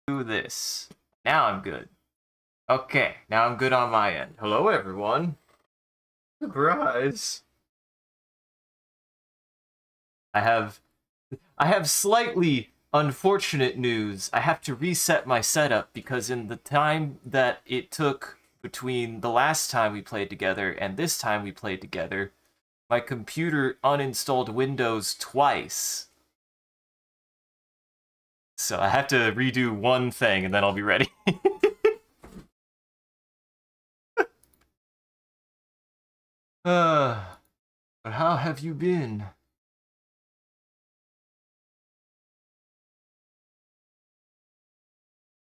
do this. Now I'm good. Okay, now I'm good on my end. Hello, everyone. Surprise. I have slightly unfortunate news. I have to reset my setup because in the time that it took between the last time we played together and this time we played together, my computer uninstalled Windows twice. So I have to redo one thing and then I'll be ready. But how have you been?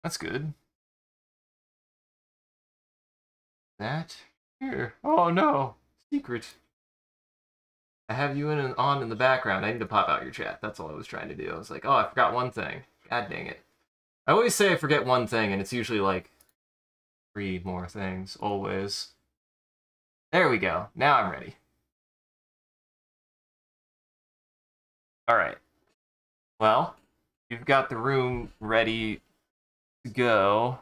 That's good. That? Here. Oh no. Secret. I have you on in the background. I need to pop out your chat. That's all I was trying to do. I was like, oh, I forgot one thing. God dang it. I always say I forget one thing, and it's usually like 3 more things. Always. There we go. Now I'm ready. Alright. Well, you've got the room ready to go.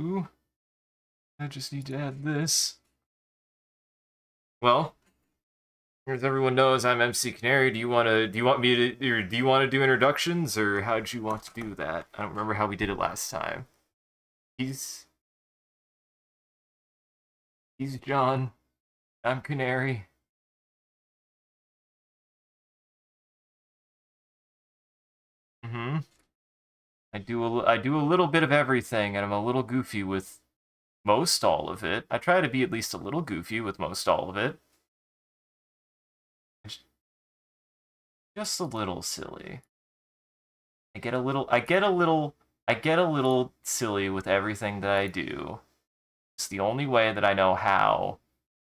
Ooh. I just need to add this. Well, as everyone knows, I'm MCCanary. Do you want me to, or do you want to do introductions, or how did you want to do that? I don't remember how we did it last time. He's John. I'm Canary. I do a little bit of everything, and I'm a little goofy with most all of it. I try to be at least a little goofy with most all of it. Just a little silly. I get a little silly with everything that I do. It's the only way that I know how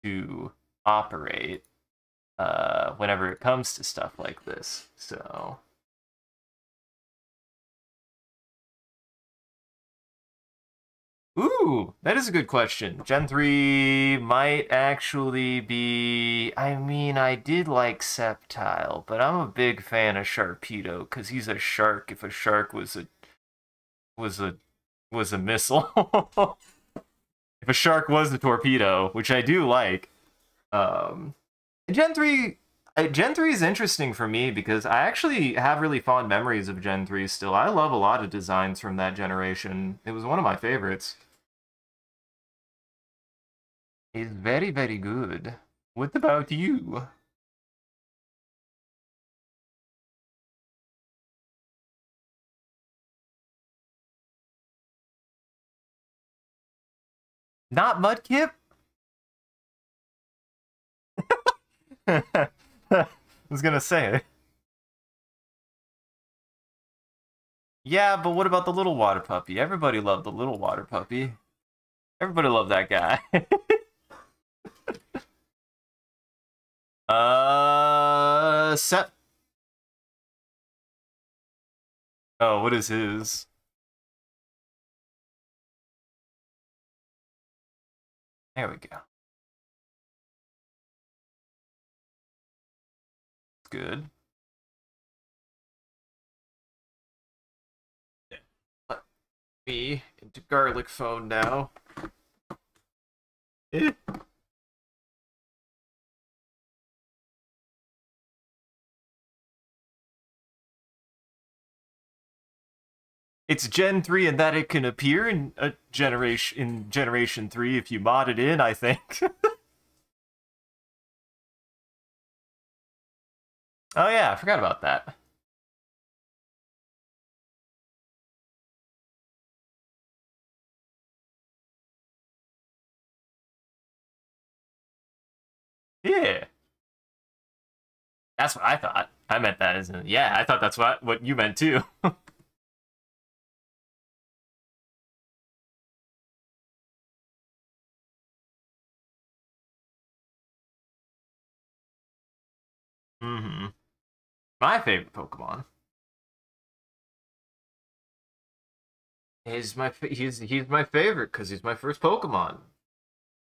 to operate whenever it comes to stuff like this. So ooh, that is a good question. Gen 3 might actually be... I mean, I did like Sceptile, but I'm a big fan of Sharpedo, because he's a shark if a shark was a missile. If a shark was a torpedo, which I do like. Gen 3 is interesting for me because I actually have really fond memories of Gen 3 still. I love a lot of designs from that generation. It was one of my favorites. It's very, very good. What about you? Not Mudkip? I was gonna say. Yeah, but what about the little water puppy? Everybody loved the little water puppy. Everybody loved that guy. Sep. Oh, what is his? There we go. Good. Let me into Garlic phone now. It's Gen 3 and that it can appear in a Generation 3 if you mod it in, I think. Oh yeah, I forgot about that. Yeah. That's what I thought. I meant that as in, yeah, I thought that's what you meant too. My favorite Pokemon. He's my favorite because he's my first Pokemon.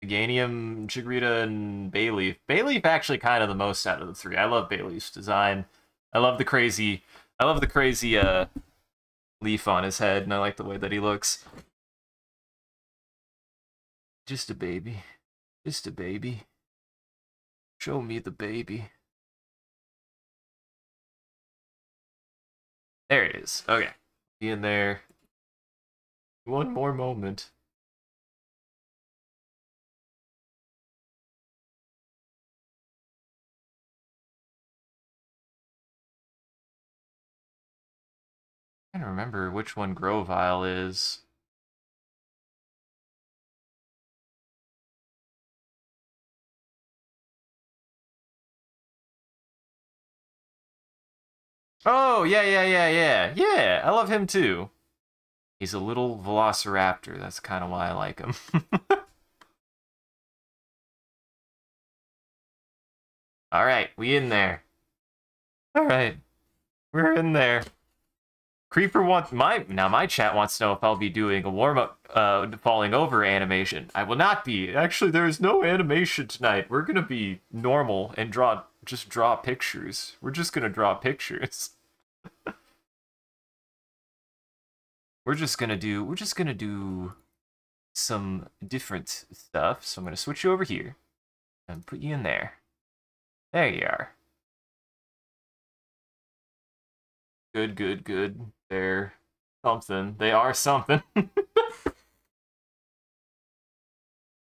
Meganium, Chikorita, and Bayleaf. Bayleaf actually kind of the most out of the 3. I love Bayleaf's design. I love the crazy leaf on his head, and I like the way that he looks. Just a baby. Just a baby. Show me the baby. There it is. Okay. Be in there. One more moment. I don't remember which one Grovyle is. Oh, yeah, I love him too. He's a little velociraptor. That's kind of why I like him. All right, we in there. All right, we're in there. Creeper wants my chat wants to know if I'll be doing a warm-up falling over animation. I will not be. Actually, there is no animation tonight. We're gonna be normal and just draw pictures. We're just gonna draw pictures. we're just gonna do some different stuff. So I'm gonna switch you over here and put you in there. There you are. Good. They're something. They are something.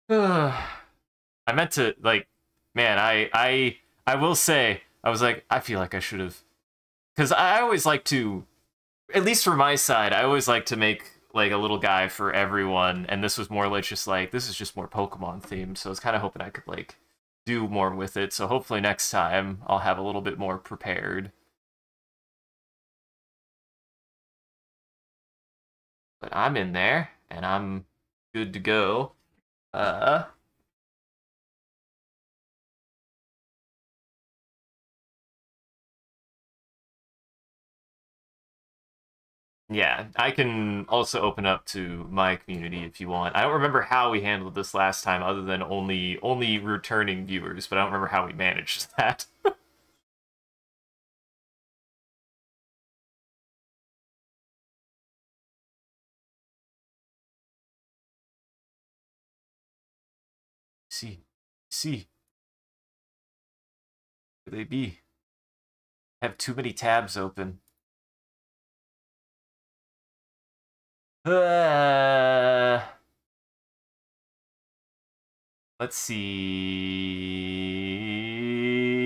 I meant to, like, man, I will say, I was like, I feel like I should have, because I always like to, at least for my side, I always like to make, like, a little guy for everyone, and this was more like, just like, this is just more Pokemon themed, so I was kind of hoping I could, like, do more with it, so hopefully next time I'll have a little bit more prepared. But I'm in there, and I'm good to go. Yeah, I can also open up to my community if you want. I don't remember how we handled this last time, other than only returning viewers, but I don't remember how we managed that. See, could they be? I have too many tabs open. Let's see.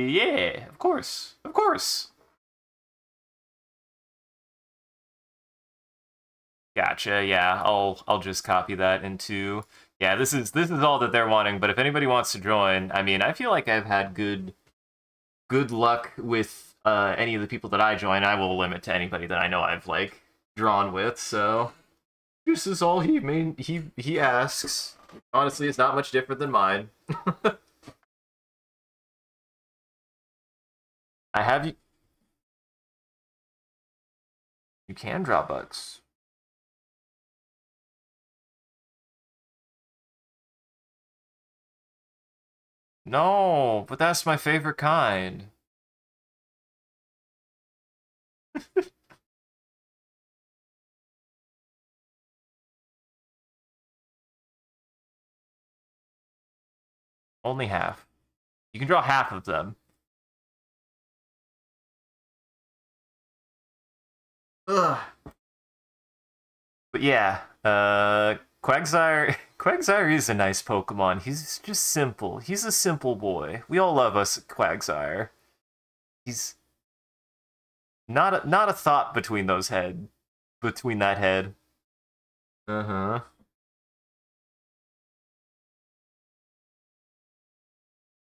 Yeah, of course. Gotcha. Yeah, I'll just copy that into. Yeah, this is all that they're wanting. But if anybody wants to join, I mean, I feel like I've had good luck with any of the people that I join. I will limit to anybody that I know I've like drawn with. So this is all he asks. Honestly, it's not much different than mine. I have you. You can draw bugs. No, but that's my favorite kind. Only half. You can draw half of them. Ugh. But yeah, Quagsire is a nice Pokemon. He's just simple. He's a simple boy. We all love us Quagsire. He's not a thought between that head. Uh-huh.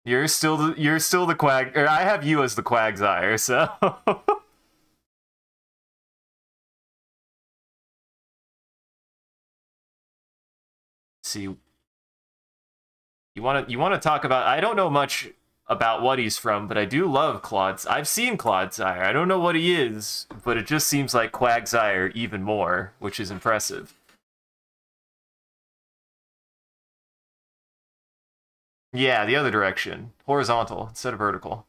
You're still the Quag, or I have you as the Quagsire, so see, you want to talk about, I don't know much about what he's from, but I do love Claude. I've seen Clodsire. I don't know what he is, but it just seems like Quagsire even more, which is impressive. Yeah, the other direction. Horizontal instead of vertical.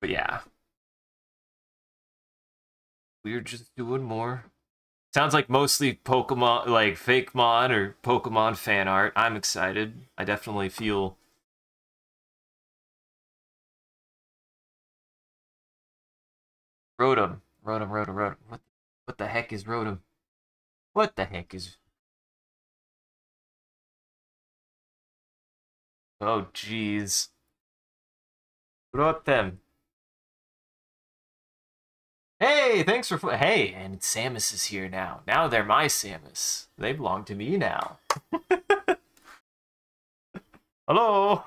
But yeah, we're just doing more. Sounds like mostly Pokemon, like fake mon or Pokemon fan art. I'm excited. I definitely feel. Rotom. Rotom. What the heck is Rotom? What the heck is... Oh, jeez. Rotom. Hey, thanks for... Hey, and Samus is here now. Now they're my Samus. They belong to me now. Hello.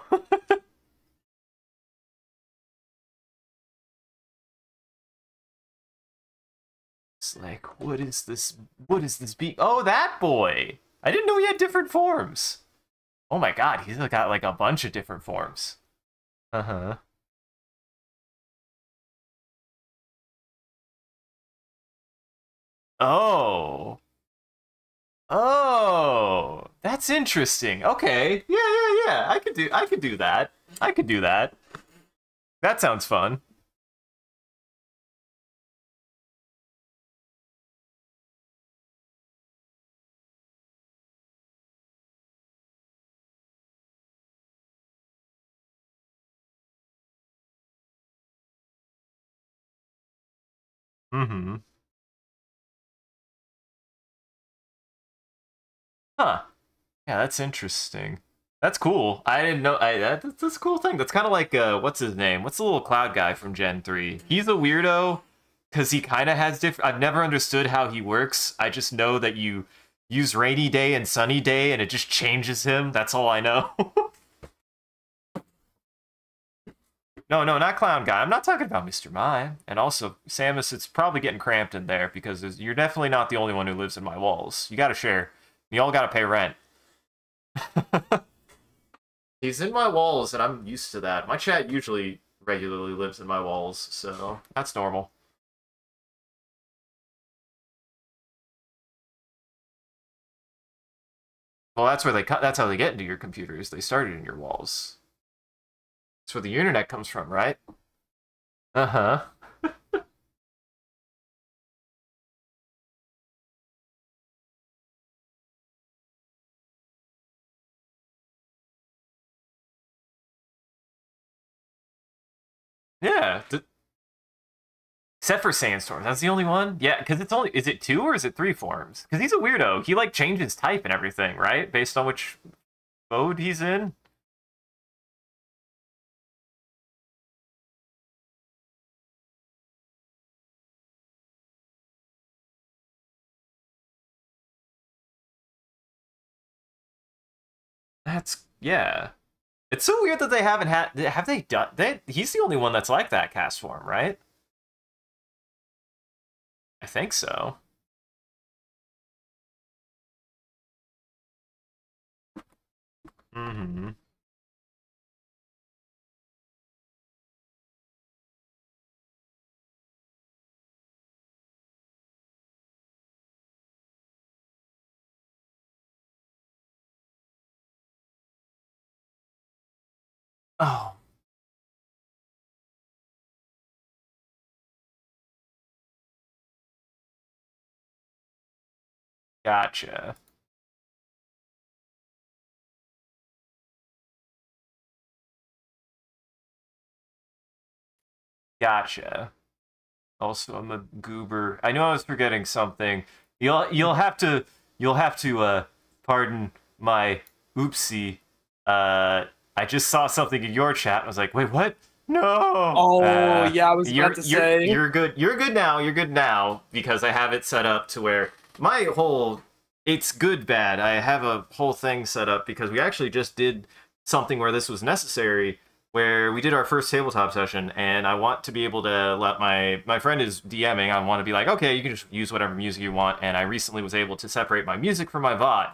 It's like, what is this? What is this be? Oh, that boy! I didn't know he had different forms. Oh my god, he's got like a bunch of different forms. Uh-huh. Oh. Oh. That's interesting. Okay. Yeah. I could do that. I could do that. That sounds fun. Mm-hmm. Huh. Yeah, that's interesting. That's cool. I didn't know. That's a cool thing. That's kind of like what's his name? What's the little cloud guy from Gen 3? He's a weirdo because he kind of has different. I've never understood how he works. I just know that you use rainy day and sunny day, and it just changes him. That's all I know. No, not clown guy. I'm not talking about Mr. Mime. And also, Samus, it's probably getting cramped in there because you're definitely not the only one who lives in my walls. You got to share. You all got to pay rent. He's in my walls, and I'm used to that. My chat usually regularly lives in my walls, so that's normal. Well, that's where that's how they get into your computers. They started in your walls. That's where the internet comes from, right? Uh-huh. Yeah. Except for Sandstorm. That's the only one? Yeah, because it's only... Is it 2 or is it 3 forms? Because he's a weirdo. He, like, changes type and everything, right? Based on which mode he's in? That's... Yeah. It's so weird that they haven't had... Have they done... He's the only one that's like that cast form, right? I think so. Mm-hmm. Oh, gotcha. Gotcha. Also, I'm a goober. I know I was forgetting something. You'll have to pardon my oopsie. I just saw something in your chat. And I was like, wait, what? No. Oh, yeah, I was about to say. You're good. You're good now. You're good now because I have it set up to where my whole it's good bad. I have a whole thing set up because we actually just did something where this was necessary where we did our first tabletop session, and I want to be able to let my friend is DMing. I want to be like, okay, you can just use whatever music you want, and I recently was able to separate my music from my VOD.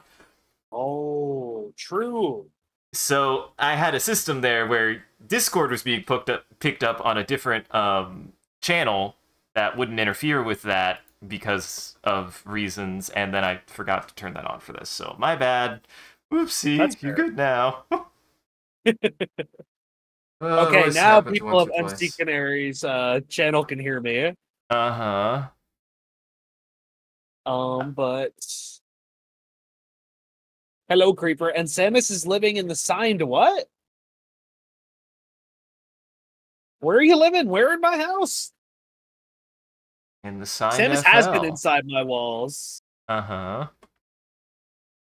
Oh, true. So I had a system there where Discord was being picked up on a different channel that wouldn't interfere with that because of reasons, and then I forgot to turn that on for this. So my bad. Oopsie, you're good now. Okay, This now happens people once of or MC twice. Canary's channel can hear me. Uh-huh. But hello, Creeper. And Samus is living in the signed what? Where are you living? Where in my house? In the signed Samus has been FL. inside my walls. Uh-huh.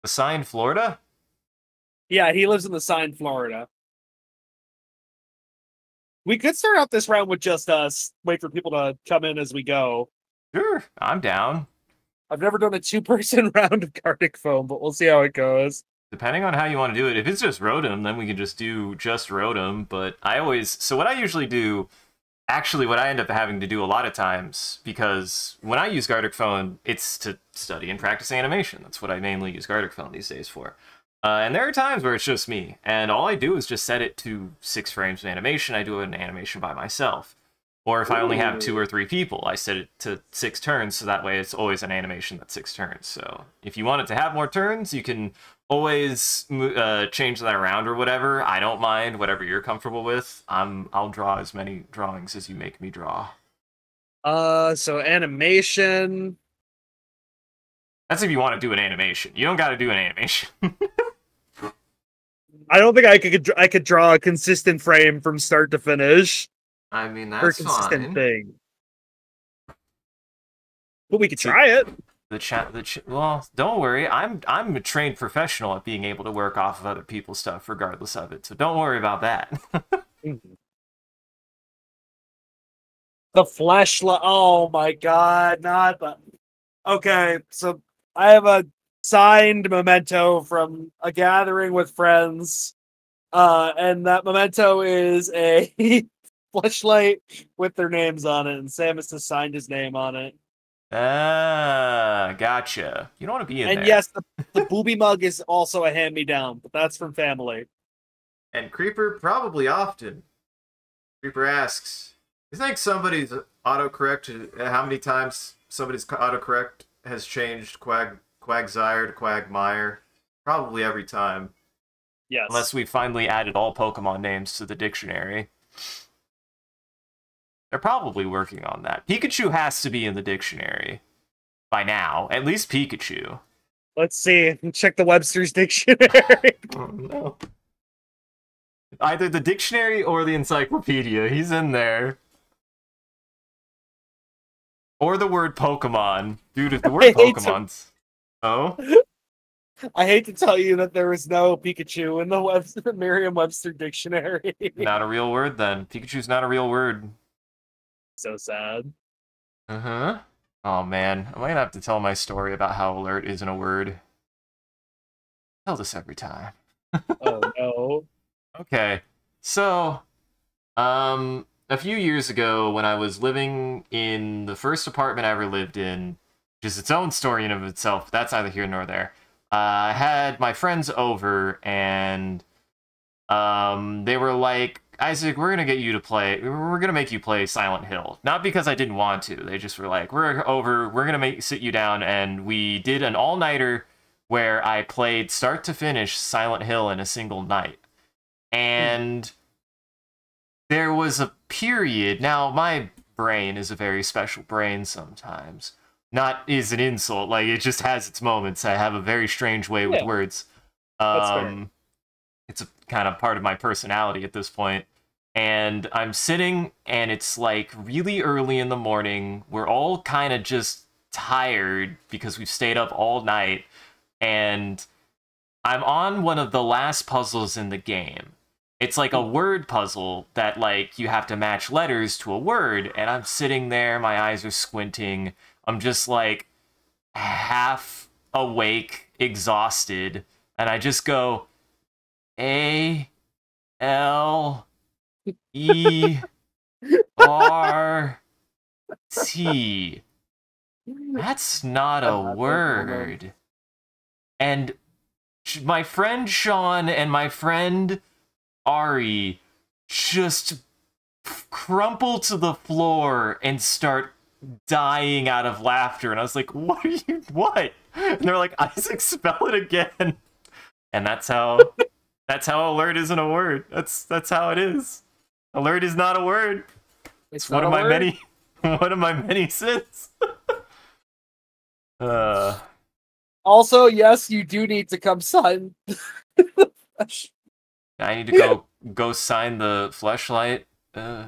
The signed Florida? Yeah, he lives in the signed Florida. We could start out this round with just us. Wait for people to come in as we go. Sure, I'm down. I've never done a two-person round of Gartic Foam, but we'll see how it goes. Depending on how you want to do it. If it's just Rotom, then we can just do just Rotom. But so what I usually do, actually what I end up having to do a lot of times, because when I use Gartic Phone, it's to study and practice animation. That's what I mainly use Gartic Phone these days for. And there are times where it's just me, and all I do is just set it to 6 frames of animation. I do an animation by myself. Or if I only have 2 or 3 people, I set it to 6 turns, so that way it's always an animation that's 6 turns. So if you want it to have more turns, you can always change that around or whatever. I don't mind, whatever you're comfortable with. I'll draw as many drawings as you make me draw. So animation. That's if you want to do an animation. You don't got to do an animation. I don't think I could draw a consistent frame from start to finish. I mean, Or a that's consistent fine. thing. But we could try it. Well, don't worry. I'm a trained professional at being able to work off of other people's stuff regardless of it. So don't worry about that. The flashlight. Oh my god, not the. Okay, so I have a signed memento from a gathering with friends. And that memento is a flashlight with their names on it, and Samus has signed his name on it. Ah, gotcha. You don't want to be in there. And yes, the booby mug is also a hand-me-down, but that's from family. And Creeper probably often. Creeper asks, you think somebody's autocorrect, how many times somebody's autocorrect has changed Quagsire to Quagmire? Probably every time. Yes. Unless we finally added all Pokemon names to the dictionary. They're probably working on that. Pikachu has to be in the dictionary by now. At least Pikachu. Let's see. Check the Webster's dictionary. Oh, no. Either the dictionary or the encyclopedia. He's in there. Or the word Pokemon. Dude, if the word Pokemon's... Oh? I hate to tell you that there is no Pikachu in the Merriam-Webster dictionary. Not a real word, then. Pikachu's not a real word. So sad. Uh-huh. Oh, man. I might have to tell my story about how alert isn't a word. I tell this every time. Oh, no. Okay. So, a few years ago, when I was living in the first apartment I ever lived in, which is its own story in of itself, that's neither here nor there, I had my friends over, and they were like, Isaac, we're gonna get you to play. We're gonna make you play Silent Hill. Not because I didn't want to. They just were like, we're over. We're gonna sit you down, and we did an all-nighter where I played start to finish Silent Hill in a single night. And there was a period. Now my brain is a very special brain sometimes. Not is an insult. Like it just has its moments. I have a very strange way with words. That's fair. It's a kind of part of my personality at this point. And I'm sitting, and it's like really early in the morning. We're all kind of just tired because we've stayed up all night. And I'm on one of the last puzzles in the game. It's like a word puzzle that like you have to match letters to a word. And I'm sitting there, my eyes are squinting. I'm just like half awake, exhausted. And I just go, A-L-E-R-T. That's not a word. And my friend Sean and my friend Ari just crumple to the floor and start dying out of laughter. And I was like, what? And they're like, Isaac, spell it again. And that's how alert isn't a word. That's how it is. Alert is not a word. It's One not of a my word? many, one of my many sins. uh, Also, yes, you do need to come sign. I need to go sign the fleshlight.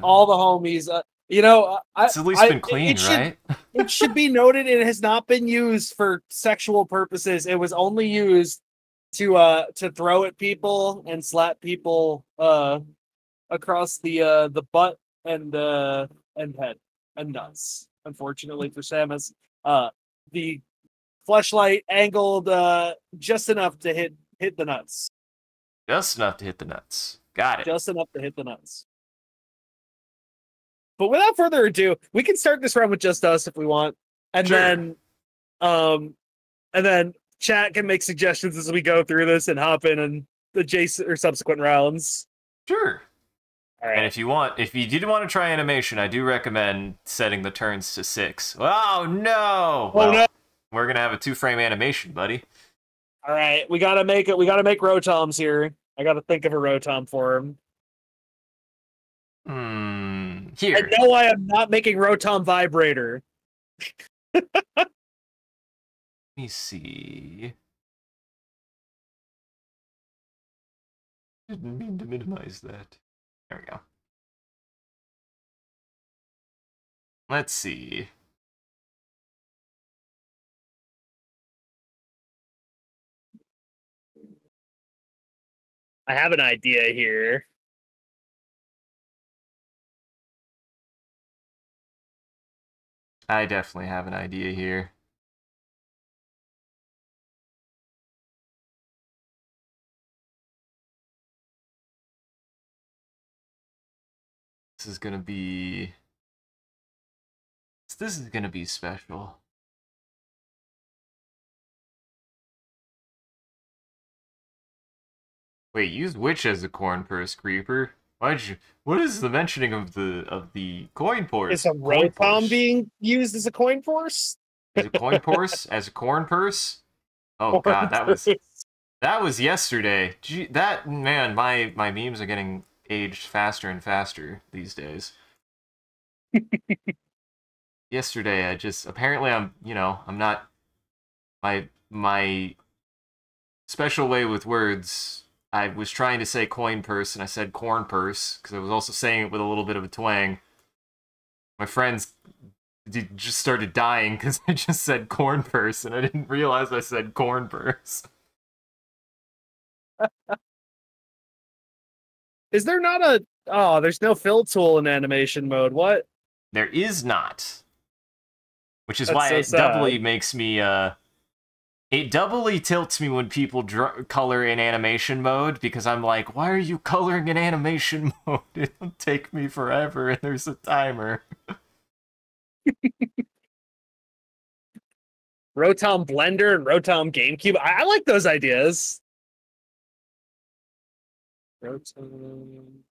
All the homies. You know, It's at least been cleaned, right? it should be noted it has not been used for sexual purposes. It was only used to throw at people and slap people across the butt and head and nuts. Unfortunately for Samus, the fleshlight angled just enough to hit the nuts. Just enough to hit the nuts. Got it. Just enough to hit the nuts. But without further ado, we can start this round with just us if we want, and Sure. then chat can make suggestions as we go through this and hop in and adjacent or subsequent rounds. Sure. All right. And if you did want to try animation, I do recommend setting the turns to 6. Oh no! Oh, no. We're gonna have a 2-frame animation, buddy. All right, we gotta make it. We gotta make Rotoms here. I gotta think of a Rotom for him. Here. And no, I am not making Rotom Vibrator. Let me see. Didn't mean to minimize that. There we go. Let's see. I have an idea here. I definitely have an idea here. This is gonna be special. Wait, use which as a corn purse, creeper? What is the mentioning of the coin purse? Is a Rotom being used as a coin purse? As a coin purse? As a corn purse? Oh god, that was yesterday. Gee, that man, my memes are getting aged faster and faster these days. Yesterday, apparently I'm not my special way with words. I was trying to say coin purse and I said corn purse because I was also saying it with a little bit of a twang. My friends just started dying because I just said corn purse and I didn't realize I said corn purse. Is there not a... Oh, there's no fill tool in animation mode. What? There is not. Which is That's why so it sad. doubly makes me, it doubly tilts me when people color in animation mode, because I'm like, why are you coloring in animation mode? It'll take me forever, and there's a timer. Rotom Blender and Rotom GameCube. I like those ideas. Rotom...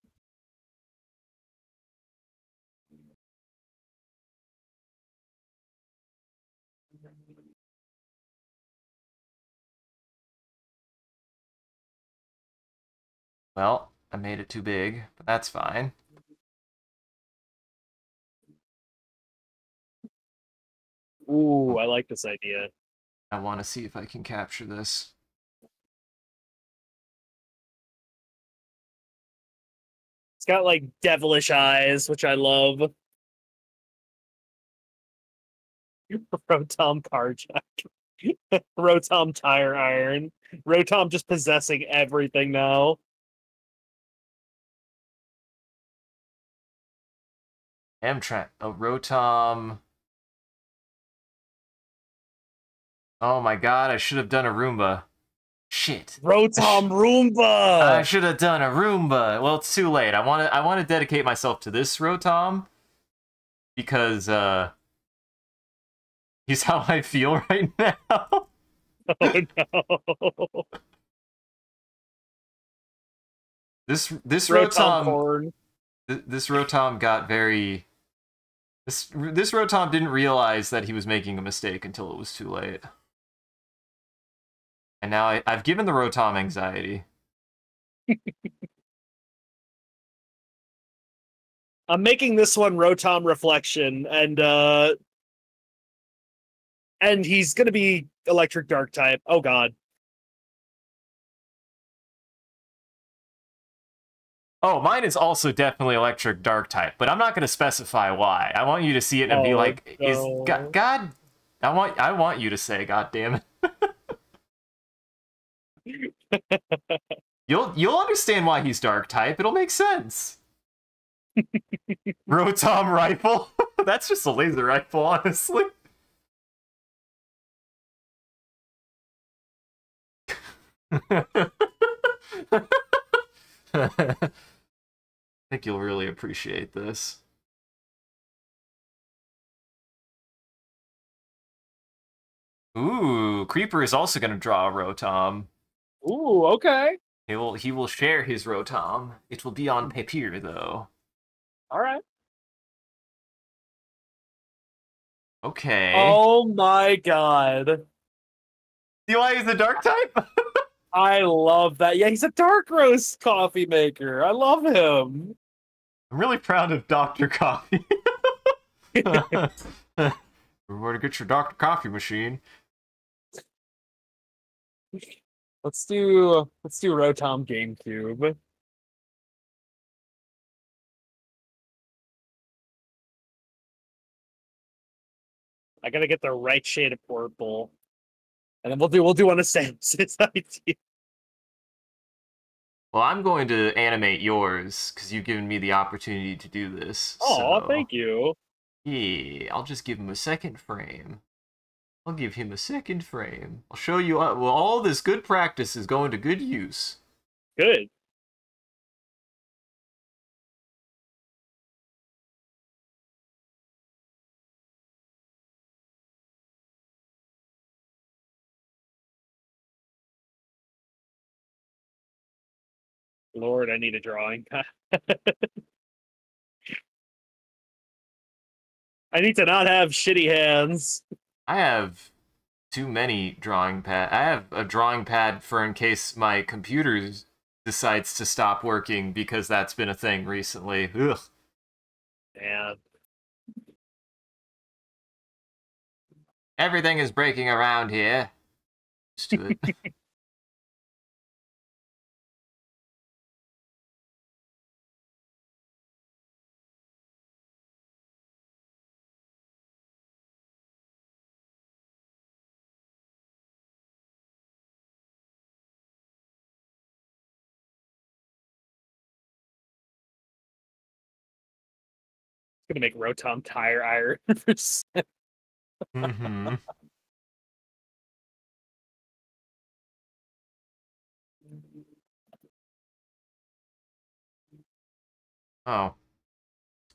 Well, I made it too big, but that's fine. Ooh, I like this idea. I want to see if I can capture this. It's got like devilish eyes, which I love. Rotom Carjack. Rotom Tire Iron. Rotom just possessing everything now. Amtrak. Oh, Rotom. Oh my god, I should have done a Roomba. Shit. Rotom Roomba! I should have done a Roomba. Well, it's too late. I want to dedicate myself to this Rotom because he's how I feel right now. Oh no. This Rotom Rotom corn. this Rotom got very this Rotom didn't realize that he was making a mistake until it was too late. And now I've given the Rotom anxiety. I'm making this one Rotom Reflection, and he's gonna be Electric Dark type. Oh god. Oh, mine is also definitely electric dark type, but I'm not going to specify why. I want you to see it and be Oh like, "Is no. God?" I want you to say, "God damn it." You'll understand why he's dark type. It'll make sense. Rotom rifle. That's just a laser rifle, honestly. I think you'll really appreciate this. Ooh, Creeper is also going to draw a Rotom. Ooh, okay. He will share his Rotom. It will be on papier though. All right. Okay. Oh my god. See why he's a dark type? I love that. Yeah, he's a dark roast coffee maker. I love him. I'm really proud of Dr. Coffee. Where to get your Dr. Coffee machine? Let's do Rotom GameCube. I gotta get the right shade of purple. And then we'll do one of Sam's idea. Well, I'm going to animate yours because you've given me the opportunity to do this. Oh, So, thank you. yeah, I'll just give him a second frame. I'll give him a second frame. I'll show you. Well, all this good practice is going to good use. Good. Lord, I need a drawing. I need to not have shitty hands. I have too many drawing pad. I have a drawing pad for in case my computer decides to stop working because that's been a thing recently. Ugh. And Everything is breaking around here. Just do it. gonna make Rotom tire iron. Mm-hmm. Oh.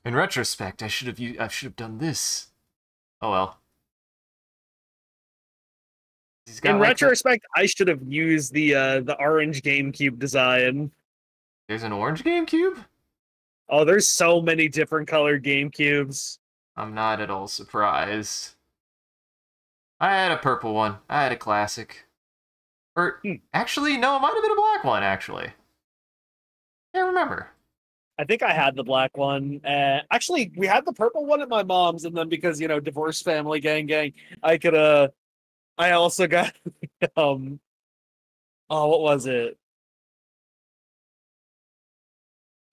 In retrospect, I should have done this. Oh well. He's In got like the retrospect, I should have used the orange GameCube design. There's an orange GameCube? Oh, there's so many different colored GameCubes. I'm not at all surprised. I had a purple one. I had a classic. Or actually, no, it might have been a black one, actually. Can't remember. I think I had the black one. Actually, we had the purple one at my mom's, and then because divorced family, gang, I also got oh, what was it?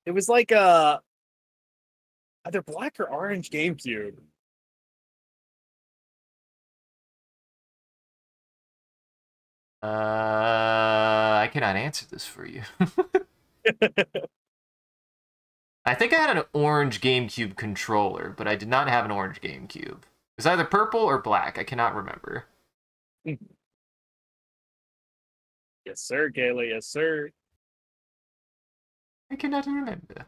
It was like either black or orange GameCube. I cannot answer this for you. I think I had an orange GameCube controller, but I did not have an orange GameCube. It was either purple or black. I cannot remember. Yes, sir, Kayla. Yes, sir. I cannot remember.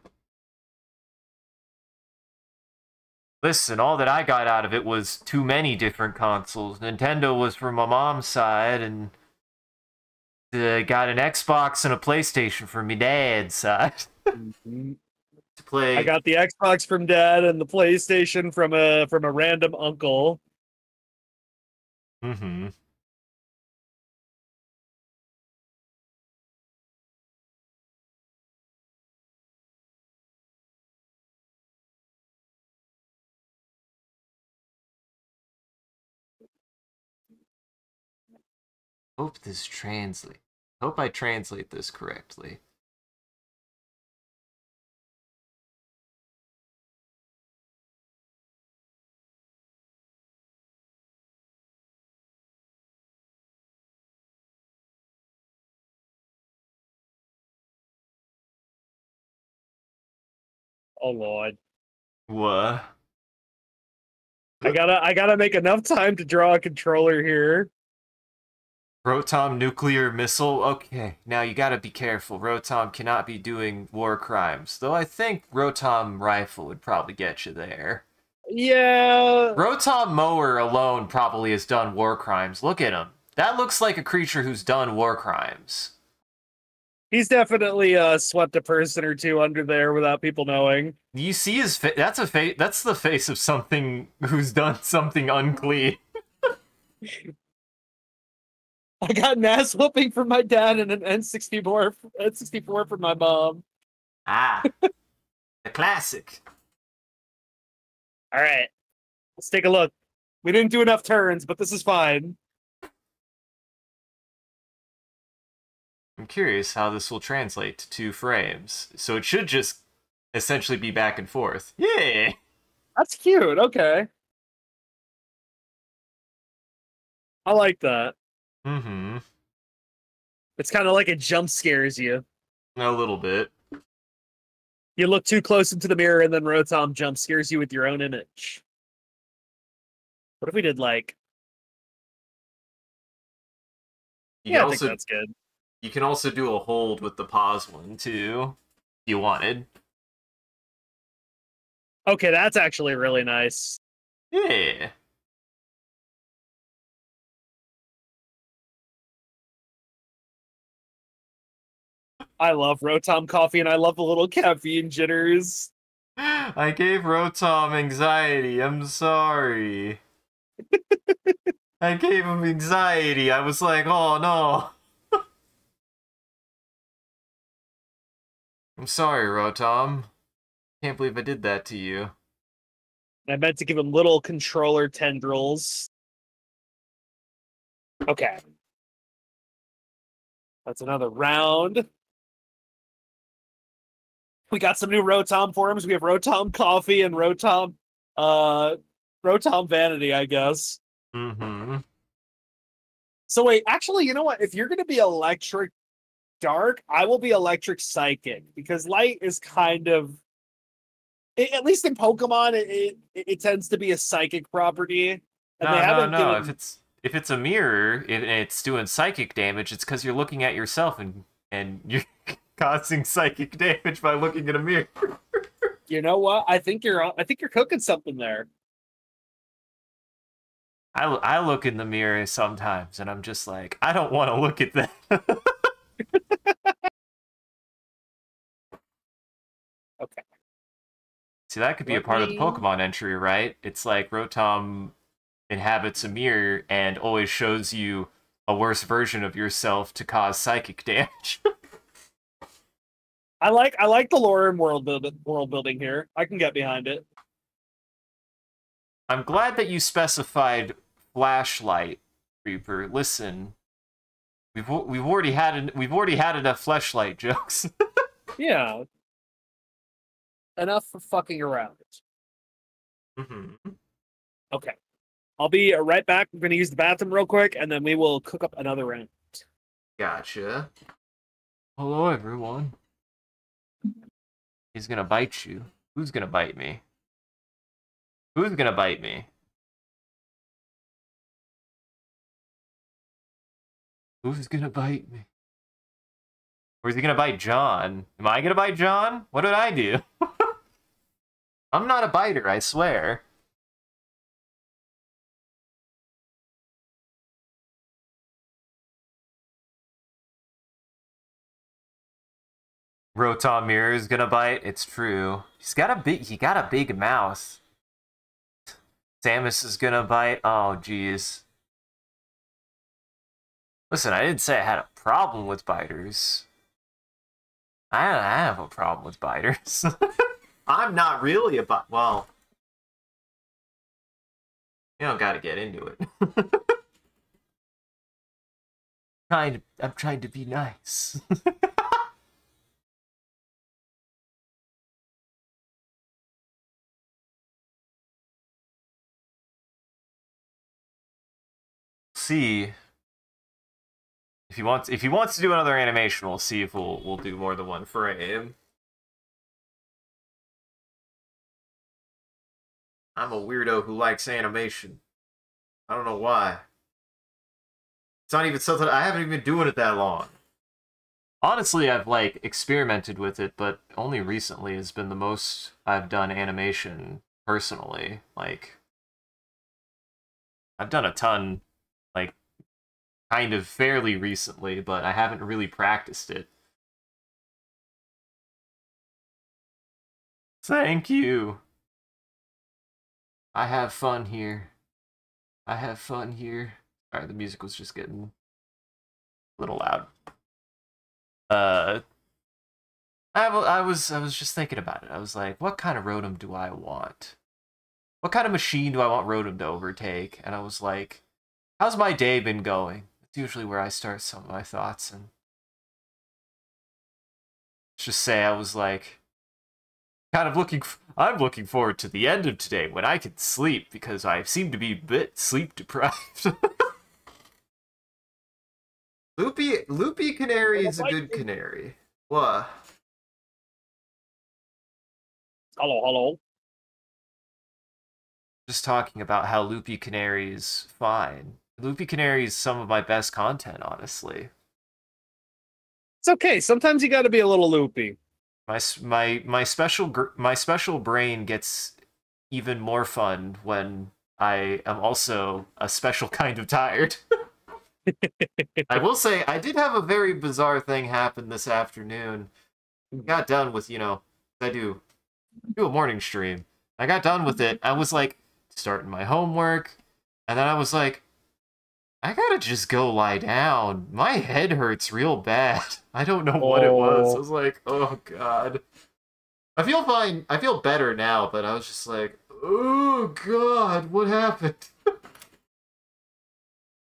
Listen, all that I got out of it was too many different consoles. Nintendo was from my mom's side, and got an Xbox and a PlayStation from my dad's side. Mm-hmm. To play. I got the Xbox from dad and the PlayStation from a random uncle. Mm-hmm. Hope this translate. Hope I translate this correctly. Oh Lord. What? I gotta make enough time to draw a controller here. Rotom nuclear missile? Okay, now you gotta be careful. Rotom cannot be doing war crimes. Though I think Rotom rifle would probably get you there. Yeah. Rotom mower alone probably has done war crimes. Look at him. That looks like a creature who's done war crimes. He's definitely swept a person or two under there without people knowing. You see his face? That's a face. That's the face of something who's done something unclean. I got an ass whooping from my dad and an N64 from my mom. Ah, the classic. All right, let's take a look. We didn't do enough turns, but this is fine. I'm curious how this will translate to 2 frames. So it should just essentially be back and forth. Yeah. That's cute. Okay. I like that. Mm-hmm. It's kind of like it jump scares you. A little bit. You look too close into the mirror and then Rotom jump scares you with your own image. What if we did like... I think that's good. You can also do a hold with the pause one, too, if you wanted. Okay, that's actually really nice. Yeah. I love Rotom coffee and I love the little caffeine jitters. I gave Rotom anxiety. I'm sorry. I gave him anxiety. I was like, oh no. I'm sorry, Rotom. Can't believe I did that to you. I meant to give him little controller tendrils. Okay. That's another round. We got some new Rotom forms. We have Rotom Coffee and Rotom Vanity, I guess. Mm-hmm. So wait, actually, you know what? If you're gonna be electric dark, I will be electric psychic, because light is kind of, at least in Pokemon, it tends to be a psychic property. And No, they haven't no. given... If it's a mirror and it's doing psychic damage, it's because you're looking at yourself and you're causing psychic damage by looking at a mirror. You know what? I think you're cooking something there. I look in the mirror sometimes and I'm just like, I don't want to look at that. Okay. See, that could be a part of the Pokemon entry, right? It's like Rotom inhabits a mirror and always shows you a worse version of yourself to cause psychic damage. I like the lore and world building here. I can get behind it. I'm glad that you specified flashlight, Reaper. Listen, we've already had enough flashlight jokes. Yeah. Enough for fucking around. Mm-hmm. Okay. I'll be right back. I'm going to use the bathroom real quick, and then we will cook up another round. Gotcha. Hello, everyone. He's gonna bite you. Who's gonna bite me? Who's gonna bite me? Who's gonna bite me? Or is he gonna bite John? Am I gonna bite John? What did I do? I'm not a biter, I swear. Rotom Mirror is gonna bite. It's true. He got a big mouth. Samus is gonna bite. Oh, jeez. Listen, I didn't say I had a problem with biters. I have a problem with biters. I'm not really a bite. Well, you don't gotta get into it. I'm trying to be nice. See if he wants to do another animation, we'll see if we'll do more than one frame. I'm a weirdo who likes animation. I don't know why. It's not even something I haven't even been doing it that long. Honestly, I've like experimented with it, but only recently has been the most I've done animation personally. Like I've done a ton, like kind of fairly recently, but I haven't really practiced it. Thank you. I have fun here. I have fun here. Alright, the music was just getting a little loud. I was just thinking about it. I was like, what kind of Rotom do I want? What kind of machine do I want Rotom to overtake? And I was like, how's my day been going? It's usually where I start some of my thoughts. And let's just say I was like, kind of I'm looking forward to the end of today when I can sleep because I seem to be a bit sleep deprived. Loopy Canary is a good canary. What? Hello. Just talking about how Loopy Canary is fine. Loopy Canary is some of my best content, honestly. It's okay. Sometimes you got to be a little loopy. My special brain gets even more fun when I am also a special kind of tired. I will say I did have a very bizarre thing happen this afternoon. Got done with, I do a morning stream. I got done with it. I was like starting my homework, and then I was like, I gotta just go lie down. My head hurts real bad. I don't know what it was. I was like, oh god. I feel fine. I feel better now, but I was just like, oh god, what happened?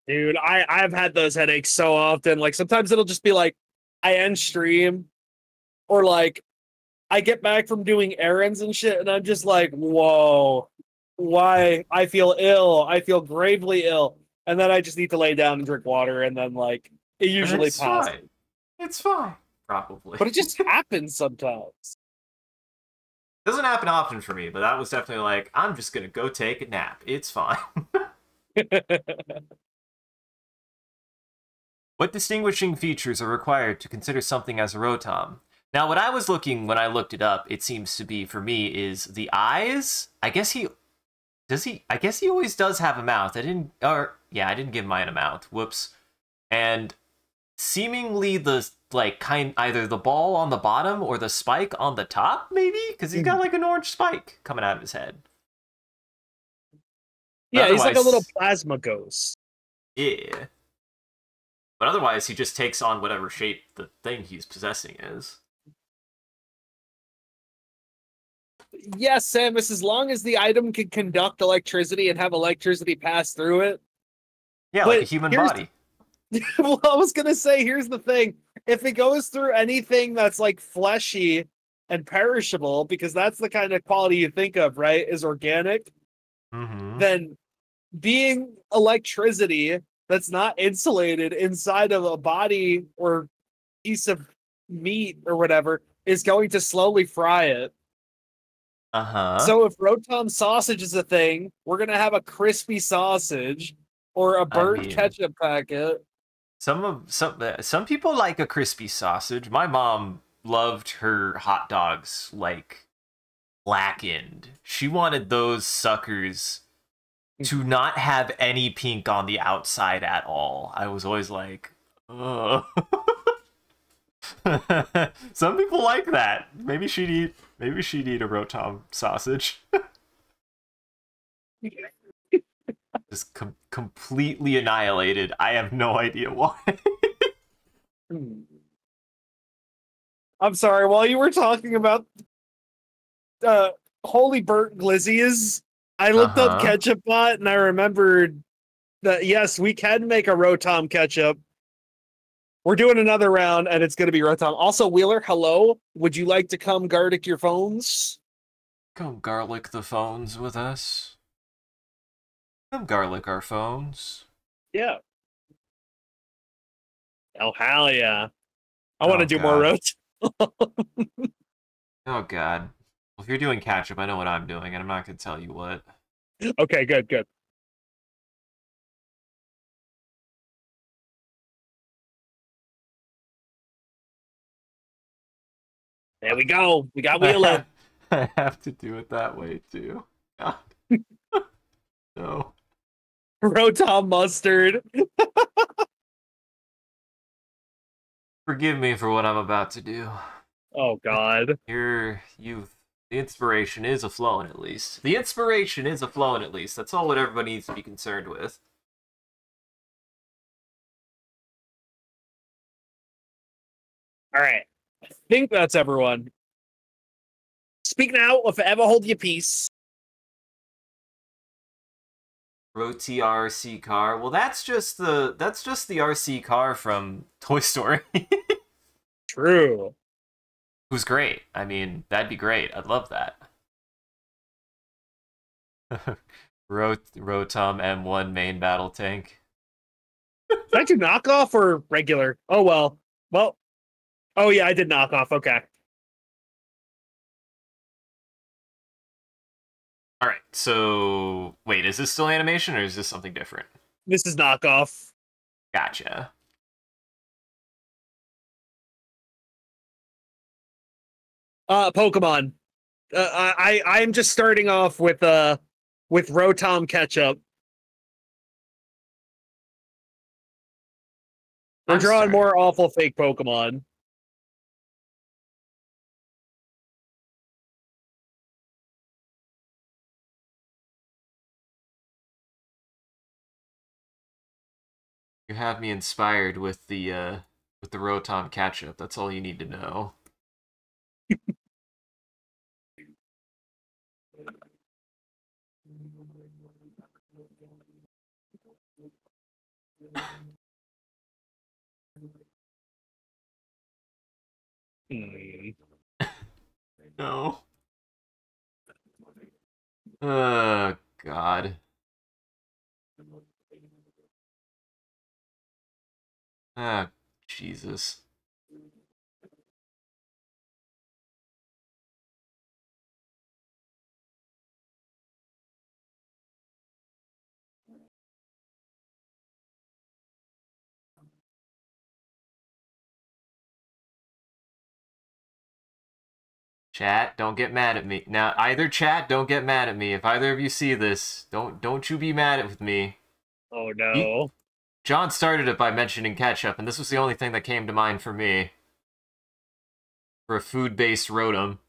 Dude, I've had those headaches so often. Like sometimes it'll just be like I end stream, or like I get back from doing errands and shit, and I'm just like, whoa, why? I feel ill. I feel gravely ill. And then I just need to lay down and drink water, and then like it usually passes. Fine. It's fine, probably. But it just happens sometimes. Doesn't happen often for me, but that was definitely like, I'm just gonna go take a nap. It's fine. What distinguishing features are required to consider something as a Rotom? Now, what I was looking when I looked it up, it seems to be for me is the eyes. I guess he always does have a mouth. I didn't give mine a mouth. Whoops. And seemingly the either the ball on the bottom or the spike on the top, maybe, because he's got like an orange spike coming out of his head. Yeah, he's like a little plasma ghost. Yeah. But otherwise, he just takes on whatever shape the thing he's possessing is. Yes, Samus, as long as the item can conduct electricity and have electricity pass through it. Yeah, like a human body. Well, I was going to say, here's the thing. If it goes through anything that's like fleshy and perishable, because that's the kind of quality you think of, right, is organic, then being electricity that's not insulated inside of a body or piece of meat or whatever is going to slowly fry it. So if Rotom sausage is a thing, we're going to have a crispy sausage or a burnt ketchup packet. Some people like a crispy sausage. My mom loved her hot dogs like blackened. She wanted those suckers to not have any pink on the outside at all. I was always like, ugh. Some people like that. Maybe she'd eat a Rotom sausage. Just completely annihilated. I have no idea why. I'm sorry, while you were talking about holy burnt glizzies, I looked up Ketchup Bot and I remembered that yes, we can make a Rotom ketchup We're doing another round, and it's going to be Rotom. Also, Wheeler, hello. Would you like to come Gartic your phones? Come garlic the phones with us. Come garlic our phones. Yeah. Oh, hell yeah. I want to Oh, do more God. Rotom. Oh, God. Well, if you're doing catch-up, I know what I'm doing, and I'm not going to tell you what. Okay, good, good. There we go. We got Wheeler. I have to do it that way, too. God. No. Rotom Mustard. Forgive me for what I'm about to do. Oh, God. Your youth. The inspiration is a-flowing, at least. The inspiration is a-flowing, at least. That's all what everybody needs to be concerned with. All right. I think that's everyone. Speak now or forever hold your peace. Roti RC car. Well, that's just the RC car from Toy Story. True. Who's great. I mean, that'd be great. I'd love that. Rotom M1 main battle tank. Did I do knockoff or regular? Oh, well. Well. Oh, yeah, I did knockoff. Okay. All right. So, wait, is this still animation or is this something different? This is knockoff. Gotcha. Pokemon. I'm just starting off with Rotom Ketchup. We're drawing more awful fake Pokemon. You have me inspired with the Rotom catch-up. That's all you need to know. No. Oh, God. Ah, Jesus. Chat, don't get mad at me. Now, either chat, don't get mad at me. If either of you see this, don't you be mad with me. Oh no. John started it by mentioning ketchup, and this was the only thing that came to mind for me. For a food-based Rotom.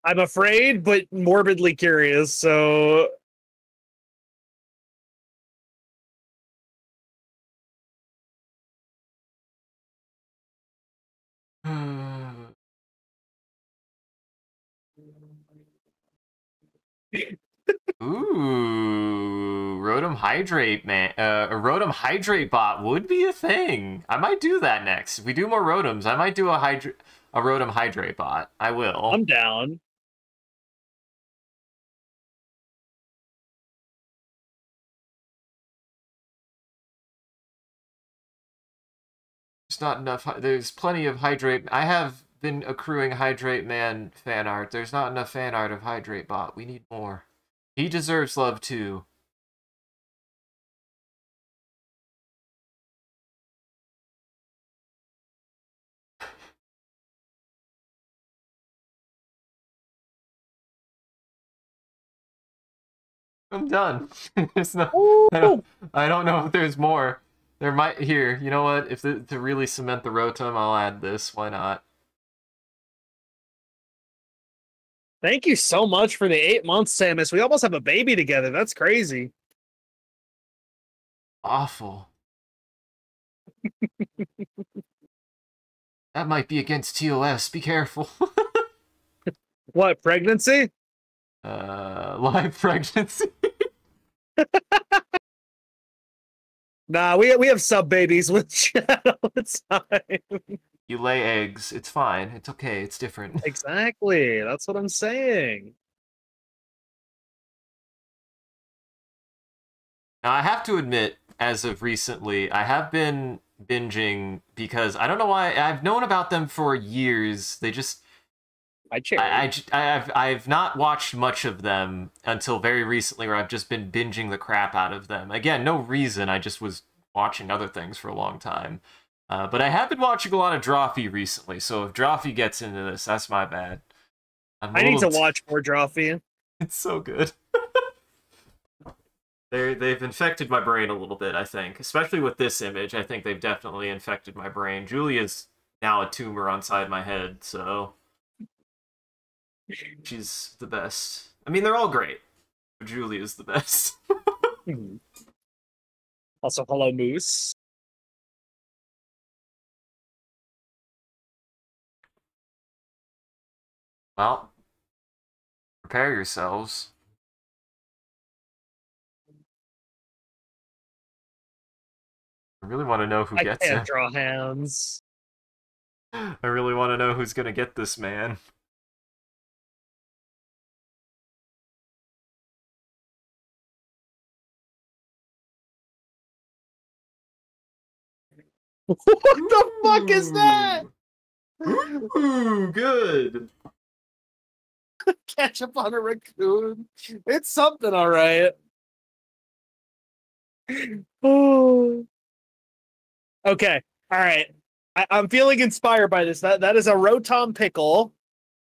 I'm afraid, but morbidly curious, so... Ooh, Rotom Hydrate, man. A Rotom Hydrate bot would be a thing. I might do that next. If we do more Rotoms, I might do a Rotom Hydrate bot. I will. I'm down. There's not enough. There's plenty of Hydrate. I have been accruing Hydrate Man fan art. There's not enough fan art of Hydrate bot. We need more. He deserves love too. I'm done. There's no. I don't know if there's more. There might here. You know what? If to really cement the Rotom, I'll add this. Why not? Thank you so much for the 8 months, Samus. We almost have a baby together. That's crazy. Awful. That might be against TOS. Be careful. What, pregnancy? Live pregnancy. Nah, we have sub babies with chat all the time. You lay eggs. It's fine. It's okay. It's different. Exactly. That's what I'm saying. Now, I have to admit, as of recently, I have been binging because I don't know why. I've known about them for years. They just I've not watched much of them until very recently, where I've just been binging the crap out of them. Again, no reason. I just was watching other things for a long time. But I have been watching a lot of Drawfee recently, so if Drawfee gets into this, that's my bad. I need to watch more Drawfee. It's so good. They've infected my brain a little bit, I think. Especially with this image, I think they've definitely infected my brain. Julia's now a tumor inside my head, so... She's the best. I mean, they're all great, but Julia's the best. Also, hello, Moose. Well, prepare yourselves. I really want to know who gets it. I can't draw hands. I really want to know who's gonna get this, man. What the fuck is that? Ooh, good. Ketchup on a raccoon. It's something, all right. Oh. Okay, all right. I'm feeling inspired by this. That is a Rotom pickle.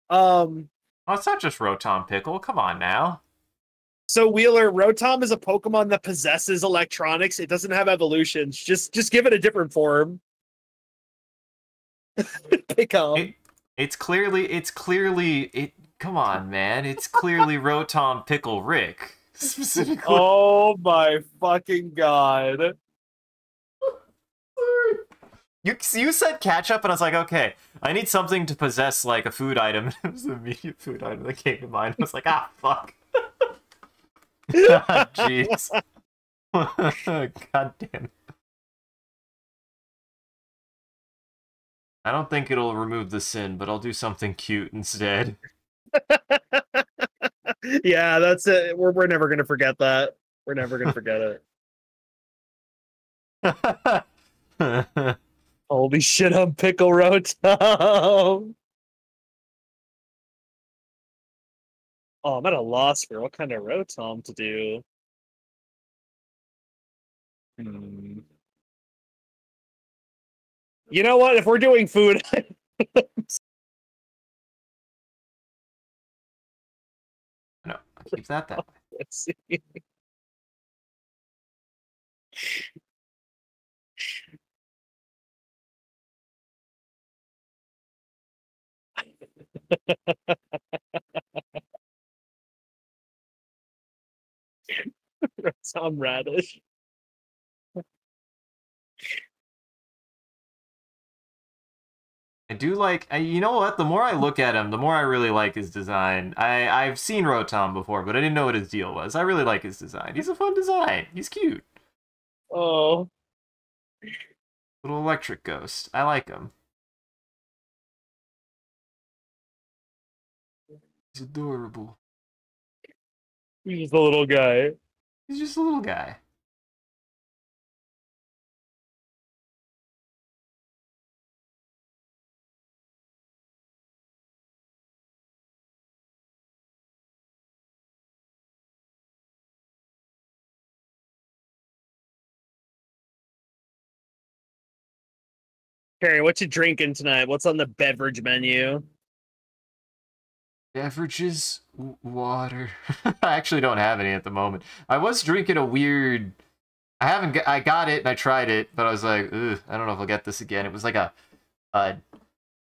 Oh, it's not just Rotom pickle. Come on now. So Wheeler, Rotom is a Pokemon that possesses electronics. It doesn't have evolutions. Just give it a different form. Pickle. It's clearly come on, man. It's clearly Rotom Pickle Rick. Specifically. Oh my fucking god. You said ketchup, and I was like, okay, I need something to possess like a food item. It was the immediate food item that came to mind. I was like, ah, fuck. Jeez. God damn it. I don't think it'll remove the sin, but I'll do something cute instead. Yeah, that's it. We're never gonna forget that. We're never gonna forget it. Holy shit, I'm Pickle Rotom. Oh, I'm at a loss for what kind of Rotom to do. You know what? If we're doing food, No, keep that way. let's see. Rotom Radish. I do like, you know what? The more I look at him, the more I really like his design. I've seen Rotom before, but I didn't know what his deal was. I really like his design. He's a fun design. He's cute. Oh. Little electric ghost. I like him. He's adorable. He's just a little guy. He's just a little guy. Carrie, what you drinking tonight? What's on the beverage menu? Beverages, water. I actually don't have any at the moment. I was drinking a weird. I got it and I tried it, but I was like, ugh, I don't know if I'll get this again. It was like a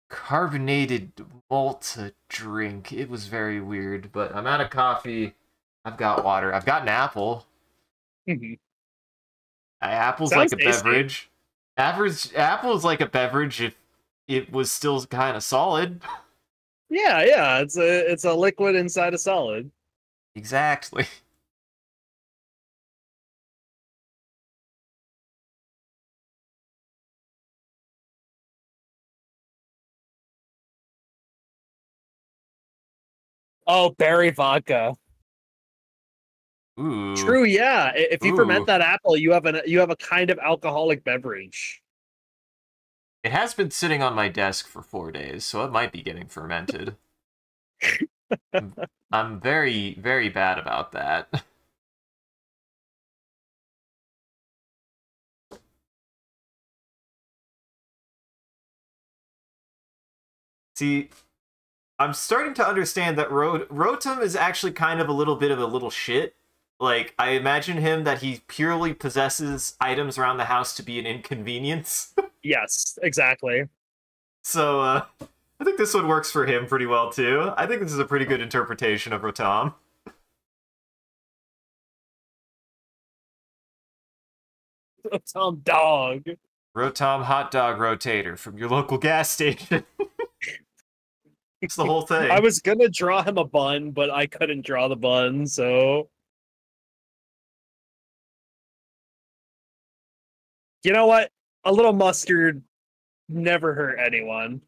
carbonated malt drink. It was very weird, but I'm out of coffee. I've got water. I've got an apple. Apple's Sounds like a tasty. beverage. Apple is like a beverage if it was still kind of solid. Yeah, it's a liquid inside a solid. Exactly. Oh, berry vodka. Ooh. True, yeah. If you ferment Ooh. that apple, you have a kind of alcoholic beverage. It has been sitting on my desk for 4 days, so it might be getting fermented. I'm very, very bad about that. See, I'm starting to understand that Rotom is actually kind of a little bit of a little shit. Like, I imagine him that he purely possesses items around the house to be an inconvenience. Yes, exactly. So, I think this one works for him pretty well, too. I think this is a pretty good interpretation of Rotom. Some dog. Rotom hot dog rotator from your local gas station. It's the whole I thing. was gonna draw him a bun, but I couldn't draw the bun, so you know what? A little mustard never hurt anyone.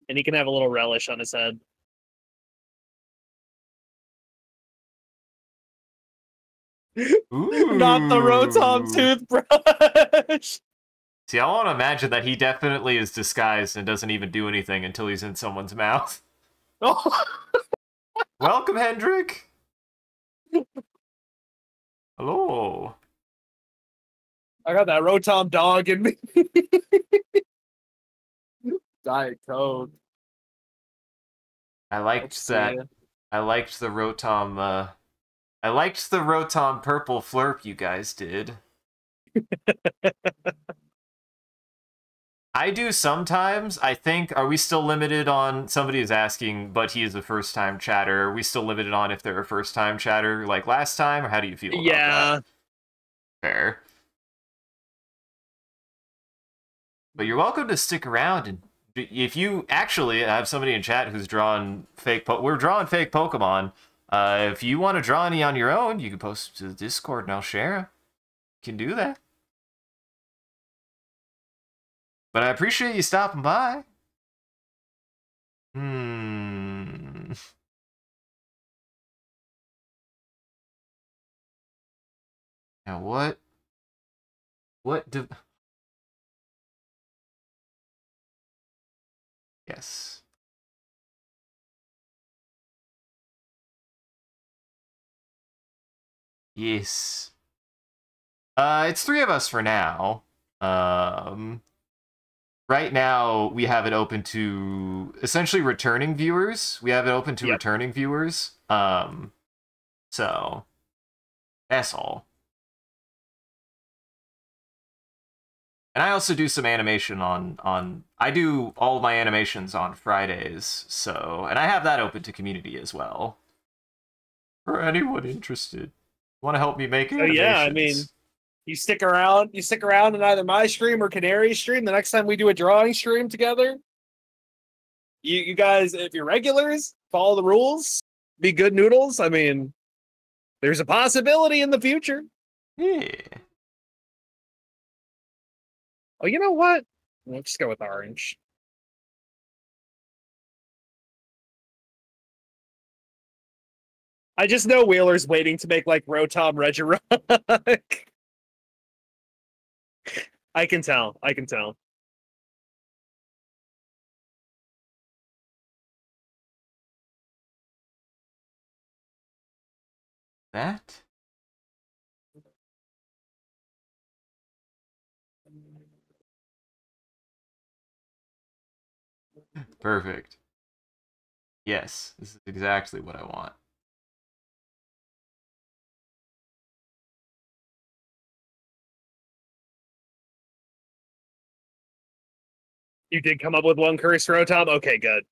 And he can have a little relish on his head. Not the Rotom Ooh. toothbrush. See, I want to imagine that he definitely is disguised and doesn't even do anything until he's in someone's mouth. Oh. Welcome, Hendrik. Hello. I got that Rotom dog in me. Diet Coke. I liked that. I liked the Rotom. I liked the Rotom purple flurp you guys did. I do sometimes. I think. Are we still limited on? Somebody is asking, but he is a first-time chatter. Are we still limited on if they're a first-time chatter like last time, or how do you feel about that? Fair. But you're welcome to stick around, and if you actually have somebody in chat who's drawn we're drawing fake Pokemon. If you want to draw any on your own, you can post to the Discord and I'll share 'em. You can do that. But I appreciate you stopping by. Now what? What do? Yes. Yes. It's 3 of us for now. Right now we have it open to essentially returning viewers. We have it open to returning viewers. So that's all. And I also do some animation on I do all my animations on Fridays, so and I have that open to community as well. For anyone interested. Want to help me make animations? So yeah, I mean, you stick around in either my stream or Canary's stream. The next time we do a drawing stream together, you guys, if you're regulars, follow the rules, be good noodles. I mean, there's a possibility in the future. Yeah. Oh, you know what? Let's just go with orange. I just know Wheeler's waiting to make like Rotom Regirock. I can tell. I can tell. That? Perfect. Yes, this is exactly what I want. You did come up with one curse Rotom? Okay, good.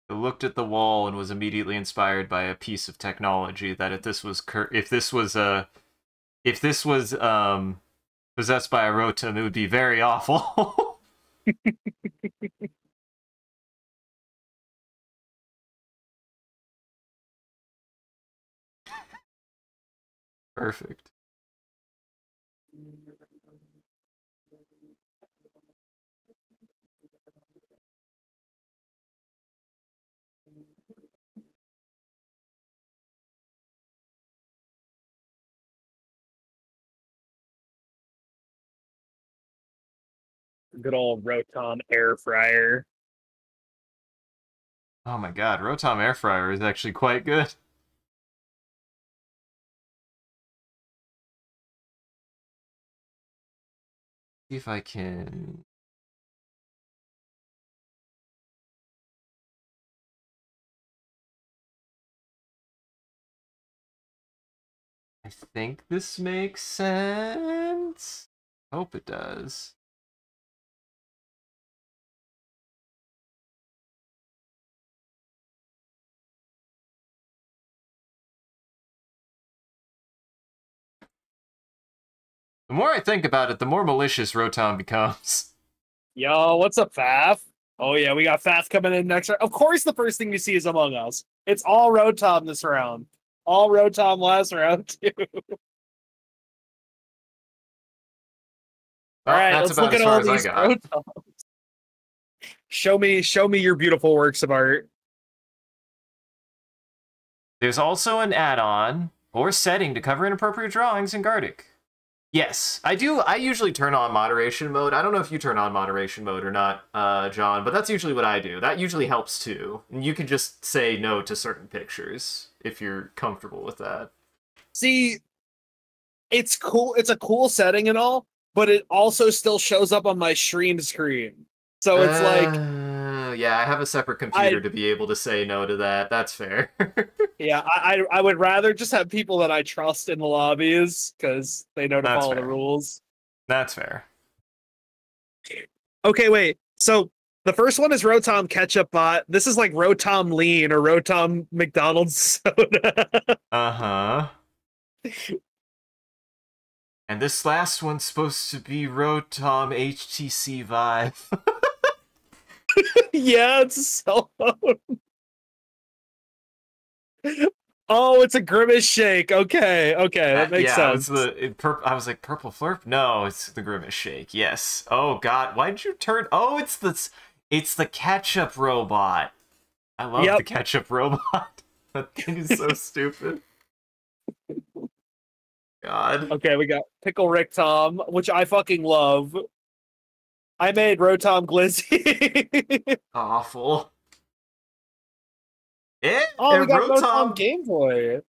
I looked at the wall and was immediately inspired by a piece of technology that if this was possessed by a Rotom, it would be very awful. Perfect. Good old Rotom air fryer. Oh my god, Rotom Air Fryer is actually quite good. See if I can... I think this makes sense. Hope it does. The more I think about it, the more malicious Rotom becomes. Yo, what's up, Faf? Oh yeah, we got Faf coming in next round. Of course, the first thing you see is Among Us. It's all Rotom this round. All Rotom last round too. All right, that's let's about look as at far all as I these got. Rotoms. Show me your beautiful works of art. There's also an add-on or setting to cover inappropriate drawings in Gartic. Yes, I do. I usually turn on moderation mode. I don't know if you turn on moderation mode or not, John, but that's usually what I do. That usually helps too. And you can just say no to certain pictures if you're comfortable with that. See, it's cool. It's a cool setting and all, but it also still shows up on my stream screen. So it's like, yeah, I have a separate computer to be able to say no to that. That's fair. yeah, I would rather just have people that I trust in the lobbies because they know to That's follow fair. the rules. That's fair. Okay, wait. So the first one is Rotom Ketchup Bot. This is like Rotom Lean or Rotom McDonald's soda. Uh-huh. And this last one's supposed to be Rotom HTC Vive. Yeah, it's a cell phone. Oh, it's a Grimace Shake. Okay, that makes sense. I was like, Purple Flurp? No, it's the Grimace Shake. Yes. Oh god, why did you turn? Oh, it's the ketchup robot. I love the ketchup robot. That thing is so stupid. God. Okay, we got Pickle Rick Tom, which I fucking love. I made Rotom Glizzy. Awful. Yeah, Oh, we got Rotom Game Boy.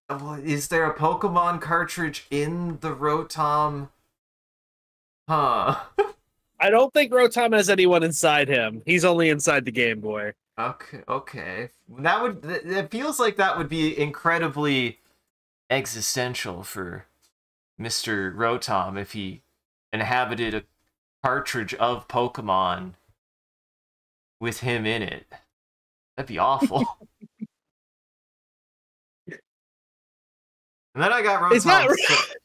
Is there a Pokemon cartridge in the Rotom? Huh. I don't think Rotom has anyone inside him. He's only inside the Game Boy. Okay. It feels like that would be incredibly existential for Mr. Rotom if he inhabited a cartridge of Pokemon with him in it. That'd be awful. And then I got Rotom.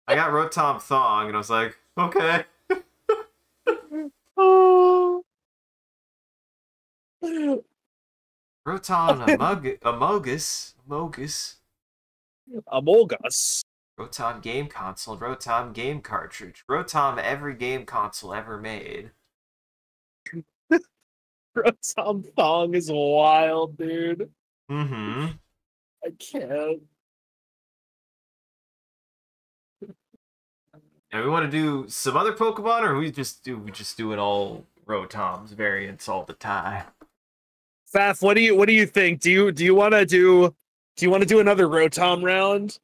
I got Rotom Thong, and I was like, okay. Oh. Rotom Amogus. Amogus. Rotom game console, Rotom game cartridge, Rotom every game console ever made. Rotom Thong is wild, dude. Mm-hmm. I can't. And we want to do some other Pokemon, or we just doing all Rotoms variants all the time? Faf, what do you think? Do you want to do another Rotom round?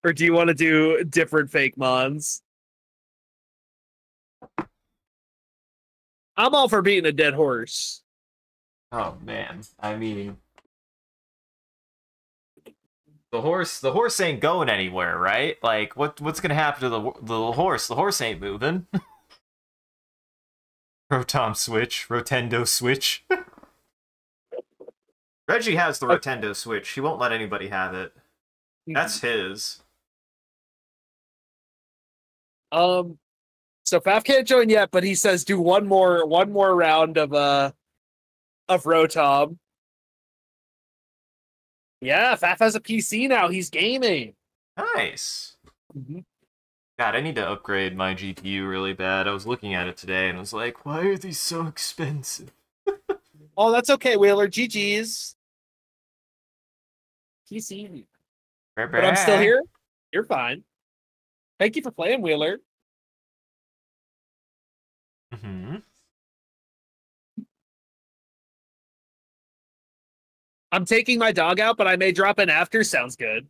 Or do you want to do different fake mons? I'm all for beating a dead horse. Oh man, I mean, the horse ain't going anywhere, right? Like, what's gonna happen to the horse? The horse ain't moving. Rotom Switch, Rotendo Switch. Reggie has the Rotendo Switch. He won't let anybody have it. That's his. So Faf can't join yet, but he says do one more round of Rotom. Yeah, Faf has a PC now. He's gaming. Nice. Mhm. God, I need to upgrade my GPU really bad. I was looking at it today and was like, why are these so expensive? Oh, that's okay, Wheeler. GG's. TC. But I'm still here. You're fine. Thank you for playing, Wheeler. Mm-hmm. I'm taking my dog out, but I may drop in after. Sounds good.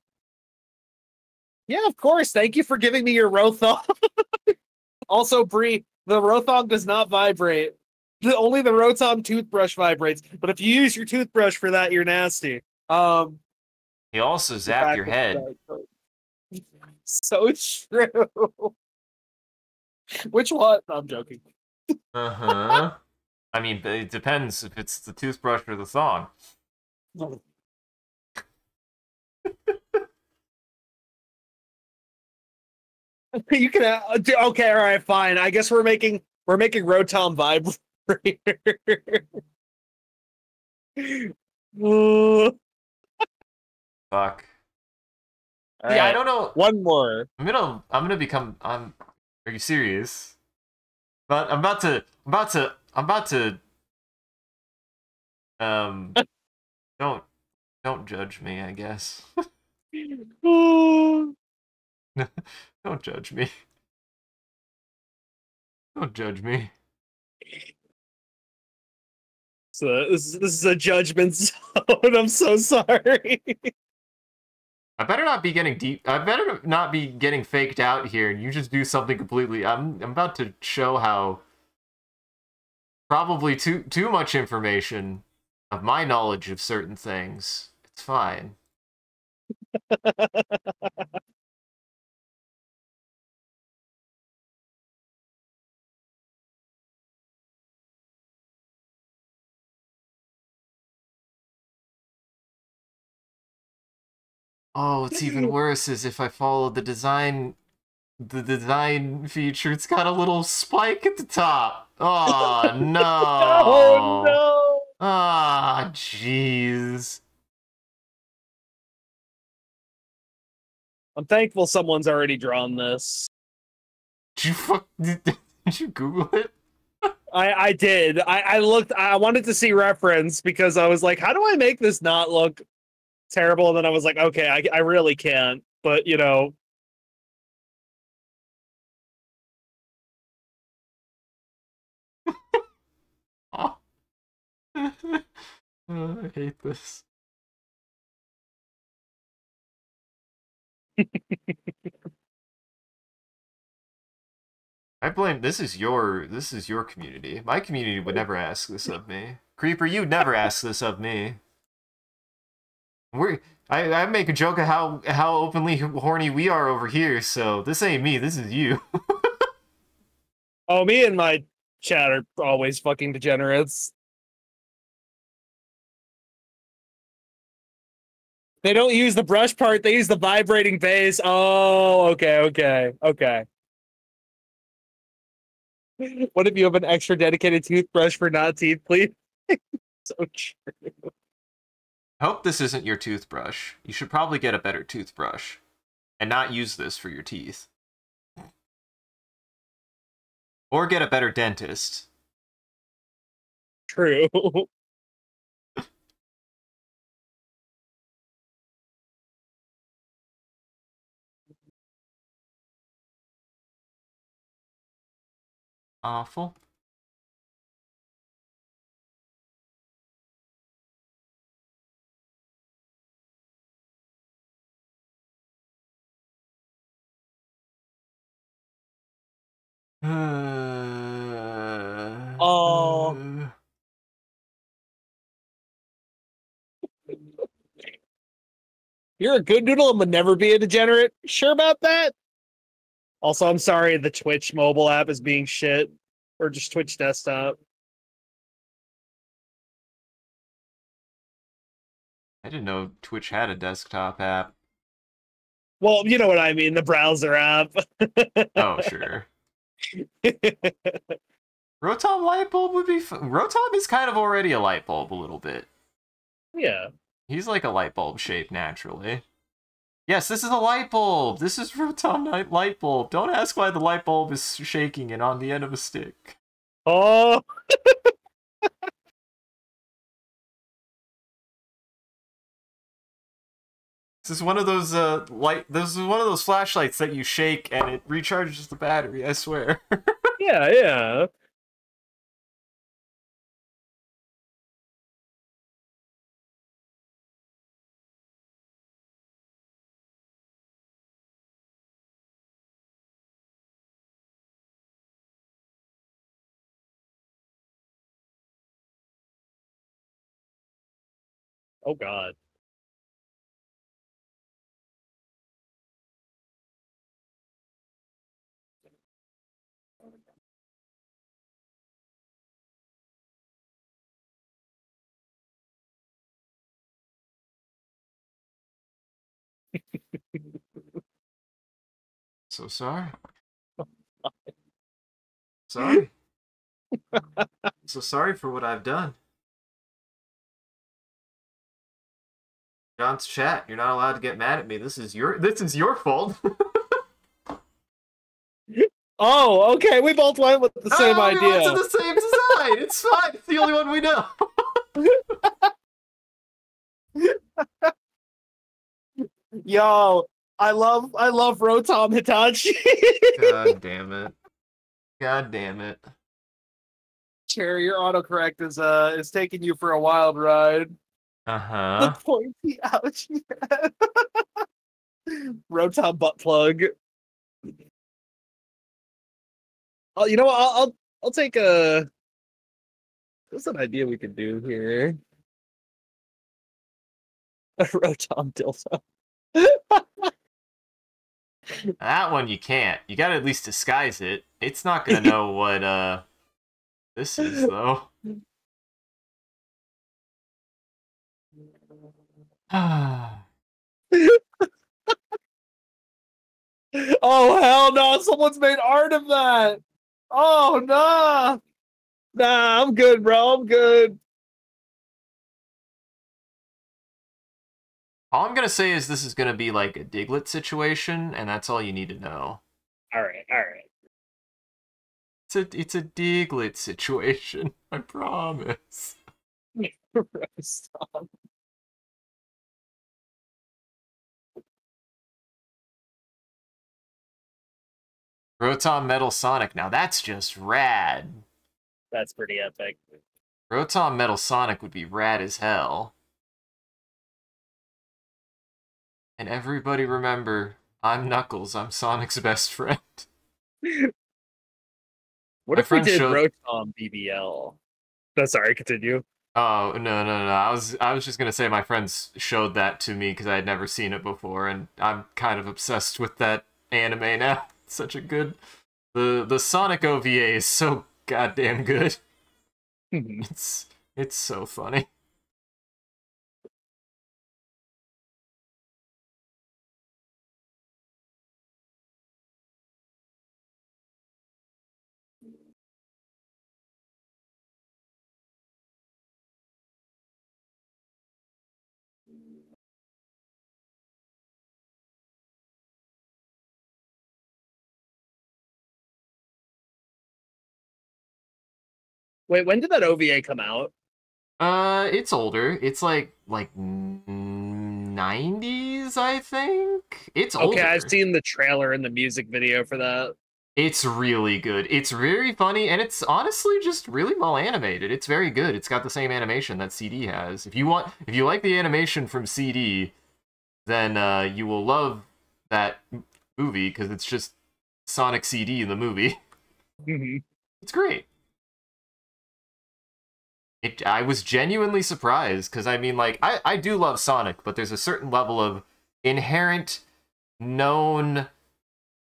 Yeah, of course. Thank you for giving me your Rothong. Also, Bree, the Rothong does not vibrate. Only the Rotom toothbrush vibrates. But if you use your toothbrush for that, you're nasty. He also zap your head. So true. Which one? No, I'm joking. Uh-huh. I mean, it depends if it's the toothbrush or the thong. You can okay, all right, fine. I guess we're making Rotom vibrator. Fuck. All Yeah, I right, don't know. one more. I'm gonna become. Are you serious? But I'm about to. Um, don't judge me. I guess. Don't judge me. Don't judge me. So this is a judgment zone. I'm so sorry. I better not be getting deep. I better not be getting faked out here, and you just do something completely. I'm about to show how probably too much information of my knowledge of certain things. It's fine. Oh, it's even worse is if I follow the design feature, it's got a little spike at the top. Oh Oh no. no. Ah, jeez. I'm thankful someone's already drawn this. Did you Google it? I did. I looked. I wanted to see reference because I was like, how do I make this not look terrible? And then I was like, okay, I really can't. But you know, Oh. Oh, I hate this. I blame this is your community. My community would never ask this of me. Creeper, you'd never ask this of me. I make a joke of how openly horny we are over here, so this ain't me, this is you. oh, me and my chat are always fucking degenerates. They don't use the brush part, they use the vibrating base. Oh, okay. What if you have an extra dedicated toothbrush for not teeth, please? So true. I hope this isn't your toothbrush. You should probably get a better toothbrush. And not use this for your teeth. Or get a better dentist. True. Awful. Oh. You're a good noodle and would never be a degenerate. Sure about that? Also, I'm sorry the Twitch mobile app is being shit. Or just Twitch desktop. I didn't know Twitch had a desktop app. Well, you know what I mean, the browser app. Oh, sure. Rotom light bulb would be fun. Rotom is kind of already a light bulb a little bit. Yeah. He's like a light bulb shape naturally. Yes, this is a light bulb. This is Rotom light bulb. Don't ask why the light bulb is shaking and on the end of a stick. Oh, This is one of those This is one of those flashlights that you shake and it recharges the battery. I swear. yeah, yeah. Oh God. So sorry. Sorry. So sorry for what I've done. John's chat, you're not allowed to get mad at me. This is your fault. Oh, okay. We both went with the same We idea. went to the same design. It's fine. It's the only one we know. Yo, I love Rotom Hitachi. God damn it. God damn it. Cherry, your autocorrect is taking you for a wild ride. The Uh-huh. pointy ouchie head. Rotom butt plug. Oh, you know what? I'll take a. What's an idea we could do here? A Rotom dildo. That one you can't. You gotta at least disguise it. It's not gonna know what this is though. Oh hell no! Someone's made art of that. Oh no! Nah, I'm good, bro. I'm good. All I'm gonna say is this is gonna be like a Diglett situation, and that's all you need to know. All right, all right. It's a Diglett situation. I promise. Stop. Rotom Metal Sonic. Now that's just rad. That's pretty epic. Rotom Metal Sonic would be rad as hell. And everybody remember, I'm Knuckles. I'm Sonic's best friend. What My if we friend did showed- Rotom BBL? No, sorry, continue. Oh, no. I was just gonna say my friends showed that to me because I had never seen it before, and I'm kind of obsessed with that anime now. It's such a good... The Sonic OVA is so goddamn good. It's so funny. Wait, when did that OVA come out? It's older. It's like 90s, I think. It's older. Okay, I've seen the trailer and the music video for that. It's really good. It's very funny, and it's honestly just really well animated. It's very good. It's got the same animation that CD has. If you like the animation from CD, then you will love that movie because it's just Sonic CD in the movie. It's great. I was genuinely surprised because I mean, like, I do love Sonic, but there's a certain level of inherent known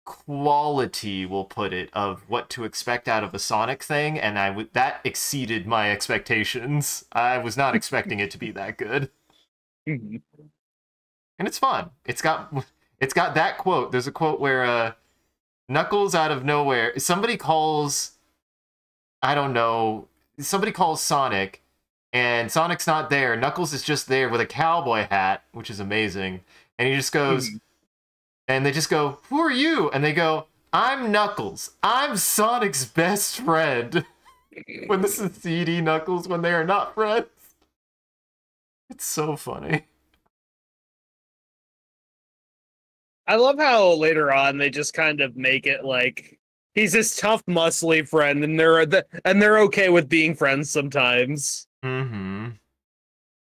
quality, we'll put it, of what to expect out of a Sonic thing, and that exceeded my expectations. I was not expecting it to be that good. And it's fun. It's got that quote. There's a quote where Knuckles out of nowhere, somebody calls Sonic, and Sonic's not there. Knuckles is just there with a cowboy hat, which is amazing. And he just goes, And they just go, "Who are you?" And they go, "I'm Knuckles. I'm Sonic's best friend." When this is CD Knuckles when they are not friends. It's so funny. I love how later on they just kind of make it like he's this tough, muscly friend, and they're okay with being friends sometimes. Mm-hmm.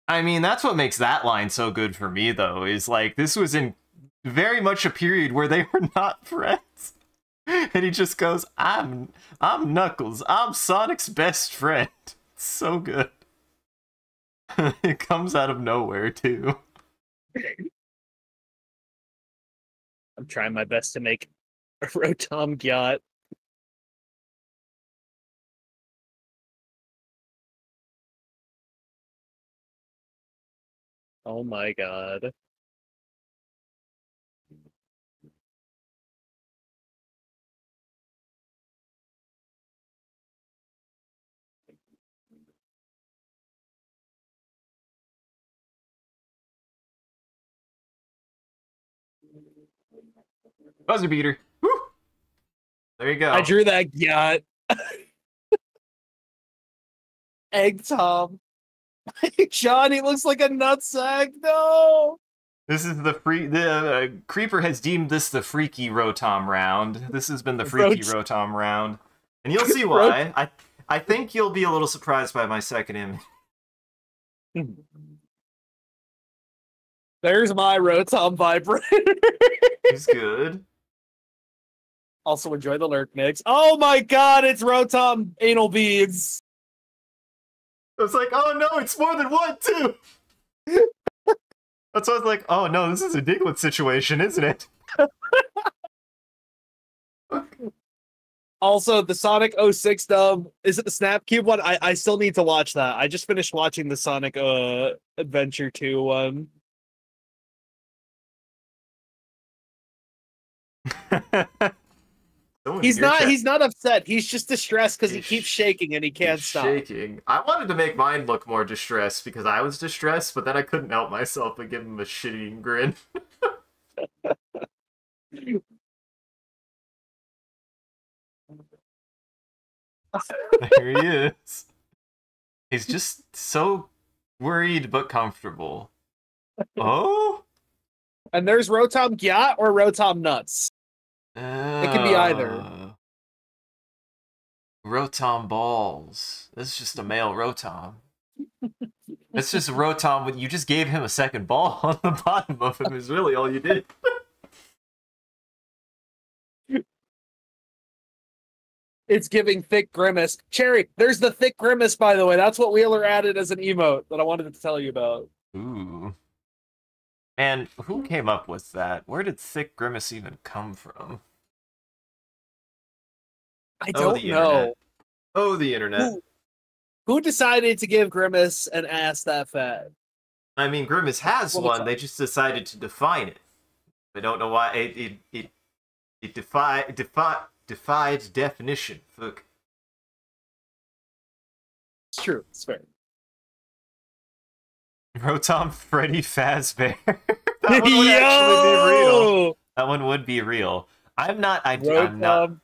I mean, that's what makes that line so good for me, though, is like this was in very much a period where they were not friends. And he just goes, I'm Knuckles. I'm Sonic's best friend. It's so good. It comes out of nowhere, too. I'm trying my best to make a Rotom yacht. Oh my god. Buzzer beater. Woo! There you go. I drew that yacht. Egg Tom. Johnny looks like a nutsack. No. This is the Creeper has deemed this the freaky Rotom round. This has been the freaky Rotom round. And you'll see why. I think you'll be a little surprised by my second image. There's my Rotom vibrator. He's good. Also enjoy the lurk mix. Oh my god, it's Rotom anal beads. It's like, oh no, it's more than one, too! That's why I was like, oh no, this is a Diglett situation, isn't it? Also, the Sonic 06 dub, is it the Snapcube one? I still need to watch that. I just finished watching the Sonic Adventure 2 one. He's not upset. He's just distressed because he keeps shaking and he can't stop. Shaking. I wanted to make mine look more distressed because I was distressed, but then I couldn't help myself but give him a shitty grin. There he is. He's just so worried but comfortable. Oh? And there's Rotom Gyat or Rotom Nuts. It could be either. Rotom balls. This is just a male Rotom. It's just a Rotom. You just gave him a second ball on the bottom of him is really all you did. It's giving thick grimace. Cherry, there's the thick grimace, by the way. That's what Wheeler added as an emote that I wanted to tell you about. Ooh. And who came up with that? Where did thick grimace even come from? I don't know. Oh, the internet. Who decided to give Grimace an ass that fat? I mean, Grimace has one. They just decided to define it. I don't know why it defied definition. Fuck. It's true. It's fair. Rotom Freddy Fazbear. That one would actually be real. That one would be real. I'm not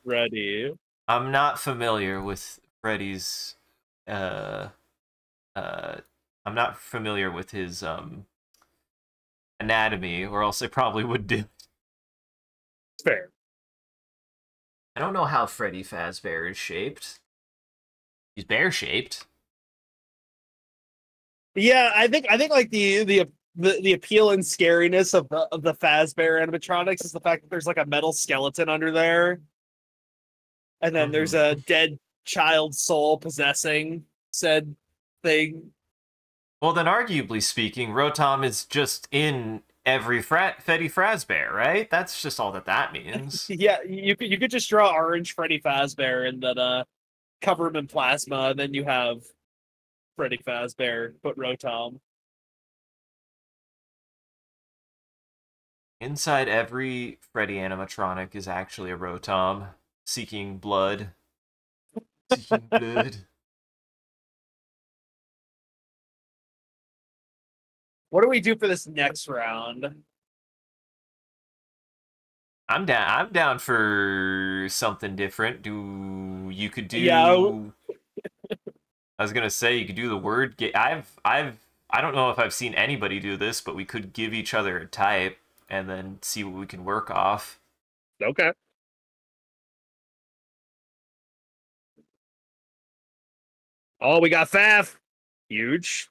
Freddy. I'm not familiar with Freddy's I'm not familiar with his anatomy, or else I probably would do. It's fair. I don't know how Freddy Fazbear is shaped. He's bear-shaped. Yeah, I think like the appeal and scariness of the Fazbear animatronics is the fact that there's like a metal skeleton under there, and then there's a dead child soul possessing said thing. Well, then, arguably speaking, Rotom is just in every Freddy Fazbear, right? That's just all that means. Yeah, you could just draw orange Freddy Fazbear and then cover him in plasma, and then you have Freddy Fazbear, but Rotom. Inside every Freddy animatronic is actually a Rotom seeking blood. Seeking blood. What do we do for this next round? I'm down for something different. Do you could Yeah, do? I was gonna say you could do the word. I don't know if I've seen anybody do this, but we could give each other a type and then see what we can work off. okay. Oh, we got Faf. Huge.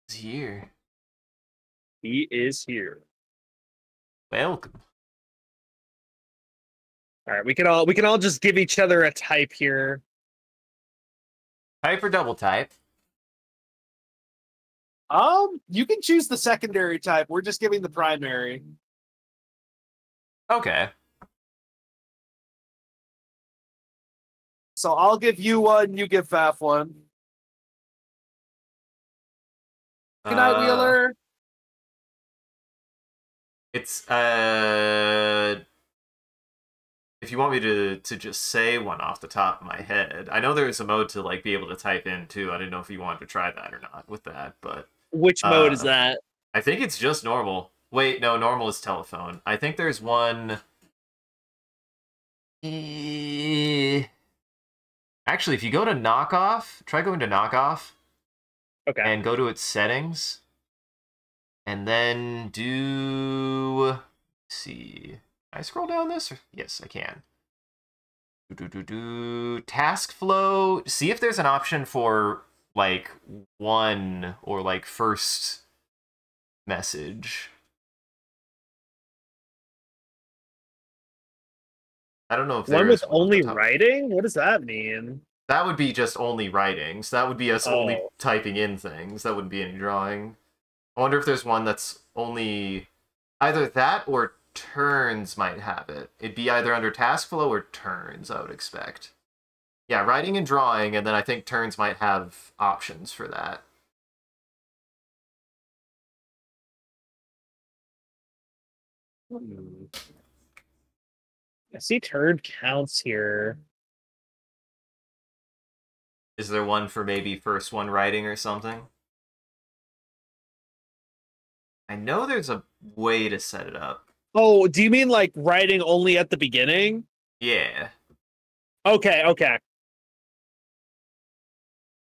It's here. He is here. Welcome. All right, we can all just give each other a type here. Type or double type? You can choose the secondary type. We're just giving the primary. Okay. So I'll give you one, you give Faf one. Good night, Wheeler. It's if you want me to just say one off the top of my head, I know there's a mode to like be able to type in too. I didn't know if you wanted to try that or not with that, but Which mode is that? I think it's just normal. Wait, no, normal is telephone. I think there's one. Actually, if you go to knockoff, try going to knockoff. Okay. And go to its settings. And then do. Let's see. Can I scroll down this? Yes, I can. Task flow. See if there's an option for like one or like first message. I don't know if One there is with one off the only top. writing? What does that mean? That would be just only writing. So that would be us only Oh. typing in things. That wouldn't be any drawing. I wonder if there's one that's only either that or turns might have it. It'd be either under task flow or turns, I would expect. Yeah, writing and drawing, and then I think turns might have options for that. I see turn counts here. Is there one for maybe first one writing or something? I know there's a way to set it up. Oh, do you mean like writing only at the beginning? Yeah. Okay, okay.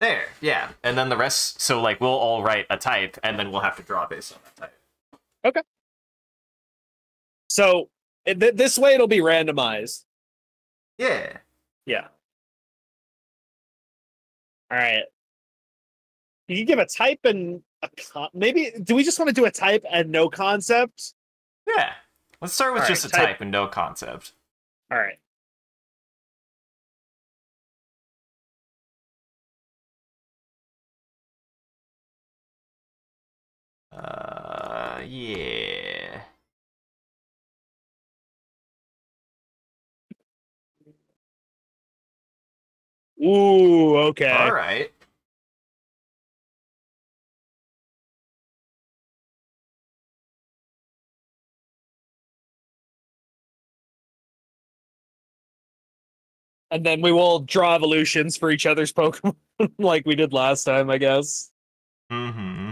There, yeah. And then the rest, so like we'll all write a type, and then we'll have to draw based on that type. Okay. So this way it'll be randomized. Yeah. Yeah. All right. You can give a type and maybe do we just want to do a type and no concept? Yeah. Let's start with All just right, a type and no concept. All right. Yeah. Ooh, okay. All right. And then we will draw evolutions for each other's Pokemon like we did last time, I guess. Mm-hmm.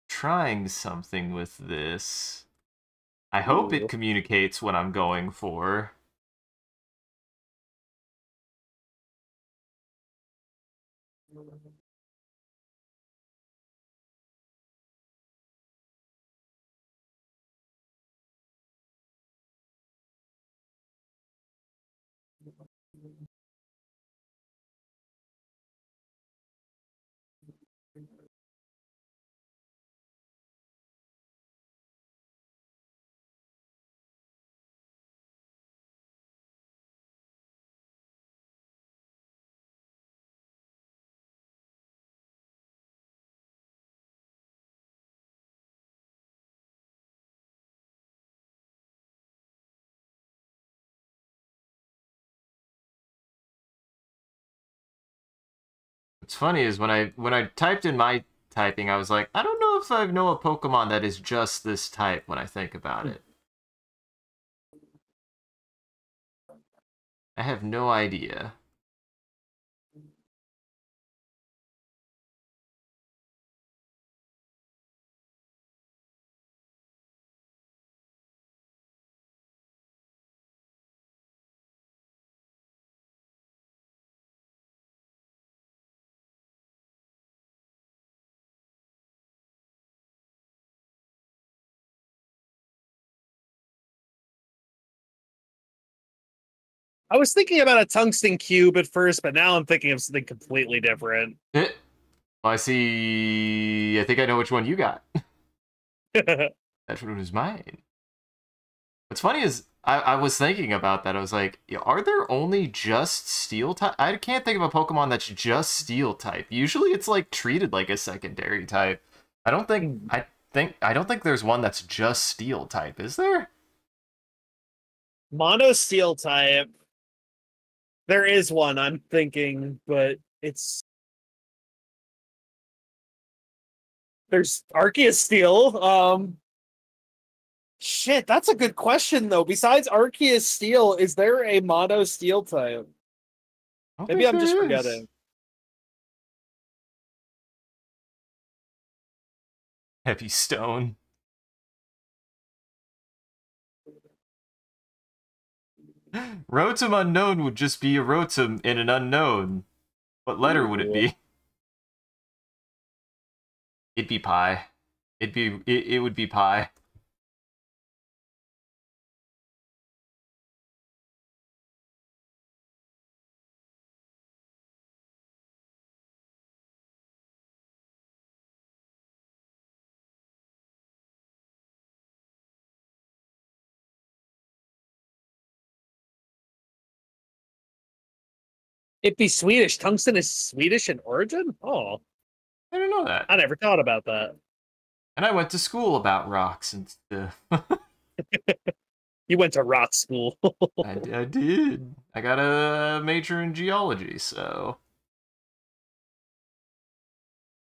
Trying something with this. I hope Ooh. it communicates what I'm going for. What's funny is when I typed in my typing, I was like, I don't know if I know a Pokemon that is just this type when I think about it. I have no idea. I was thinking about a tungsten cube at first, but now I'm thinking of something completely different. Well, I see. I think I know which one you got. That's what was mine. What's funny is I was thinking about that. I was like, are there only just steel type? I can't think of a Pokemon that's just steel type. Usually it's like treated like a secondary type. I don't think I don't think there's one that's just steel type, is there? Mono steel type. There is one I'm thinking, but there's Arceus Steel. Shit, that's a good question though. Besides Arceus Steel, is there a mono steel type? I don't Maybe think I'm just there is. forgetting. Heavy Stone. Rotom unknown would just be a Rotom in an unknown. What letter would it Ooh. be? It'd be pi. It would be pi. It'd be Swedish. Tungsten is Swedish in origin? Oh, I didn't know that. I never thought about that. And I went to school about rocks and stuff. You went to rock school. I did. I got a major in geology, so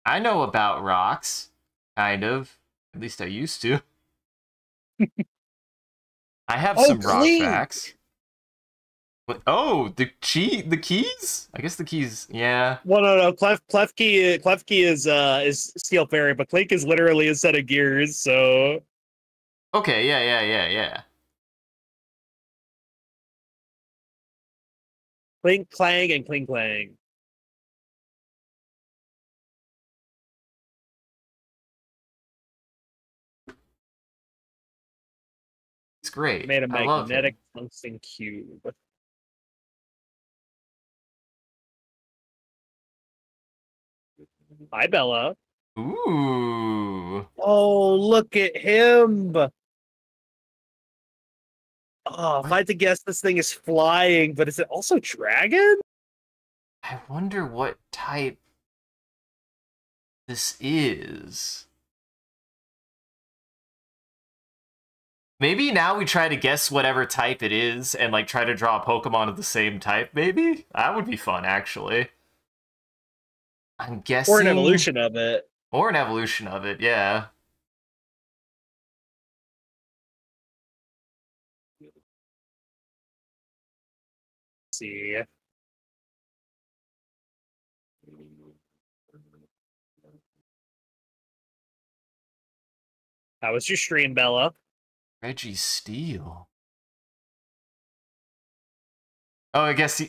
I know about rocks, kind of. At least I used to. I have Oh, some rock Clink! facts. What? Oh, the keys? I guess the keys. Yeah. Well, no. Klefki is Steel Fairy, but Clink is literally a set of gears. So Okay. Yeah. Clink Clang and Clink Clang. It's great. Made a I love magnetic him. tungsten cube. Hi, Bella. Ooh. Oh, look at him. Oh, if What? I had to guess, this thing is flying, but is it also dragon? I wonder what type this is. Maybe now we try to guess whatever type it is and like try to draw a Pokemon of the same type, maybe? That would be fun, actually. I'm Or an guessing. evolution of it. Or an evolution of it, yeah. Let's see. How was your stream, Bella? Reggie Steele. Oh, I guess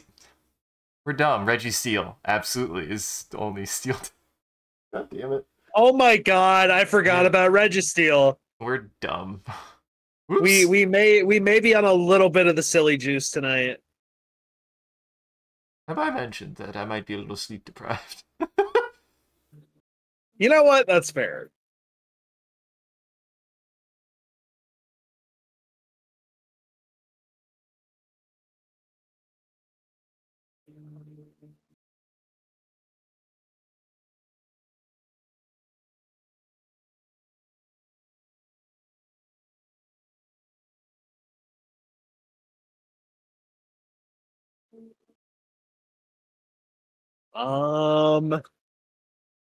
we're dumb. Reggie Steele absolutely is the only Steel. God damn it. Oh my god, I forgot Yeah, about Registeel. we're dumb. We Whoops. we may be on a little bit of the silly juice tonight. Have I mentioned that I might be a little sleep deprived? You know what? That's fair.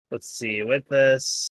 Let's see. With this,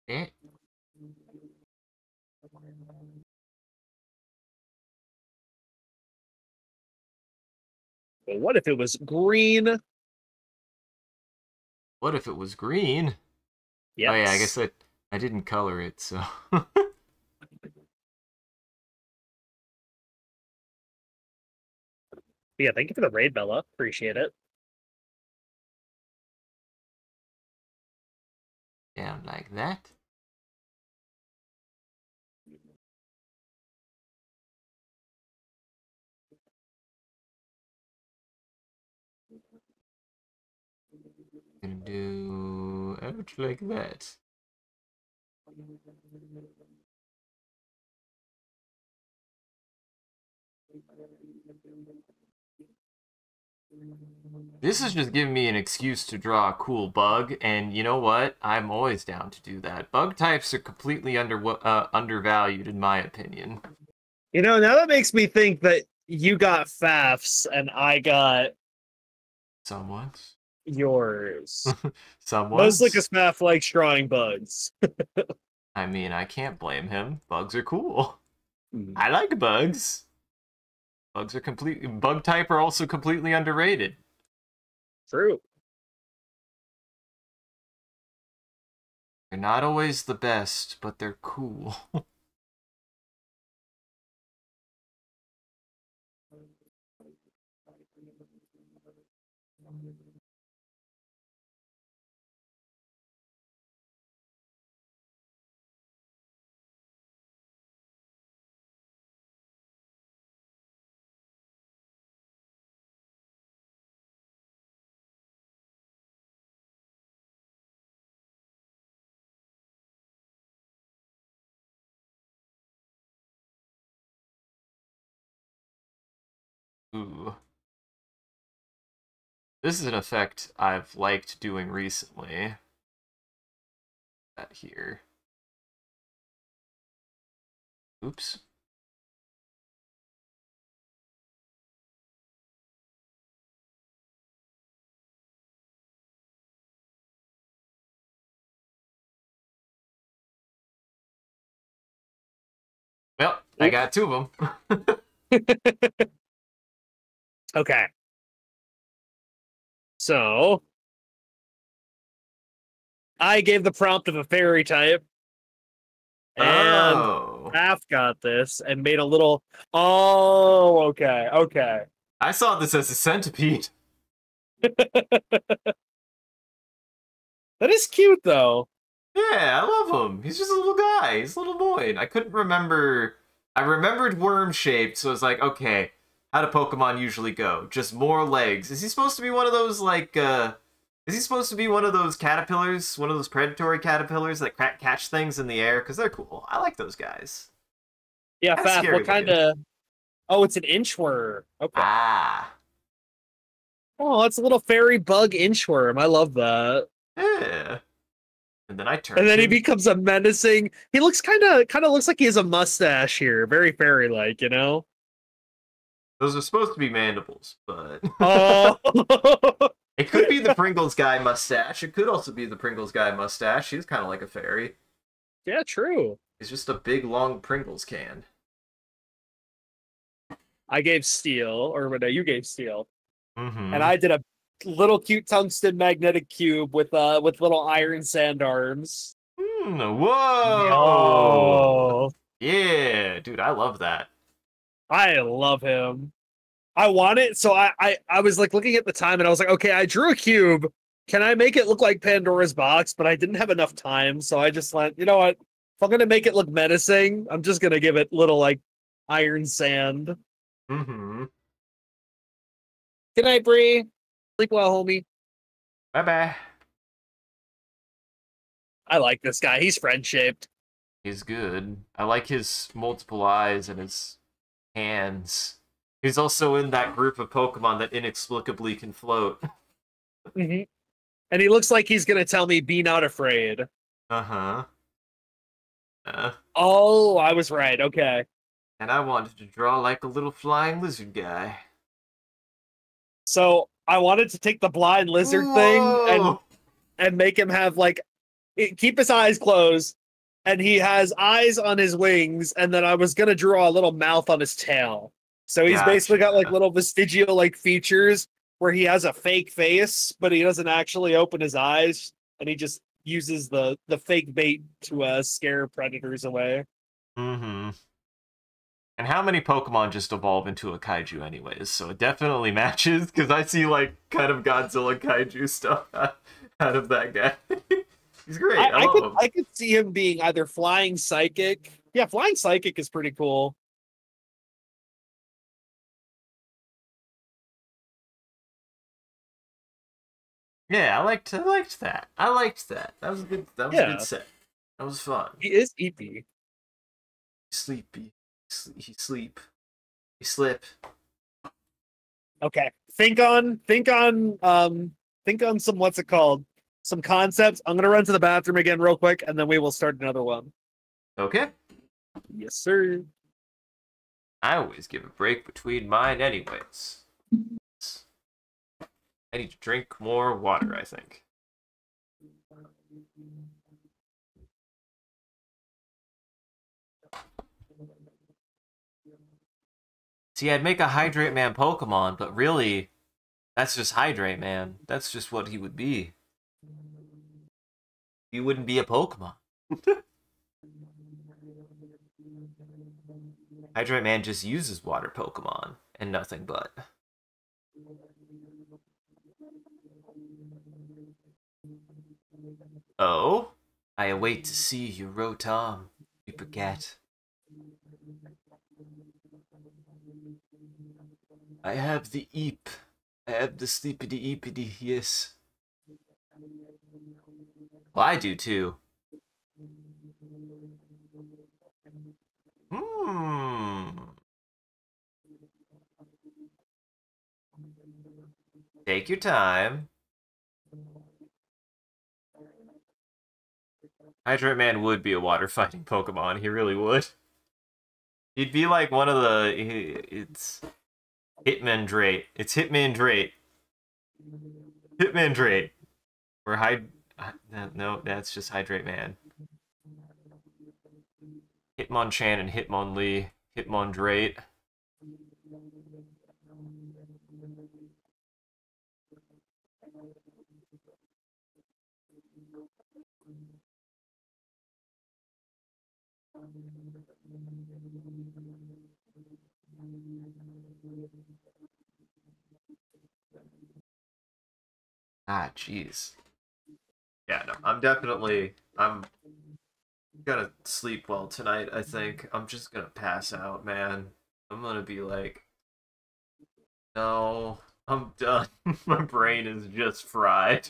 Eh? well, what if it was green? What if it was green? Oh yeah, I guess Yes. I didn't color it, so. Yeah, thank you for the raid, Bella. Appreciate it. Down like that. Gonna do out like that. This is just giving me an excuse to draw a cool bug, and you know what? I'm always down to do that. Bug types are completely undervalued, in my opinion. You know, now that makes me think that you got Fafs and I got Somewhat. yours. Somewhat. Mostly because Faf likes drawing bugs. I mean, I can't blame him. Bugs are cool. I like bugs. Bug type are also completely underrated. True. They're not always the best, but they're cool. Ooh. This is an effect I've liked doing recently. That here. Oops. Well, I got two of them. Okay. So I gave the prompt of a fairy type, and Oh. Faf got this and made a little. Oh, okay, okay. I saw this as a centipede. That is cute, though. Yeah, I love him. He's just a little guy. He's a little boy. I couldn't remember. I remembered worm shaped, so I was like, okay, how do Pokemon usually go? Just more legs. Is he supposed to be one of those, like, is he supposed to be one of those caterpillars? One of those predatory caterpillars that catch things in the air? Because they're cool. I like those guys. Yeah, Kinda Faf, scary what kind looking. of. Oh, it's an inchworm. Okay. Ah. Oh, it's a little fairy bug inchworm. I love that. Yeah. And then I turned And then he him. becomes a menacing. He looks kind of looks like he has a mustache here, very fairy like, you know. Those are supposed to be mandibles, but Oh, it could be the Pringles guy mustache. It could also be the Pringles guy mustache. He's kind of like a fairy. yeah, true. He's just a big, long Pringles can. I gave steel, or no, you gave steel, Mm-hmm. and I did a little cute tungsten magnetic cube with little iron sand arms. Whoa! Oh, Yeah, dude, I love that. I love him. I want it, so I was like looking at the time, and I was like, okay, I drew a cube. Can I make it look like Pandora's box? But I didn't have enough time, so I just went, you know what? if I'm gonna make it look menacing, I'm just gonna give it little like iron sand. Mm-hmm. Good night, Bree. Sleep well, homie. Bye-bye. I like this guy. He's friend shaped. He's good. I like his multiple eyes and his hands. He's also in that group of Pokemon that inexplicably can float. Mm-hmm. And he looks like he's gonna tell me, "Be not afraid." Uh-huh. Oh, I was right. Okay. And I wanted to draw like a little flying lizard guy. So I wanted to take the blind lizard thing and make him have like keep his eyes closed, and he has eyes on his wings, and then I was gonna draw a little mouth on his tail. So he's basically got like little vestigial like features where he has a fake face, but he doesn't actually open his eyes, and he just uses the fake bait to scare predators away. Mm-hmm. And how many Pokemon just evolve into a kaiju anyways? So it definitely matches, because I see like kind of Godzilla kaiju stuff out of that guy. He's great. I love him. I could see him being either flying psychic. Yeah, flying psychic is pretty cool. Yeah, I liked that. I liked that. That was a good. That was a good set. That was fun. He is EP. Sleepy. He sleep. He slip. Okay. Think on some what's it called? Some concepts. I'm gonna run to the bathroom again real quick, and then we will start another one. Okay. Yes, sir. I always give a break between mine anyways. I need to drink more water, I think. See, I'd make a Hydrate Man Pokemon, but really, that's just Hydrate Man. That's just what he would be. He wouldn't be a Pokemon. Hydrate Man just uses water Pokemon, and nothing but. Oh? I await to see you, Rotom. You forget. I have the Eep. I have the sleepity eepity, yes. Well, I do too. Take your time. Hydrate Man would be a water fighting Pokemon. He really would. He'd be like one of the. It's Hitmondrate. It's Hitmondrate. Hitmondrate. Or no, that's just Hydrate Man. Hitmonchan and Hitmonlee. Hitmondrate. Ah, jeez. Yeah, no, I'm gonna sleep well tonight, I think. I'm just gonna pass out, man. I'm gonna be like, no, I'm done. My brain is just fried.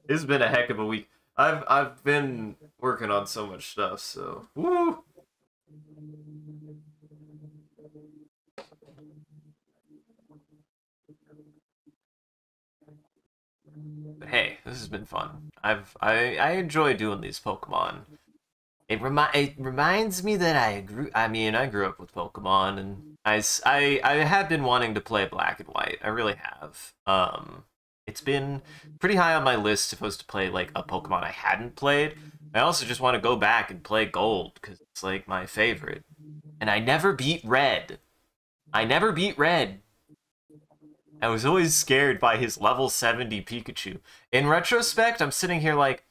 It's been a heck of a week. I've been working on so much stuff, so woo! But hey, this has been fun. I enjoy doing these Pokemon. It reminds me that I grew up with Pokemon, and I have been wanting to play Black and White. I really have. It's been pretty high on my list supposed to play like a Pokemon I hadn't played. I also just want to go back and play Gold because it's like my favorite. And I never beat Red. I never beat Red. I was always scared by his level 70 Pikachu. In retrospect, I'm sitting here like,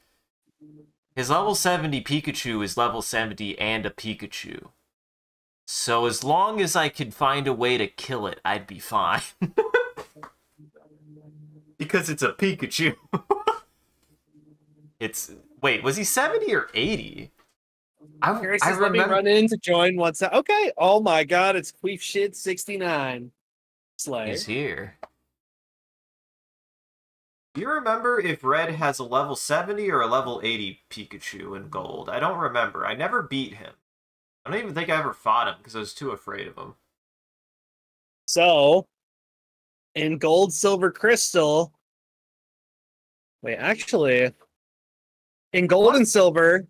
his level 70 Pikachu is level 70 and a Pikachu. So as long as I could find a way to kill it, I'd be fine. Because it's a Pikachu. Wait, was he 70 or 80? Curious I says, let me remember run in to join once. Okay. Oh my god, it's Queef Shit 69. Slay. he's here. Do you remember if Red has a level 70 or a level 80 Pikachu in Gold? I don't remember. I never beat him. I don't even think I ever fought him because I was too afraid of him. So, in Gold, Silver, Crystal. Wait, actually, in Gold and Silver,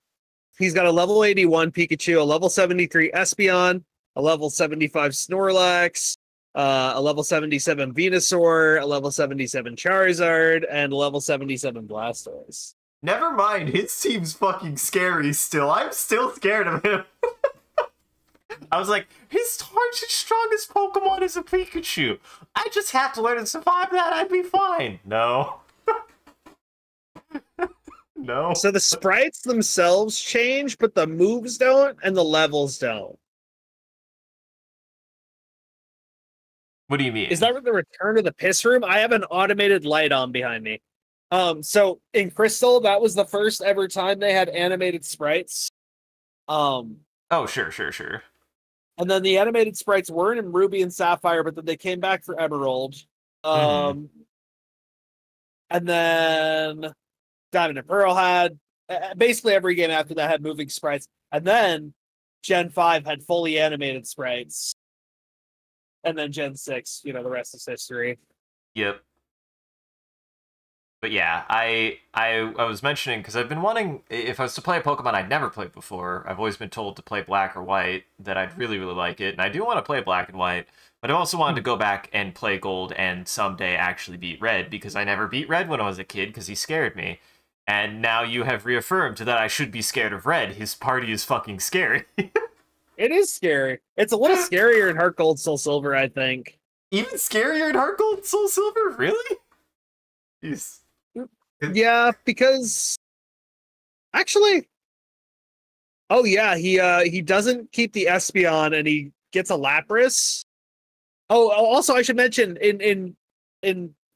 he's got a level 81 Pikachu, a level 73 Espeon, a level 75 Snorlax, a level 77 Venusaur, a level 77 Charizard, and a level 77 Blastoise. Never mind, his team's fucking scary still. I'm still scared of him. I was like, his strongest Pokemon is a Pikachu. I just have to learn to survive that, I'd be fine. No. No. So the sprites themselves change, but the moves don't, and the levels don't. What do you mean? Is that the return of the piss room? I have an automated light on behind me. So in Crystal, that was the first ever time they had animated sprites. Oh, sure. And then the animated sprites weren't in Ruby and Sapphire, but then they came back for Emerald. And then Diamond and Pearl had basically every game after that had moving sprites. And then Gen 5 had fully animated sprites. And then Gen 6, the rest is history. Yep. But yeah, I was mentioning, because I've been wanting, if I was to play a Pokemon I'd never played before, I've always been told to play Black or White, that I'd really, really like it, and I do want to play Black and White, but I also wanted to go back and play Gold and someday actually beat Red, because I never beat Red when I was a kid, because he scared me. And now you have reaffirmed that I should be scared of Red. His party is fucking scary. It is scary. It's a little scarier in Heart Gold, Soul Silver, I think. Even scarier in Heart Gold and Soul Silver? Really? Jeez. Yeah, because actually, oh yeah, he doesn't keep the Espeon and he gets a Lapras. Oh, also I should mention in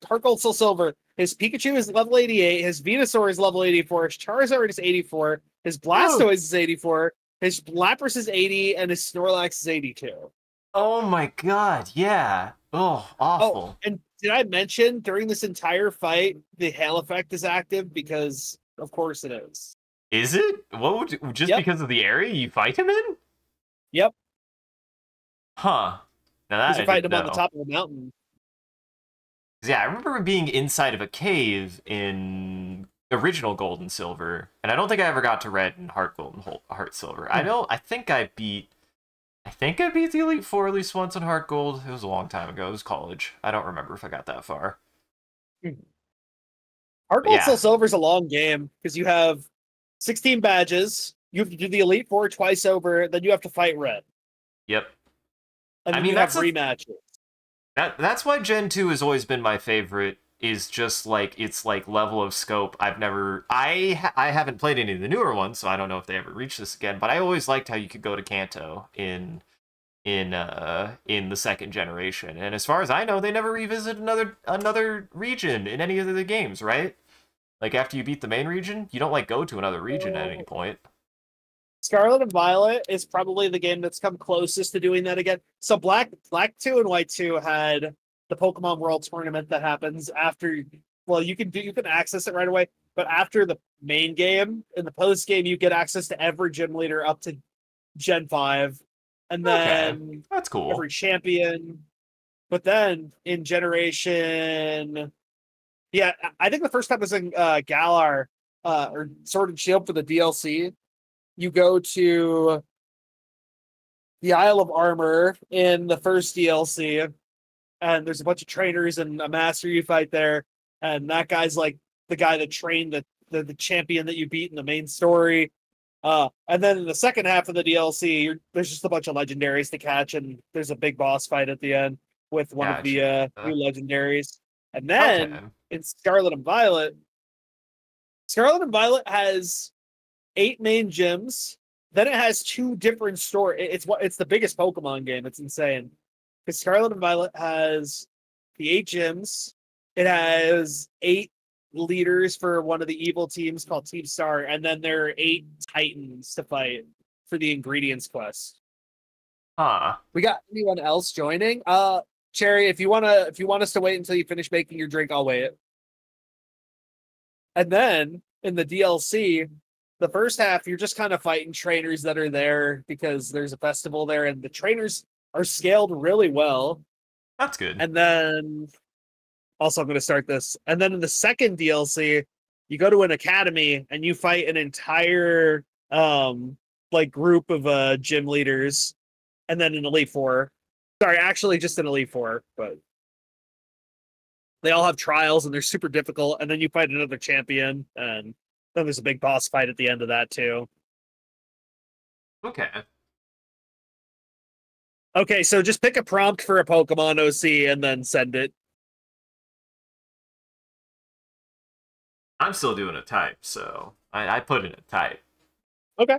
Heart Gold Soul Silver, his Pikachu is level 88, his Venusaur is level 84, his Charizard is 84, his Blastoise is 84, his Lapras is 80, and his Snorlax is 82. Oh my god, yeah. Oh, awful. Oh, and did I mention during this entire fight the hail effect is active? Because of course it is. Is it? Just because of the area you fight him in? Yep. Huh. Now that You're fighting him on the top of the mountain. Yeah, I remember being inside of a cave in original Gold and Silver, and I don't think I ever got to Red and Heart Gold and Heart Silver. I think I beat the Elite Four at least once in Heart Gold. It was a long time ago. It was college. I don't remember if I got that far. Heart Gold Soul Silver is a long game because you have 16 badges. You have to do the Elite Four twice over. Then you have to fight Red. Yep. And then you have rematches. That's why Gen 2 has always been my favorite. Is just like its like level of scope. I haven't played any of the newer ones, so I don't know if they ever reach this again. But I always liked how you could go to Kanto in the second generation. And as far as I know, they never revisit another region in any of the games, right? Like after you beat the main region, you don't like go to another region at any point. Scarlet and Violet is probably the game that's come closest to doing that again. So Black 2 and White 2 had the Pokemon World Tournament that happens after. Well, you can access it right away, but after the main game, in the post game, you get access to every gym leader up to Gen 5, and then that's cool. Every champion. But then in Generation, yeah, I think the first time was in Galar or Sword and Shield for the DLC. You go to the Isle of Armor in the first DLC, and there's a bunch of trainers and a master you fight there, and that guy's like the guy that trained the champion that you beat in the main story. And then in the second half of the DLC, there's just a bunch of legendaries to catch, and there's a big boss fight at the end with one of the new legendaries. And then in Scarlet and Violet has 8 main gyms. Then it has 2 different stories. It's the biggest Pokemon game. It's insane. Because Scarlet and Violet has the 8 gyms. It has 8 leaders for one of the evil teams called Team Star, and then there are 8 Titans to fight for the ingredients quest. Huh. We got anyone else joining? Cherry, if you want us to wait until you finish making your drink, I'll wait. And then in the DLC, the first half, you're just kind of fighting trainers that are there because there's a festival there, and the trainers are scaled really well. That's good. And then also, I'm going to start this. And then in the second DLC, you go to an academy and you fight an entire like group of gym leaders, and then an Elite Four. Sorry, actually just an Elite Four, but they all have trials and they're super difficult. And then you fight another champion, and then there's a big boss fight at the end of that too. Okay. Okay, so just pick a prompt for a Pokemon OC and then send it. I'm still doing a type, so I put in a type. Okay.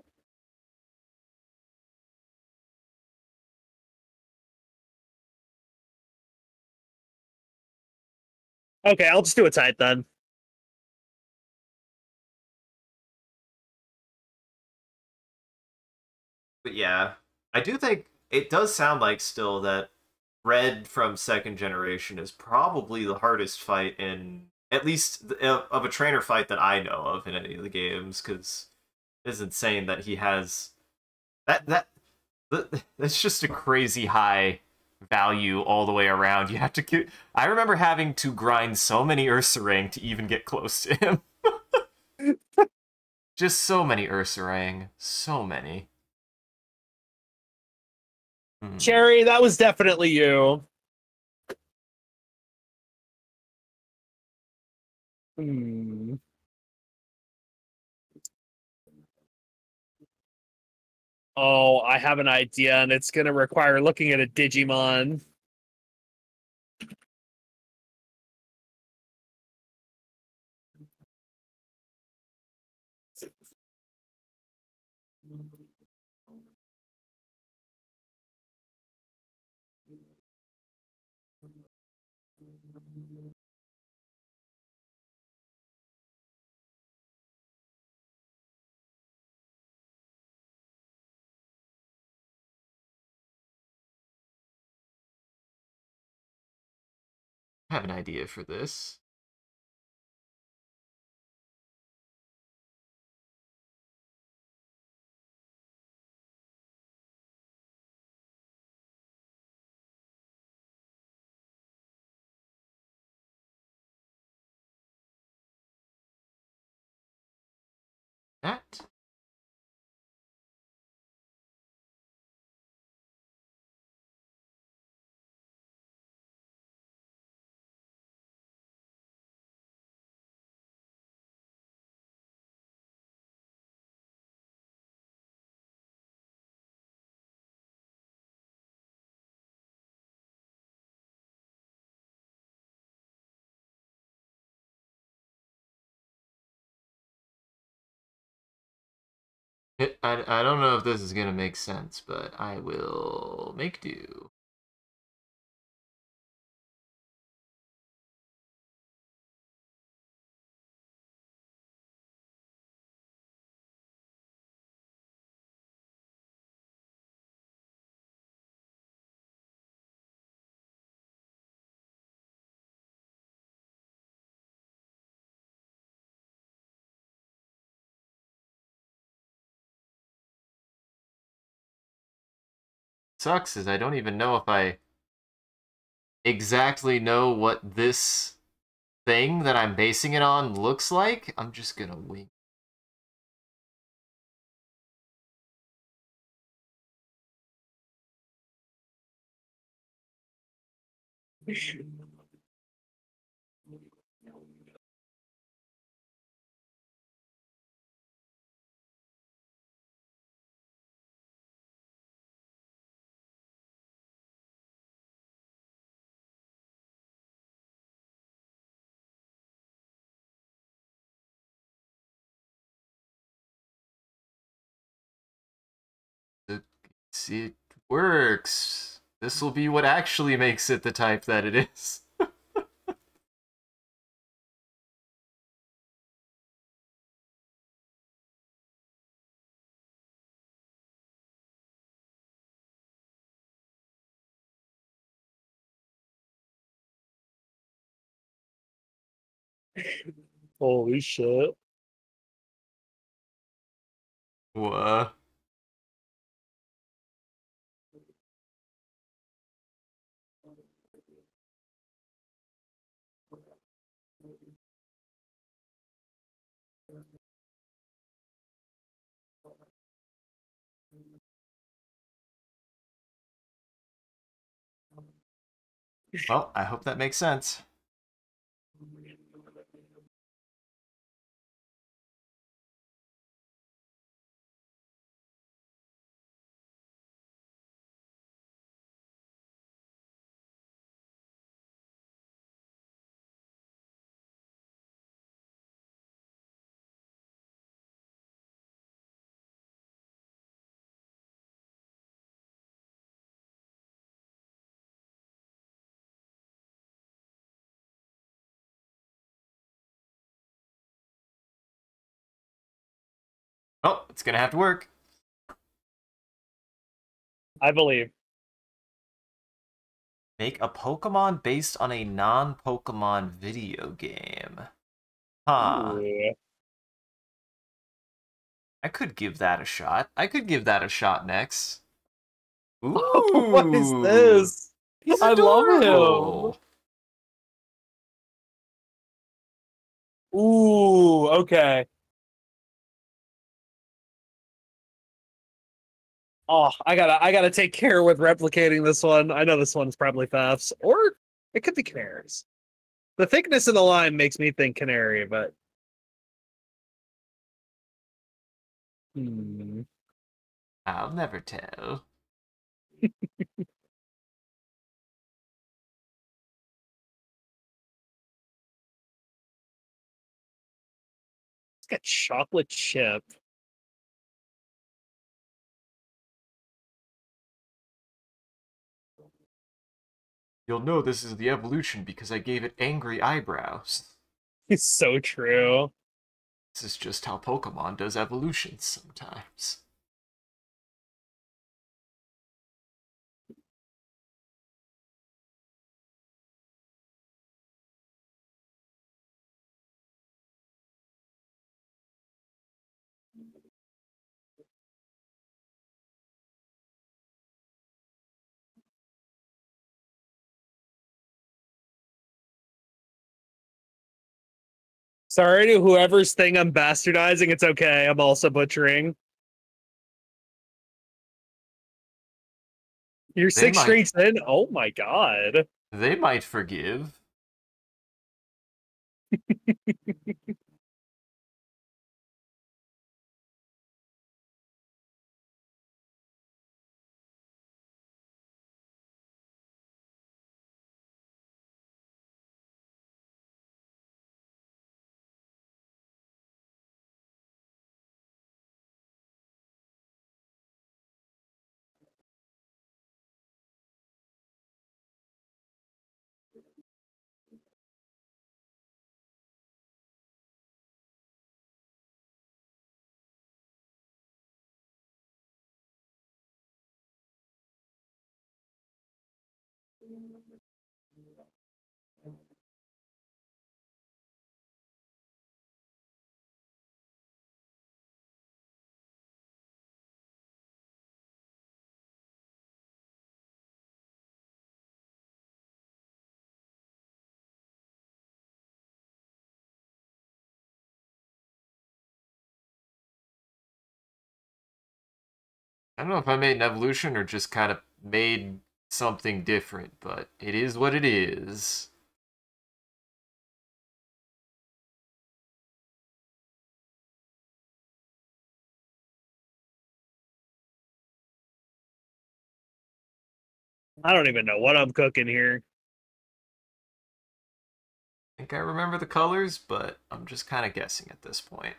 Okay, I'll just do a type then. But yeah, I do think it does sound like still that Red from second generation is probably the hardest fight in, at least of a trainer fight that I know of in any of the games, because it's insane that he has that's just a crazy high value all the way around. You have to I remember having to grind so many Ursaring to even get close to him. Just so many Ursaring. So many. Cherry, that was definitely you. Oh, I have an idea, and it's going to require looking at a Digimon. I have an idea for this. That. I don't know if this is going to make sense, but I will make do. Sucks is I don't even know if I exactly know what this thing that I'm basing it on looks like. I'm just gonna wing. It works. This will be what actually makes it the type that it is. Holy shit. What? Well, I hope that makes sense. Oh, it's gonna have to work. I believe. Make a Pokemon based on a non-Pokemon video game. Huh. Ooh. I could give that a shot. I could give that a shot next. What is Ooh. this? He's I love him. adorable. Ooh, okay. Oh, I gotta take care with replicating this one. I know this one's probably thefts, or it could be canaries. The thickness of the line makes me think canary, but hmm. I'll never tell. It's got chocolate chip. You'll know this is the evolution because I gave it angry eyebrows. It's so true. This is just how Pokemon does evolutions sometimes. Sorry to whoever's thing I'm bastardizing. It's okay. I'm also butchering. You're They six might streets in. Oh my god. they might forgive. I don't know if I made an evolution or just kind of made something different, but it is what it is. I don't even know what I'm cooking here. I think I remember the colors, but I'm just kind of guessing at this point.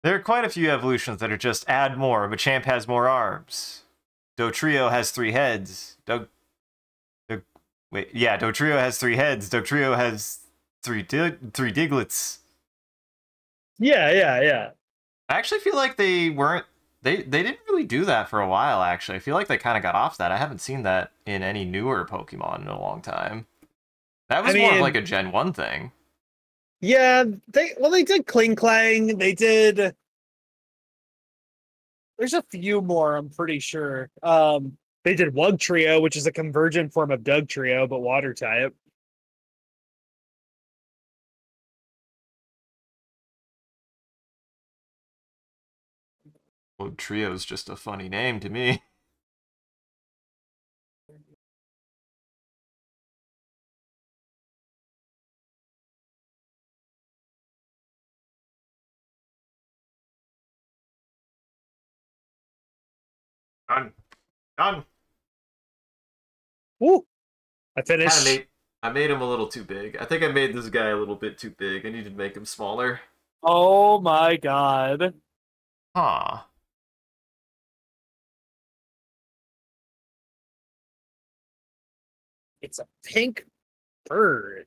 There are quite a few evolutions that are just add more. Machamp has more arms. Dotrio has 3 heads. Dotrio has 3 heads. Dotrio has three Diglets. Yeah. I actually feel like they weren't. They didn't really do that for a while. Actually, I feel like they kind of got off that. I haven't seen that in any newer Pokemon in a long time. That I was more of like mean, a Gen 1 thing. yeah, they did Kling Clang. They did. There's a few more, I'm pretty sure. They did Wug Trio, which is a convergent form of Doug Trio, but water type. Well, Trio's just a funny name to me. Done. Done. Woo! I Kind of finished. I made him a little too big. I think I made this guy a little bit too big. I needed to make him smaller. Oh my god. Huh. It's a pink bird.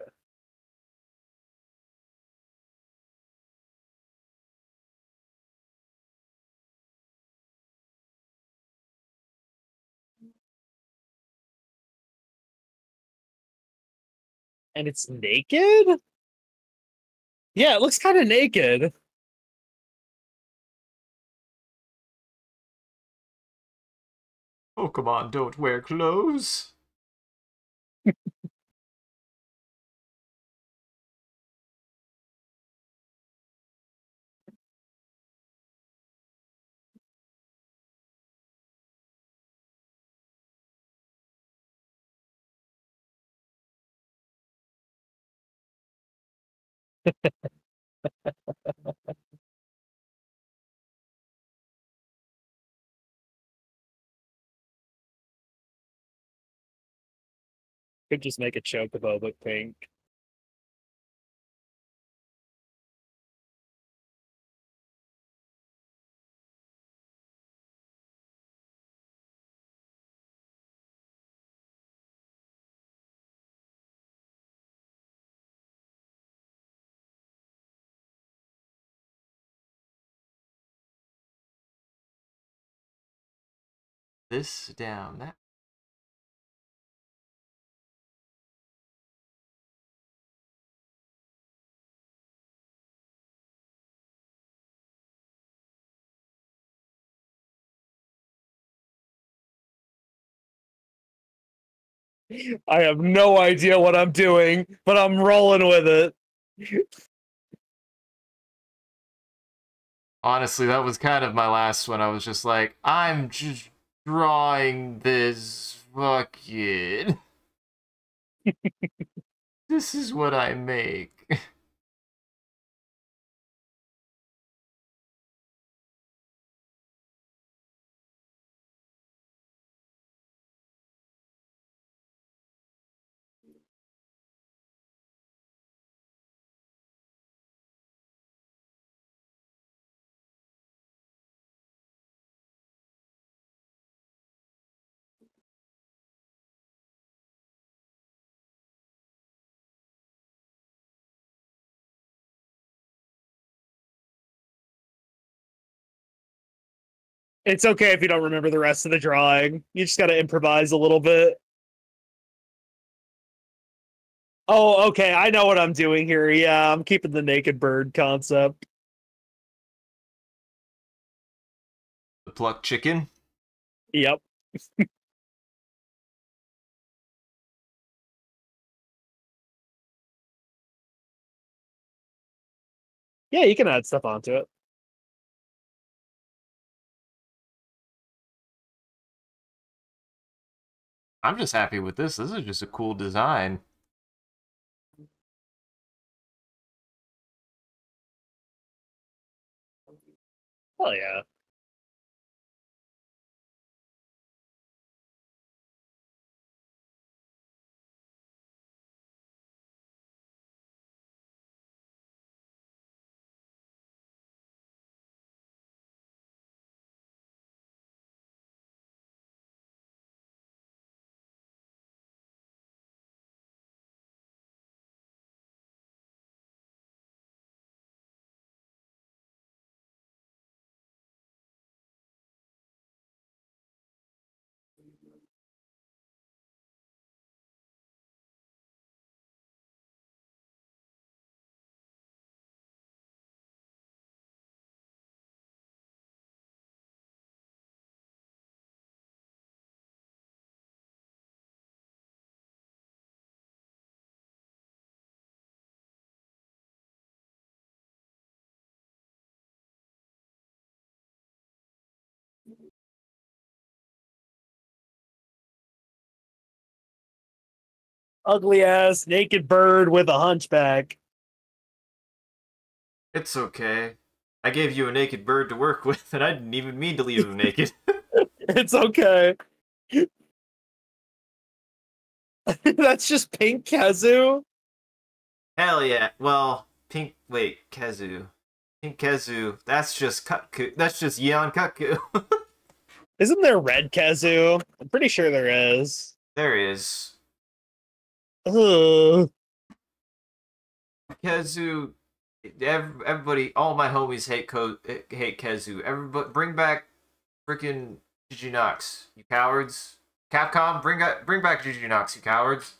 And it's naked? Yeah, it looks kind of naked. Pokemon don't wear clothes. Could just make a Chocobo look pink. This down, that. I have no idea what I'm doing, but I'm rolling with it. Honestly, that was kind of my last one. I was just like, I'm just drawing this. Fuck it. This is what I make. It's okay if you don't remember the rest of the drawing. You just got to improvise a little bit. Oh, okay. I know what I'm doing here. Yeah, I'm keeping the naked bird concept. The plucked chicken. Yep. Yeah, you can add stuff onto it. I'm just happy with this. This is just a cool design. Oh yeah. Ugly ass naked bird with a hunchback. It's okay. I gave you a naked bird to work with, and I didn't even mean to leave him naked. It's okay. That's just pink Kazu. Hell yeah. Well, wait, Kezu. Pink Kezu. That's just Kutku. That's just Yeon Kutku. Isn't there red Kazu? I'm pretty sure there is. There is. Ugh. Kezu. Everybody, all my homies hate Kezu. Everybody, bring back freaking Jujinox, you cowards. Capcom, bring back Jujinox, you cowards.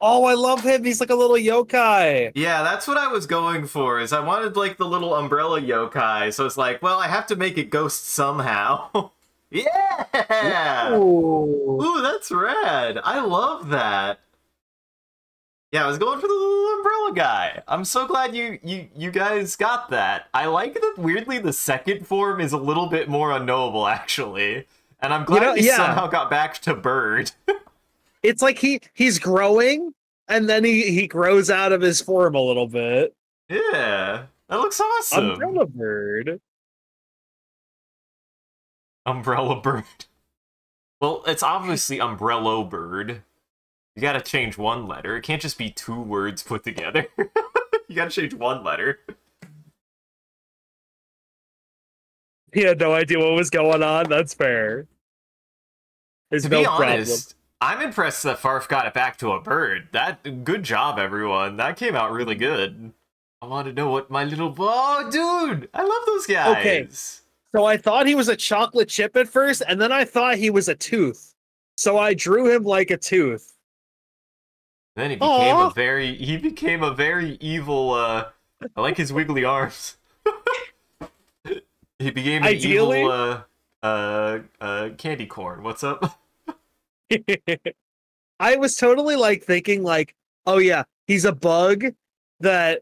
Oh, I love him. He's like a little yokai. Yeah, that's what I was going for. Is I wanted like the little umbrella yokai. So it's like, well, I have to make it ghost somehow. Yeah. Ooh, that's rad. I love that. Yeah, I was going for the little umbrella guy. I'm so glad you guys got that. I like that weirdly the second form is a little bit more unknowable actually. And I'm glad he somehow got back to bird. It's like he's growing and then he grows out of his form a little bit. Yeah. That looks awesome. Umbrella bird. Umbrella bird. Well, it's obviously umbrella bird. You gotta change one letter. It can't just be two words put together. You gotta change one letter. He had no idea what was going on. That's fair. There's to no be problem. honest, I'm impressed that Farf got it back to a bird. Good job, everyone. That came out really good. I want to know what my little... Oh, dude! I love those guys! Okay. So I thought he was a chocolate chip at first, and then I thought he was a tooth. So I drew him like a tooth. Then he became a very evil, I like his wiggly arms. He became an evil, candy corn. What's up? I was totally like thinking like, oh yeah, he's a bug that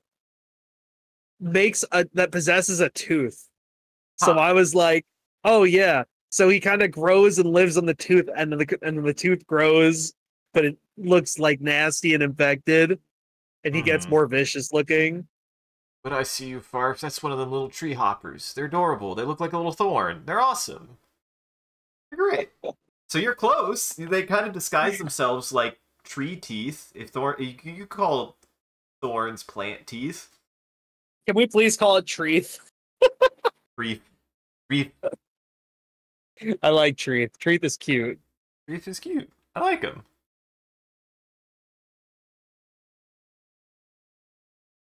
that possesses a tooth. So I was like, oh yeah. So he kind of grows and lives on the tooth, and then the tooth grows, but it looks like nasty and infected, and he gets more vicious looking. But I see you, Farf. That's one of them little tree hoppers. They're adorable. They look like a little thorn. They're awesome. They're great. So you're close. They kind of disguise themselves like tree teeth. If you call thorns plant teeth. Can we please call it Treeth? Treeth. I like Treeth. Treeth is cute. Treeth is cute. I like him.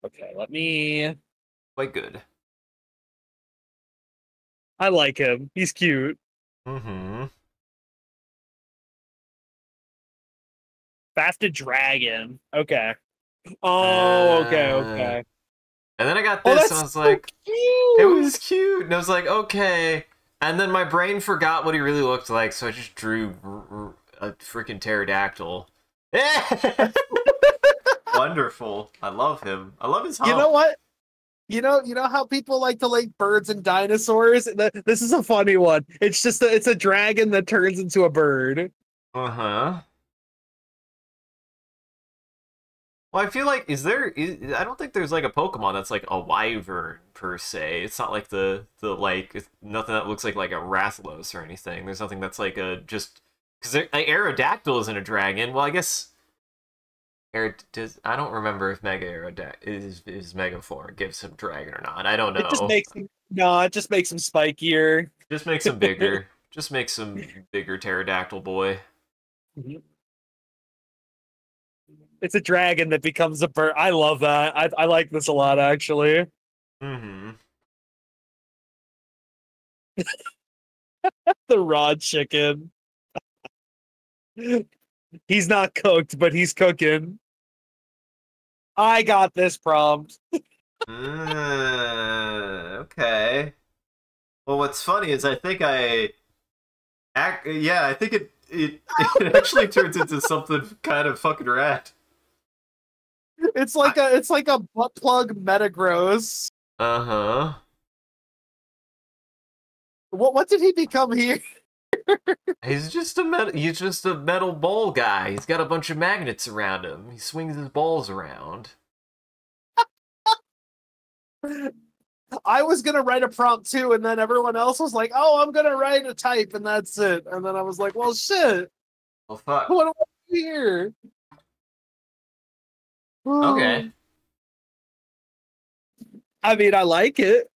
Okay, let me... Quite good. I like him. He's cute. Mm-hmm. Fasted Dragon. Okay. Oh, okay. And then I got this, and I was like, cute. It was cute. And I was like, okay. And then my brain forgot what he really looked like, so I just drew a freaking pterodactyl. Wonderful. I love him. I love his hump. You know what? You know how people like to link birds and dinosaurs? This is a funny one. It's just it's a dragon that turns into a bird. Uh-huh. Well, I feel like I don't think there's like a Pokemon that's like a wyvern per se. It's not like it's nothing that looks like a Rathalos or anything. There's nothing that's like a just because Aerodactyl isn't a dragon. Well, I guess I don't remember if Mega Aerodactyl is Mega form gives him dragon or not. I don't know. It just makes him spikier. Just makes him bigger. Just makes him bigger pterodactyl boy. Mm-hmm. It's a dragon that becomes a bird. I love that. I like this a lot, actually. Mm-hmm. The raw chicken. He's not cooked, but he's cooking. I got this prompt. Okay. Well, what's funny is I think it actually turns into something kind of fucking rad. It's like a butt plug Metagross. Uh-huh. What did he become here? He's just a metal ball guy. He's got a bunch of magnets around him. He swings his balls around. I was gonna write a prompt too, and then everyone else was like, "Oh, I'm gonna write a type," and that's it. And then I was like, "Well, shit. Well, fuck. What do I do here?" Okay. I mean, I like it.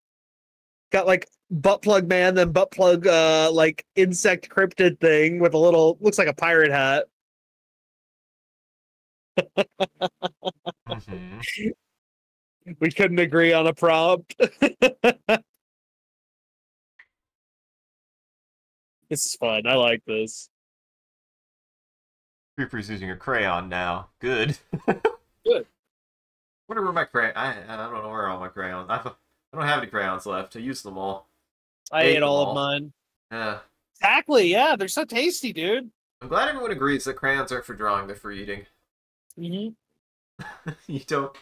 Got like butt plug man, then butt plug like insect cryptid thing with a little looks like a pirate hat. Mm-hmm. We couldn't agree on a prompt. This is fun. I like this. Creeper's using a crayon now. Good. Good. Wonder where my crayon. I don't know where all my crayons. I don't have any crayons left. I used them all. I ate all of mine. Yeah. Exactly. Yeah, they're so tasty, dude. I'm glad everyone agrees that crayons aren't for drawing; they're for eating. Mm-hmm. You don't.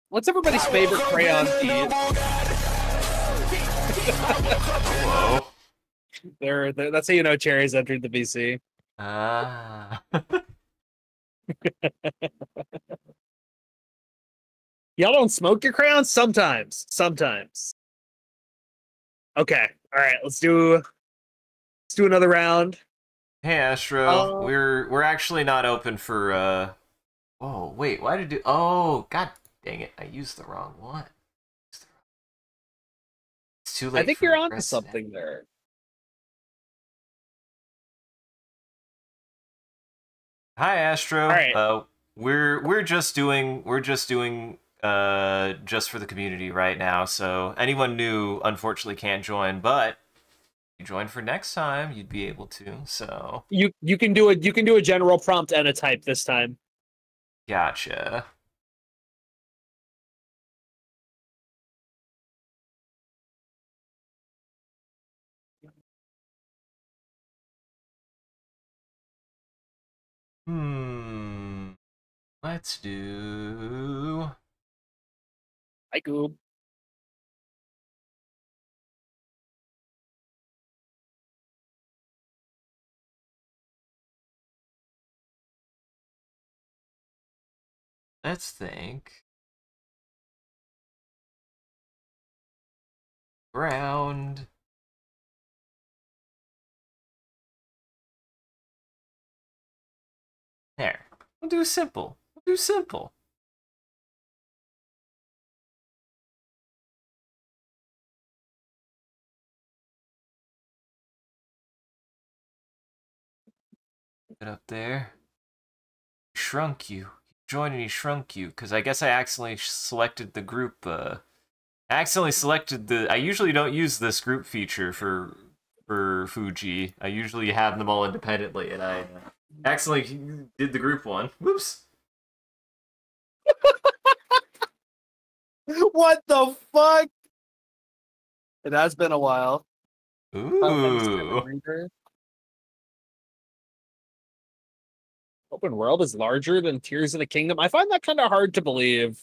What's everybody's favorite crayon to eat? Hello. They're, that's how you know Cherry's entered the BC. Ah. Y'all don't smoke your crayons? Sometimes. Sometimes. Okay. All right. Let's do another round. Hey Astro, we're actually not open for Oh wait, why did you? Oh god dang it! I used the wrong one. It's too late. I think for you're onto resident. something there. Hi Astro. All right. We're just doing just for the community right now. So anyone new unfortunately can't join, but if you join for next time, you'd be able to. So You can do a general prompt and a type this time. gotcha. Let's do. Hi, Goob. Let's think. Ground. There. We'll do simple. We'll do simple. Get up there. Shrunk you. Joined and he shrunk you. Because I guess I accidentally selected the group. I accidentally selected the. I usually don't use this group feature for Fuji. I usually have them all independently, and I accidentally did the group one. Whoops. What the fuck? It has been a while. Ooh. Open world is larger than Tears of the Kingdom. I find that kind of hard to believe.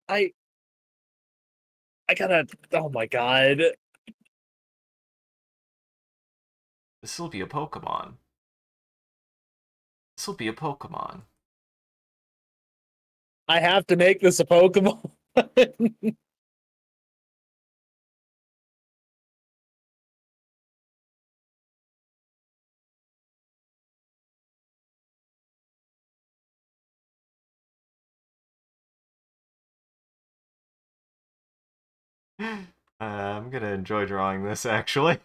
I gotta. Oh my god. This will be a Pokemon. This will be a Pokemon. I have to make this a Pokemon. I'm gonna enjoy drawing this actually.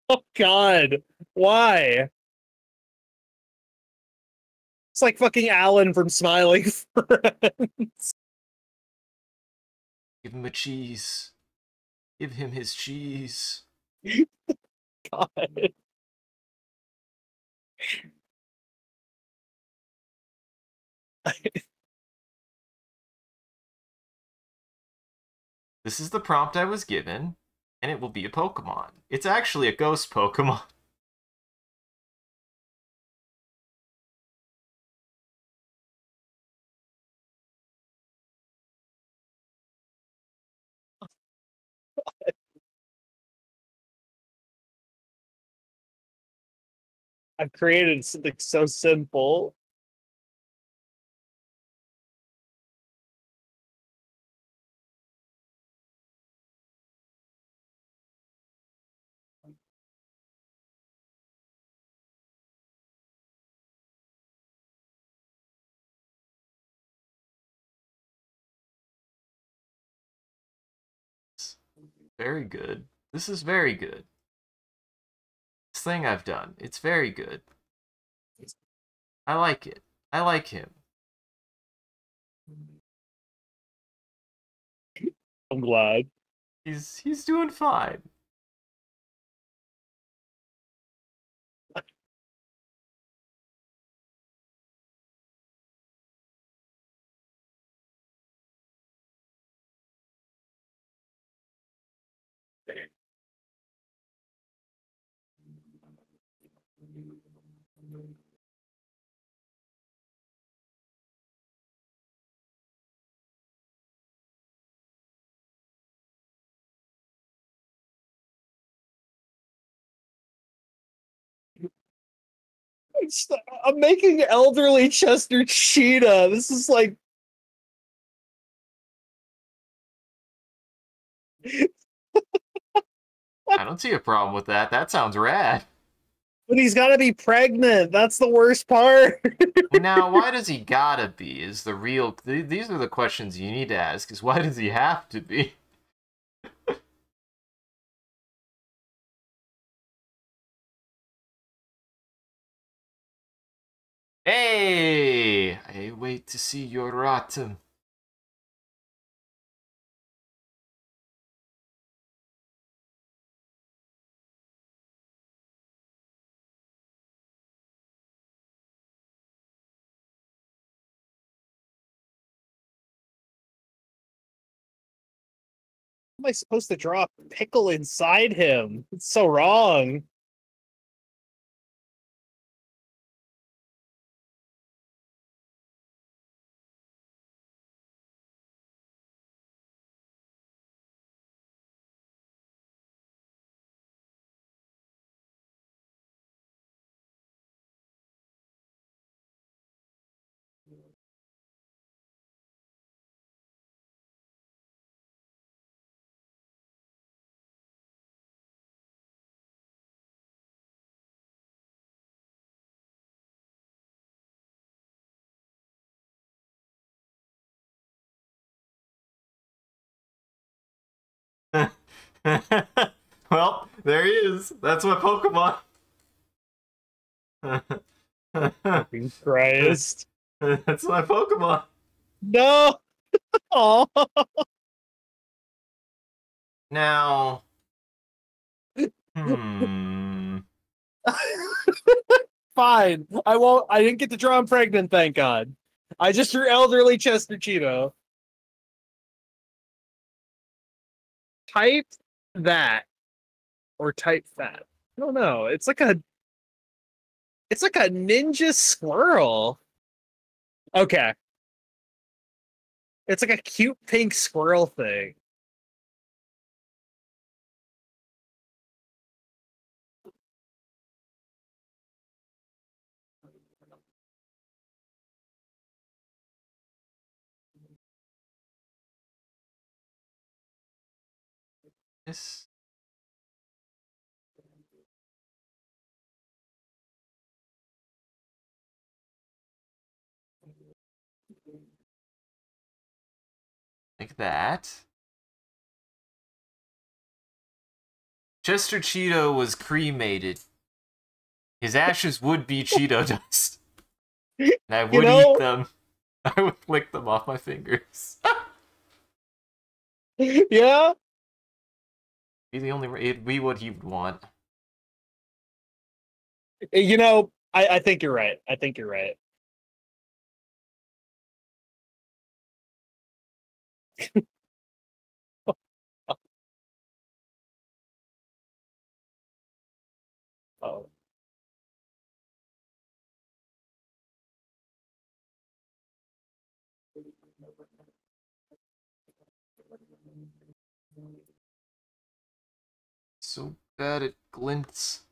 Oh god. Why? It's like fucking Alan from Smiling Friends. Give him a cheese. Give him his cheese. God. This is the prompt I was given, and it will be a Pokemon. It's actually a ghost Pokemon. I've created something so simple. Very good. This is very good. This thing I've done, it's very good. I like it. I like him. I'm glad. He's doing fine. I'm making elderly Chester Cheetah. This is like I don't see a problem with that. That sounds rad. but he's got to be pregnant. That's the worst part. Now, why does he gotta be? Is the real. These are the questions you need to ask. Is why does he have to be? Hey! I wait to see your Rotom. Am I supposed to draw a pickle inside him? It's so wrong. Well, there he is. That's my Pokemon. Christ. That's my Pokemon. No. Oh. Now, hmm. Fine. I won't. I didn't get to draw him pregnant, thank God. I just drew elderly Chester Cheeto. Type that or type that. I don't know. It's like a ninja squirrel. Okay. It's like a cute pink squirrel thing. This. Like that. Chester Cheeto was cremated. His ashes would be Cheeto dust. And I would eat them. I would lick them off my fingers. Yeah. Be the only. It'd be what he would want. You know, I think you're right. I think you're right. Oh. So bad at glints.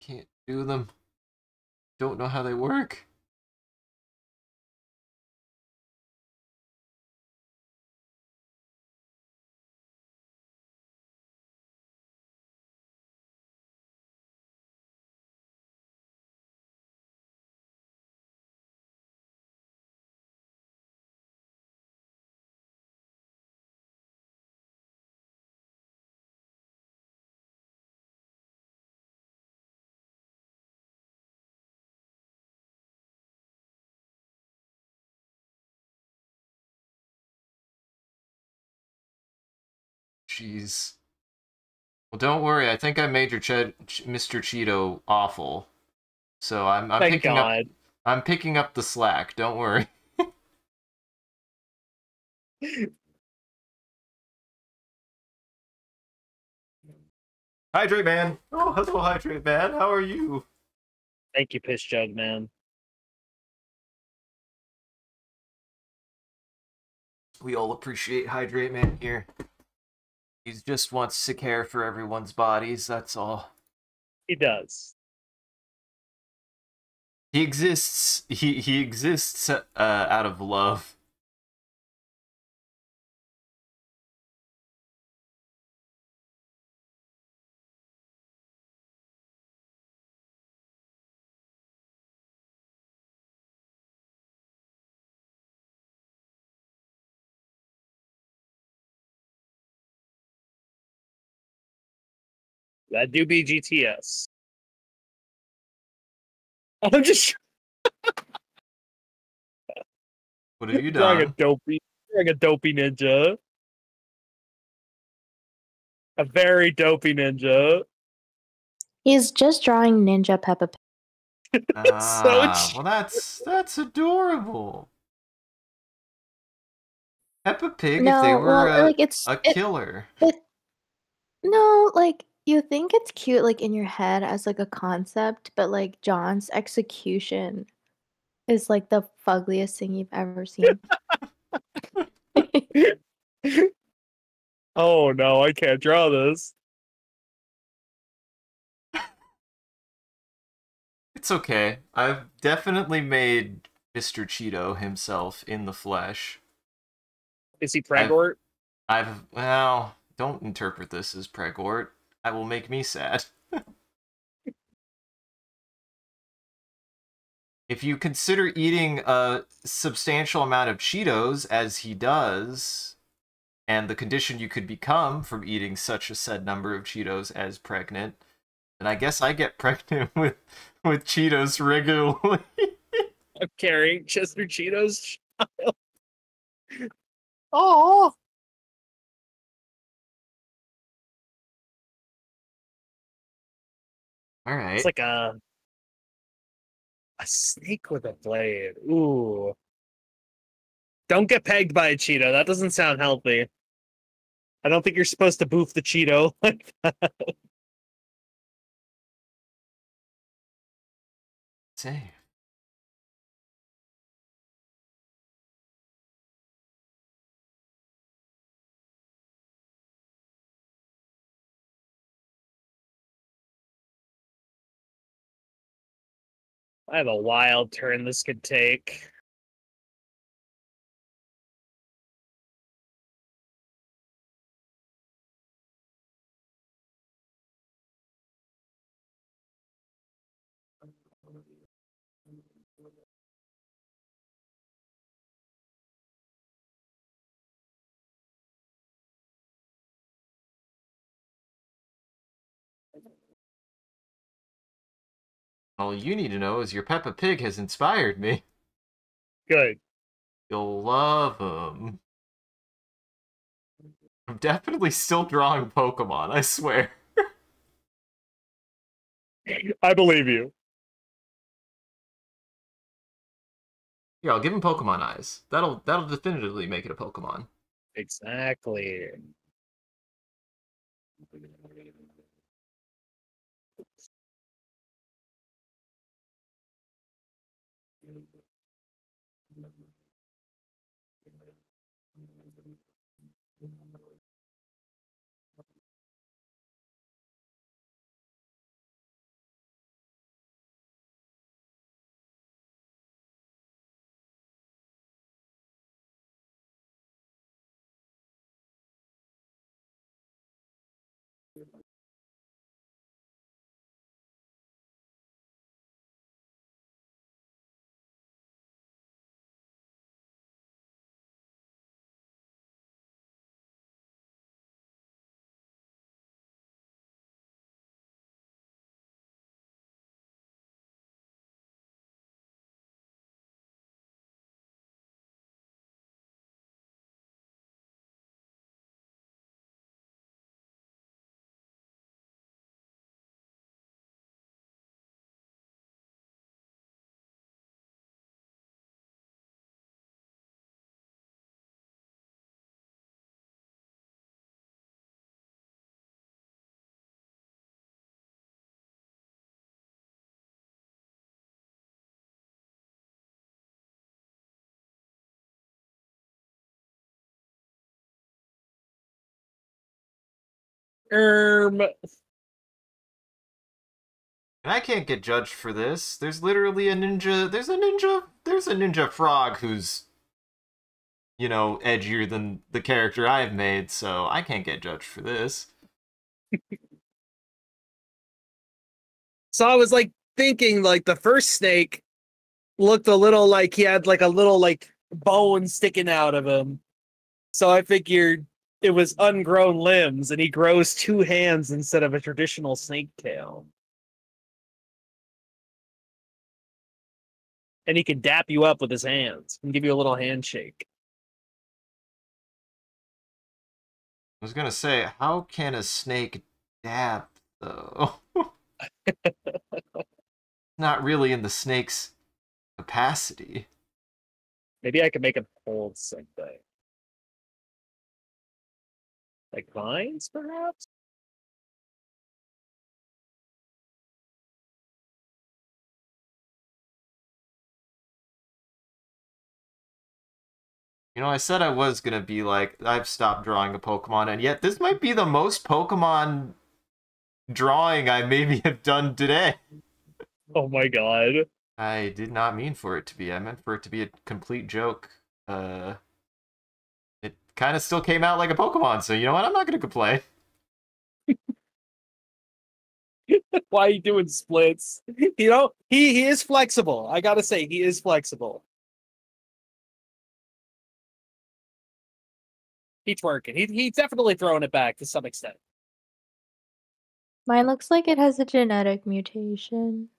Can't do them. don't know how they work. Jeez. Well, don't worry. I think I made your Mr. Cheeto awful. So I'm Thank picking up God. I'm picking up the slack. Don't worry. Hydrate Man. Oh, hello, Hydrate Man. How are you? Thank you, Piss Jug Man. We all appreciate Hydrate Man here. He just wants to care for everyone's bodies. That's all. He does. He exists. He exists out of love. That do be GTS. I'm just What have you drawing a done? dopey ninja. A very dopey ninja. He's just drawing Ninja Peppa Pig. It's so Well, that's adorable. Peppa Pig, if they No, were well, like a killer. no, like you think it's cute, like in your head as like a concept, but like John's execution is like the fuggliest thing you've ever seen. Oh no, I can't draw this. It's okay. I've definitely made Mr. Cheeto himself in the flesh. Is he I've, Pregort? well, don't interpret this as Pregort. That will make me sad. If you consider eating a substantial amount of Cheetos, as he does, and the condition you could become from eating such a said number of Cheetos as pregnant, then I guess I get pregnant with Cheetos regularly. I'm carrying Chester Cheeto's child. Oh, All right. it's like a snake with a blade. Ooh. Don't get pegged by a Cheeto. That doesn't sound healthy. I don't think you're supposed to boof the Cheeto like that. Say. I have a wild turn this could take. All you need to know is your Peppa Pig has inspired me. Good. You'll love him. I'm definitely still drawing Pokemon, I swear. I believe you. Here, I'll give him Pokemon eyes. That'll definitively make it a Pokemon. Exactly. And I can't get judged for this. There's literally a ninja. There's a ninja frog who's, you know, edgier than the character I've made, so I can't get judged for this. So I was like thinking, like, the first snake looked a little like he had like a little like bone sticking out of him. So I figured it was ungrown limbs, and he grows 2 hands instead of a traditional snake tail. And he can dap you up with his hands and give you a little handshake. I was gonna say, how can a snake dab, though? Not really in the snake's capacity. Maybe I can make him hold something. Like vines, perhaps? You know, I said I was gonna be like, I've stopped drawing a Pokemon, and yet this might be the most Pokemon drawing I maybe have done today. Oh my god. I did not mean for it to be. I meant for it to be a complete joke. It kind of still came out like a Pokemon, so you know what? I'm not gonna complain. Why are you doing splits? You know, he is flexible. I gotta say, he is flexible. He's working. He's definitely throwing it back to some extent. Mine looks like it has a genetic mutation.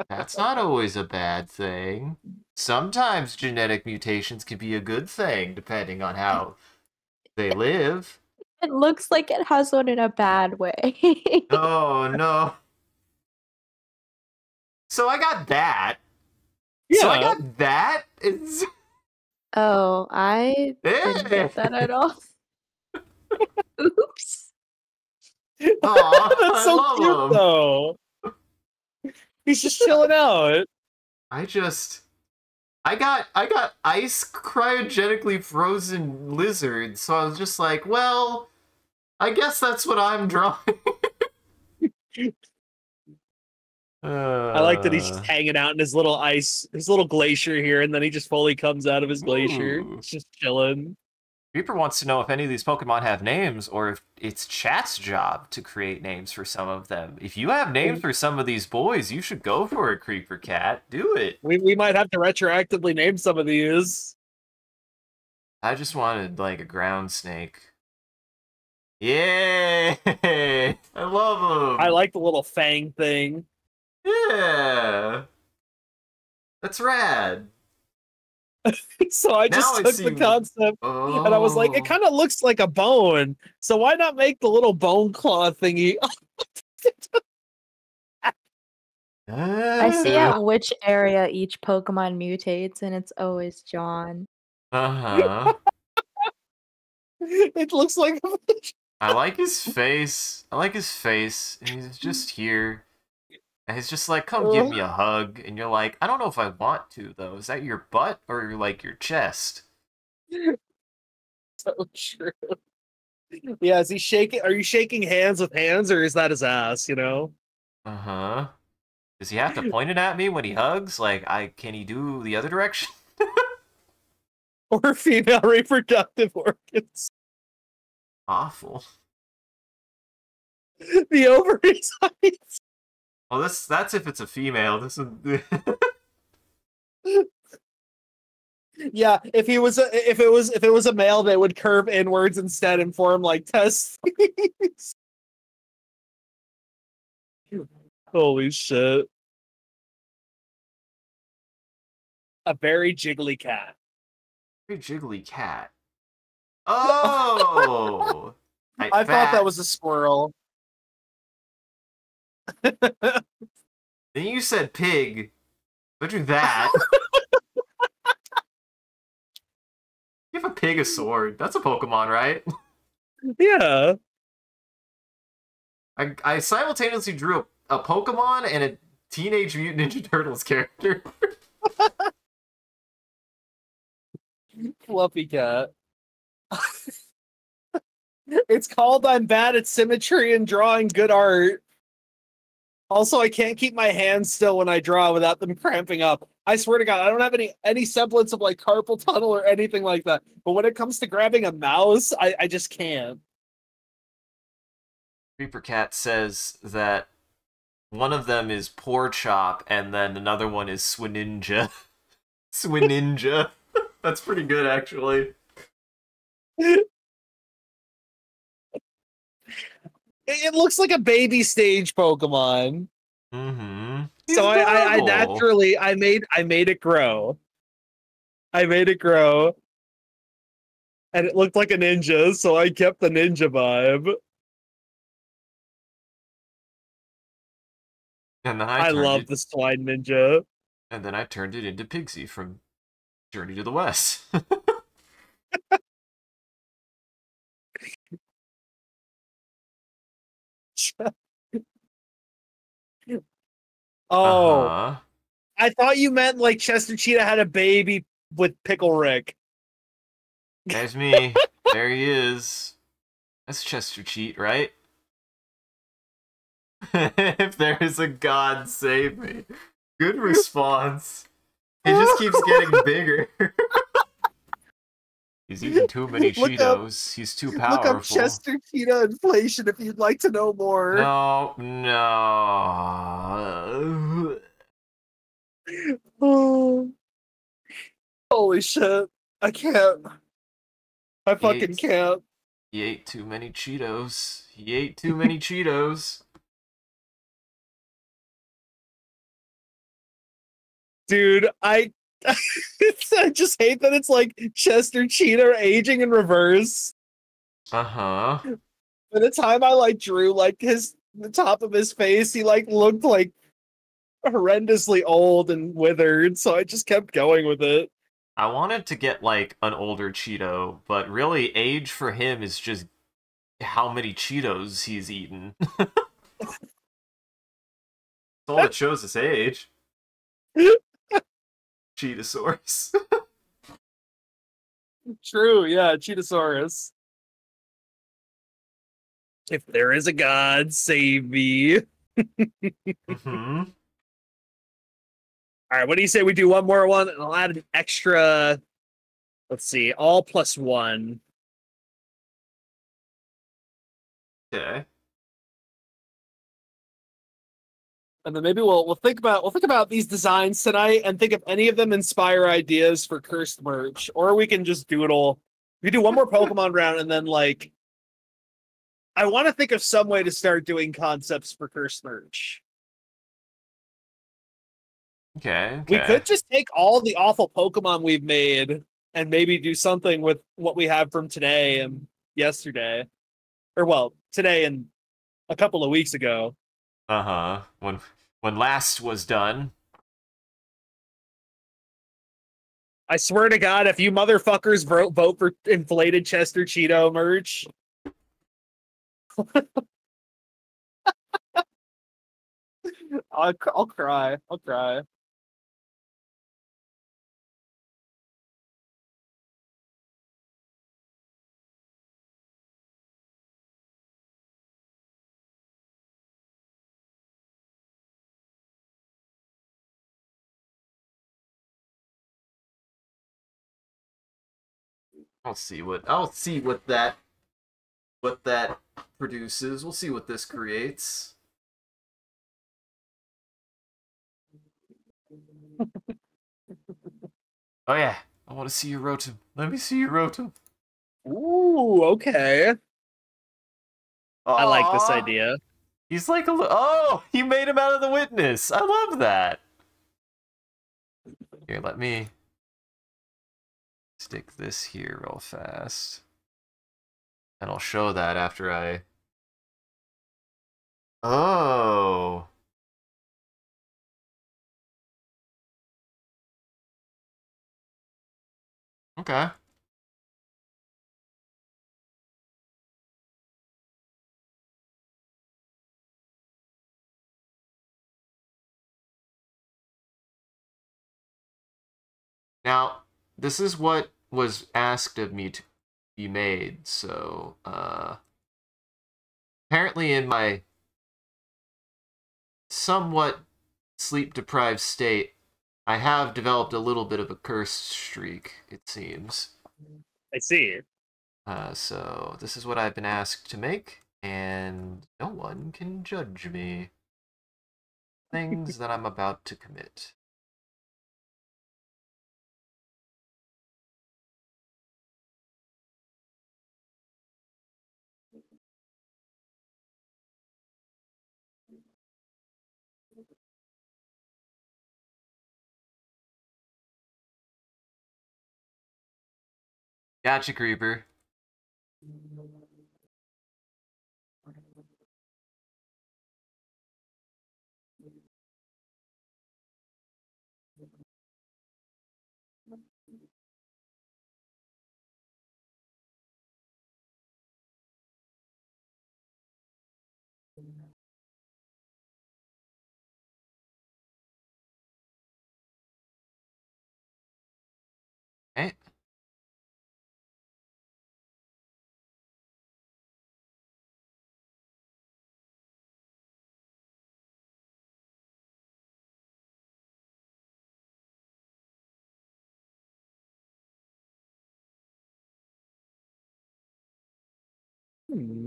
That's not always a bad thing. Sometimes genetic mutations can be a good thing, depending on how they live. It looks like it has one in a bad way. Oh, no. So I got that. Yeah. So I got that. It's... Oh, I didn't get that at all. Oops. Aw, That's I so love cute, him. though. He's just chilling out. I got ice cryogenically frozen lizards, so I was just like, well, I guess that's what I'm drawing. I like that he's just hanging out in his little glacier here, and then he just fully comes out of his glacier. Ooh. It's just chilling. Reaper wants to know if any of these Pokemon have names, or if it's chat's job to create names for some of them. If you have names for some of these boys, you should go for it, Creeper Cat. Do it. We might have to retroactively name some of these. I just wanted, like, a ground snake. Yay! I love him! I like the little fang thing. Yeah! That's rad. So I just Now I took see- the concept Oh. and I was like, it kind of looks like a bone. So why not make the little bone claw thingy? I see at which area each Pokemon mutates, and it's always John. Uh-huh. It looks like I like his face. I like his face. And he's just here. And he's just like, come give me a hug. And you're like, I don't know if I want to, though. Is that your butt or, like, your chest? so true. Yeah, is he shaking? Are you shaking hands with hands, or is that his ass, you know? Uh-huh. Does he have to point it at me when he hugs? Like, can he do the other direction? Or female reproductive organs. Awful. The ovaries height. Well, that's if it's a female. This is Yeah, if it was a male, they would curve inwards instead and form like testes. Holy shit. A very jiggly cat. very jiggly cat. Oh, I thought that was a squirrel. Then you said pig. Don't do that. Give a pig a sword. That's a Pokemon, right? Yeah. I simultaneously drew a Pokemon and a Teenage Mutant Ninja Turtles character. Fluffy cat. It's called I'm bad at symmetry and drawing good art. Also, I can't keep my hands still when I draw without them cramping up. I swear to God, I don't have any semblance of like carpal tunnel or anything like that. But when it comes to grabbing a mouse, I just can't. Reaper Cat says that one of them is Poor Chop and then another one is Swininja. Swininja. That's pretty good, actually. It looks like a baby stage Pokemon. Mm-hmm. So I naturally I made it grow. I made it grow. And it looked like a ninja, so I kept the ninja vibe. And then I love the swine ninja. And then I turned it into Pigsy from Journey to the West. Oh, Uh-huh. I thought you meant like Chester Cheetah had a baby with Pickle Rick. There's me. There he is. That's Chester Cheat, right? If there is a god, save me. Good response. He just keeps getting bigger. He's eating too many Cheetos. He's too powerful. Look up Chester Cheetah inflation if you'd like to know more. No. Oh. Holy shit. I can't. I fucking can't. He ate too many Cheetos. He ate too many Cheetos. Dude, I just hate that it's like Chester Cheetah aging in reverse. Uh-huh. By the time I like drew like the top of his face, he like looked like horrendously old and withered, so I just kept going with it. I wanted to get like an older Cheeto, but really age for him is just how many Cheetos he's eaten. That's all that shows his age. Cheetosaurus. True, yeah, Cheetosaurus. If there is a god, save me. Mm-hmm. All right, what do you say we do one more one and I'll add an extra, let's see, all plus one. Okay. And then maybe we'll think about these designs tonight and think if any of them inspire ideas for cursed merch, or we can just doodle. We can do one more Pokemon round and then like I want to think of some way to start doing concepts for cursed merch. Okay. We could just take all the awful Pokemon we've made and maybe do something with what we have from today and yesterday. Or well, today and a couple of weeks ago. Uh-huh. When last was done. I swear to God, if you motherfuckers vote for inflated Chester Cheeto merch. I'll cry. I'll cry. I'll see what that produces. We'll see what this creates. Oh yeah, I want to see your Rotom. Let me see your Rotom. Ooh, okay. I like this Aw, idea. he's like a oh, you made him out of the witness. I love that. Here, let me stick this here real fast. And I'll show that after I... Oh. Okay. Now, this is what was asked of me to be made, so, apparently in my somewhat sleep-deprived state, I have developed a little bit of a cursed streak, it seems. I see. So this is what I've been asked to make, and no one can judge me. Things that I'm about to commit. Gotcha, Creeper. Hey.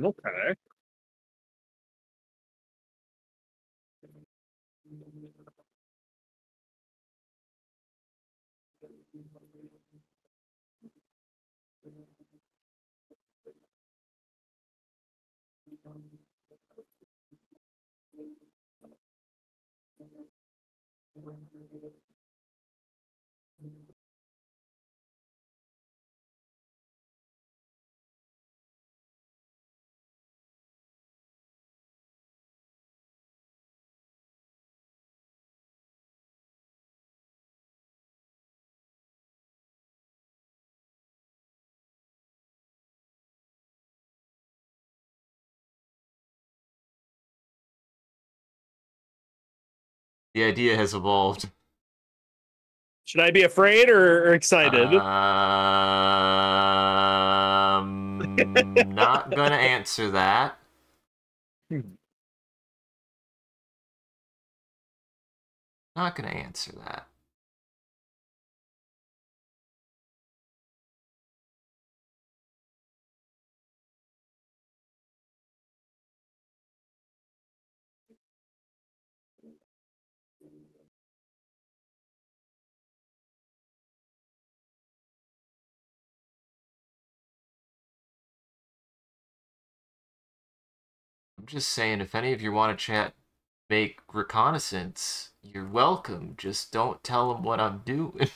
Okay. The idea has evolved. Should I be afraid or excited? Not gonna answer that. Not gonna answer that. I'm just saying, if any of you want to chat, make reconnaissance, you're welcome. Just don't tell them what I'm doing.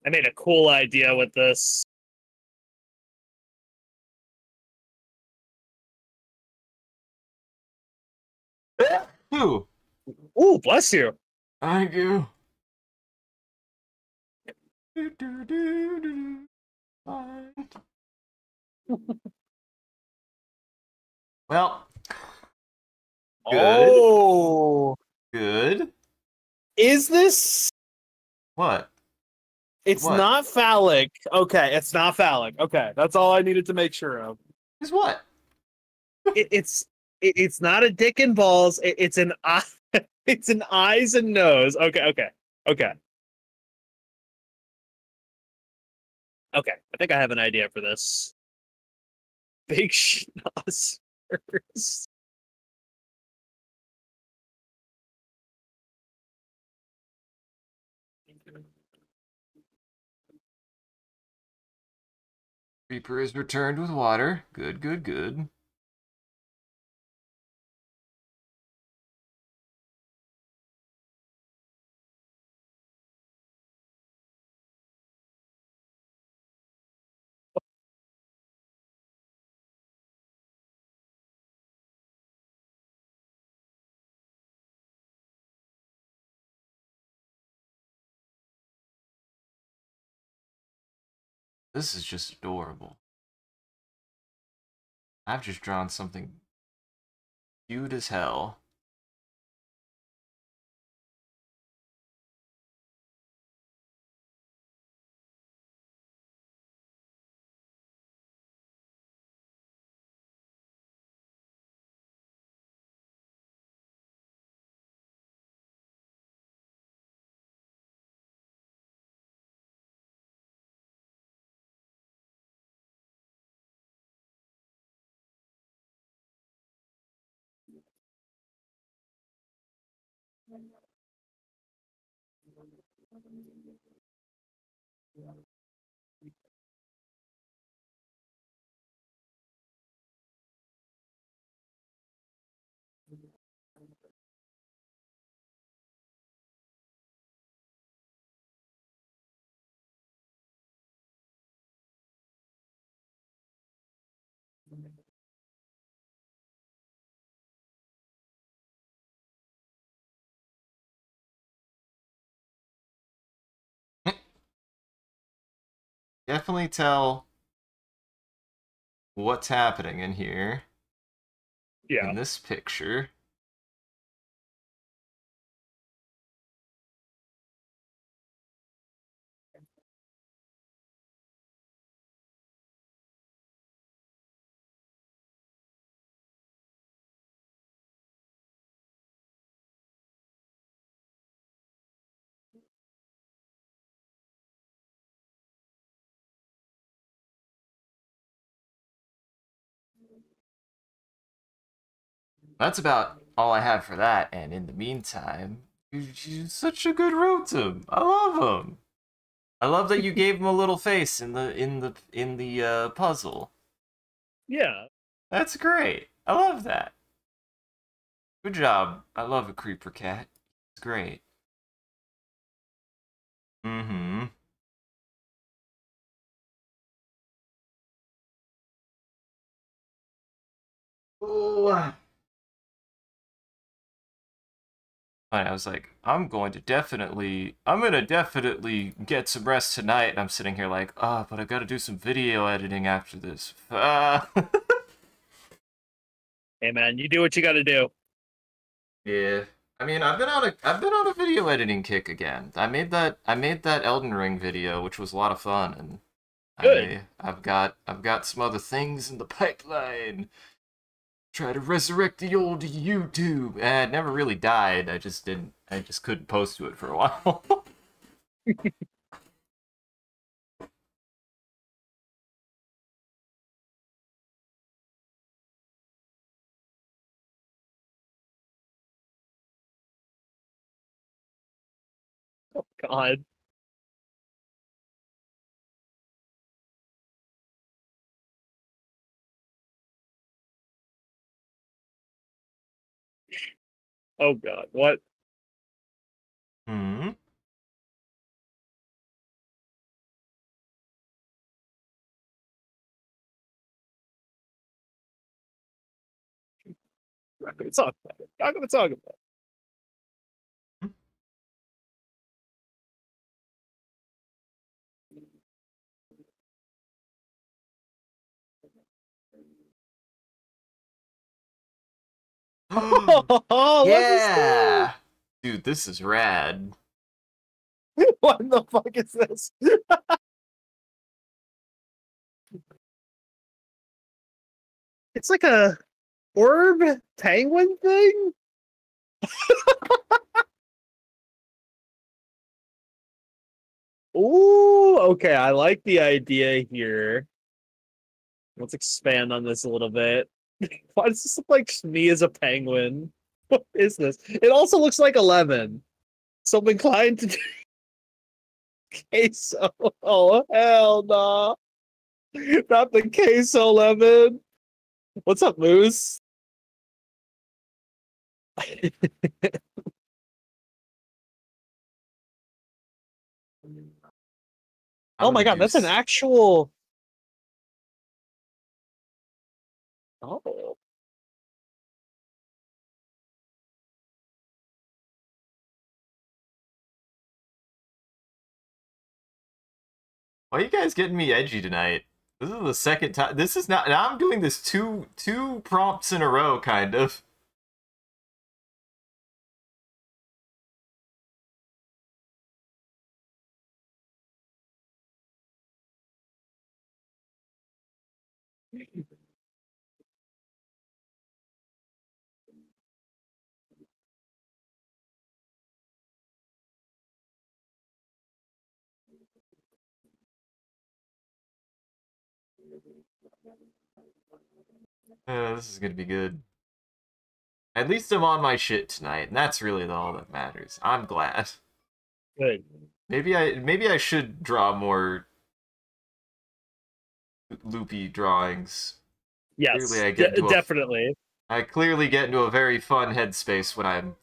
I made a cool idea with this. Who? Ooh, bless you. Thank you. Fine. Well, good. Oh, Good. is this? What? It's What? not phallic. Okay, it's not phallic. Okay, that's all I needed to make sure of. Is what? It's not a dick and balls. It's an eye. It's an eyes and nose. Okay. Okay. I think I have an idea for this. Big schnozzers. Reaper is returned with water. Good, good, good. This is just adorable. I've just drawn something cute as hell. Definitely tell what's happening in here Yeah. in this picture. That's about all I have for that. And in the meantime, you're such a good Rotom. I love him. I love that you gave him a little face in the puzzle. Yeah. That's great. I love that. Good job. I love a creeper cat. It's great. Mm-hmm. Oh. I was like, I'm gonna definitely get some rest tonight. And I'm sitting here like, oh, but I gotta do some video editing after this. Hey man, you do what you got to do. Yeah. I mean, I've been on a video editing kick again. I made that Elden Ring video, which was a lot of fun, and Good. I've got some other things in the pipeline. Try to resurrect the old YouTube. It never really died. I just couldn't post to it for a while. God. Oh God. What? Hmm. I'm not gonna talk about it. I'm not gonna talk about it. Oh, what is Yeah! Dude, this is rad. this? What the fuck is this? It's like a orb penguin thing? Ooh, okay, I like the idea here. Let's expand on this a little bit. Why does this look like me as a penguin? What is this? It also looks like 11. So I'm inclined to do queso. Oh, hell no. Not the queso lemon. What's up, Moose? I'm Oh my gonna god, do. that's an actual. Oh. Why are you guys getting me edgy tonight? This is the second time. This is not. Now I'm doing this two prompts in a row, kind of. This is gonna be good. At least I'm on my shit tonight, and that's really all that matters. I'm glad. Good. Maybe I should draw more loopy drawings. Clearly, Yes, definitely. I clearly get into a very fun headspace when I'm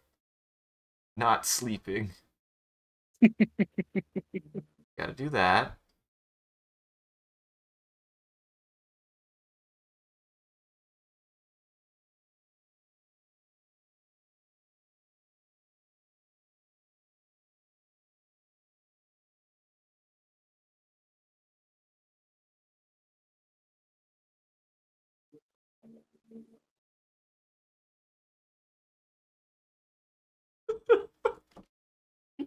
not sleeping. Gotta do that.